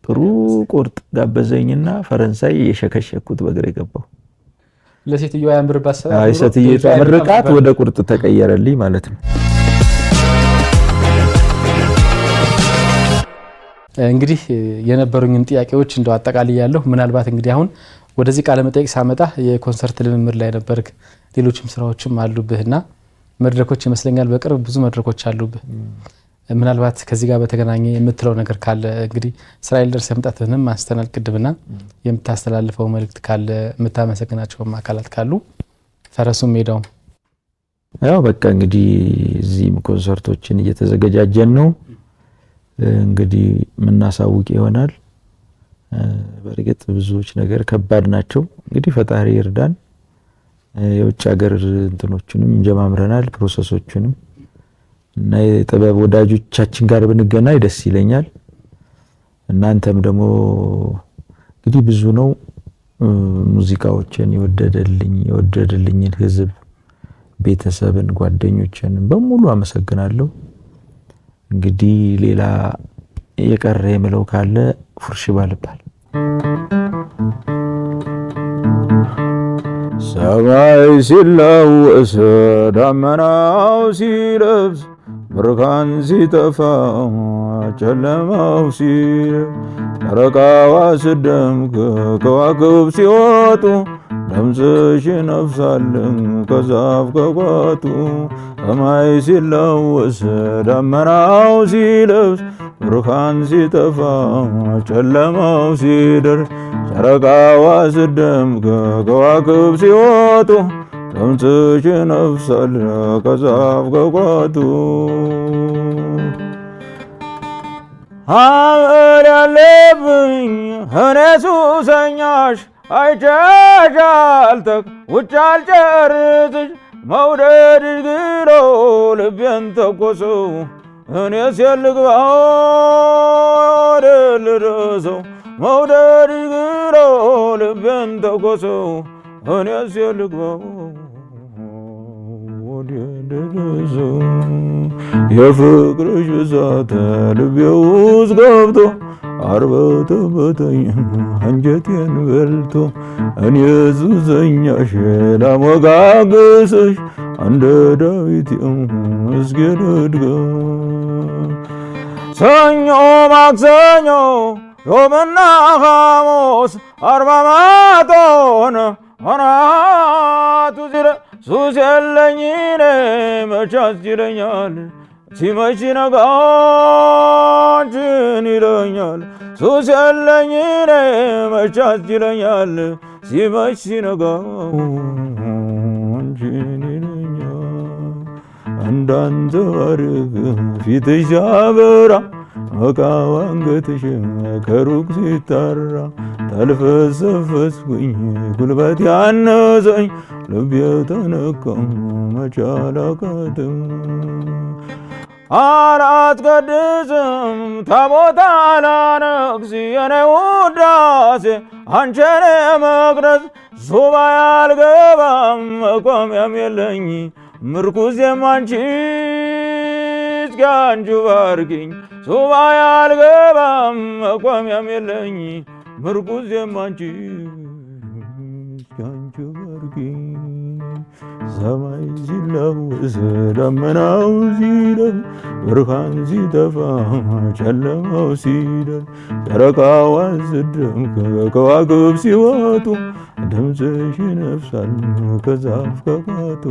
A: ጥሩ ቁርጥ ጋበዘኝና ፈረንሳይ የሸከሸኩት በእግሬ ገባው።
B: ለሴትየዋ ያምር ባሰራ
A: አይ ሴትየዋ ምርቃት ወደ ቁርጥ ተቀየረልኝ ማለት ነው።
B: እንግዲህ የነበሩኝን ጥያቄዎች እንደው አጠቃላይ ያለው ምናልባት እንግዲህ አሁን ወደዚህ ቃለ መጠይቅ ሳመጣ የኮንሰርት ልምምድ ላይ ነበርክ። ሌሎችም ስራዎችም አሉብህና መድረኮች ይመስለኛል በቅርብ ብዙ መድረኮች አሉብህ። ምናልባት ከዚህ ጋር በተገናኘ የምትለው ነገር ካለ እንግዲህ እስራኤል ድረስ መምጣትህንም አንስተናል ቅድምና የምታስተላልፈው መልእክት ካለ የምታመሰግናቸው አካላት ካሉ ፈረሱም ሜዳው
A: ያው በቃ እንግዲህ እዚህም ኮንሰርቶችን እየተዘጋጀን ነው እንግዲህ ምናሳውቅ ይሆናል። በርግጥ ብዙዎች ነገር ከባድ ናቸው። እንግዲህ ፈጣሪ ይርዳን። የውጭ ሀገር እንትኖችንም እንጀማምረናል ፕሮሰሶችንም እና የጥበብ ወዳጆቻችን ጋር ብንገናኝ ደስ ይለኛል። እናንተም ደግሞ እንግዲህ ብዙ ነው ሙዚቃዎችን የወደደልኝን ህዝብ ቤተሰብን ጓደኞችን በሙሉ አመሰግናለሁ። እንግዲህ ሌላ የቀረ የምለው ካለ ፉርሽ ባልባል ሰማይ ሲለወስ ደመናው ሲለብስ ብርሃን ሲጠፋ ጨለማው ሲረብ ጨረቃዋ ስደምቅ ከዋክብት ሲወጡ ድምፅሽ ይነፍሳል ከዛፍ ከቋጡ ሰማይ ሲለወስ ደመናው ሲለብስ ብርሃን ሲጠፋ ጨለማው ሲደርስ ጨረቃዋ ስደምቅ ከዋክብት ሲወጡ ድምፅሽ ይነፍሳል ከዛፍ ከቋጡ አመል ያለብኝ እኔ ሱሰኛሽ አይቼሽ አልጠቅ ውጭ አልጨርስሽ መውደድሽ ግሎ ልቤን ተኮሰው እኔስ የልግባው ወደ ልድረሰው መውደድሽ ግሎ ልቤን ተኮሰው እኔስ የልግባው ወደ ልድረሰው የፍቅርሽ ብዛት ልቤ ውስጥ ገብቶ አርበተበተኝ አንጀቴን በልቶ እኔ ሱሰኛሽ ላሞጋግስሽ እንደ ዳዊት እስኪ ልድገም ሰኞ ማክሰኞ ሮብና ሐሙስ አርባ ማታ ሆናቱ ሲረ ሱስ የለኝ እኔ መች ያስችለኛል ሲመሽ ሲነጋ አንቺን ይለኛል ሱስ የለኝ እኔ መች ያስችለኛል ሲመሽ ሲነጋ አንቺን ይለኛል እንዳንተ ባርክ ፊትሽ ሲያበራ መቃው አንገትሽ ከሩቅ ሲጣራ ተልፈሰፈስኩኝ ጉልበት ያነሰኝ ልቤ ተነካው መቻል አቃተኝ አላስቀድስም ታቦት አላነግስ የኔ ውዳሴ አንቺን መቅደስ ሱባኤ አልገባም መቋሚያም የለኝ ምርኩዜም አንቺ እስኪ አንቺ ባርኪኝ ሱባኤ አልገባም መቋሚያም የለኝ ምርኩዜም አንቺ እስኪ አንቺ ባርኪኝ ሰማይ ሲለወስ ደመናው ሲለብ ብርሃን ሲጠፋ ጨለማው ሲደርስ ጨረቃዋ ስትደምቅ ከዋክብት ሲወጡ ድምፅሽ ይነፍሳል ከዛፍ ከቋጡ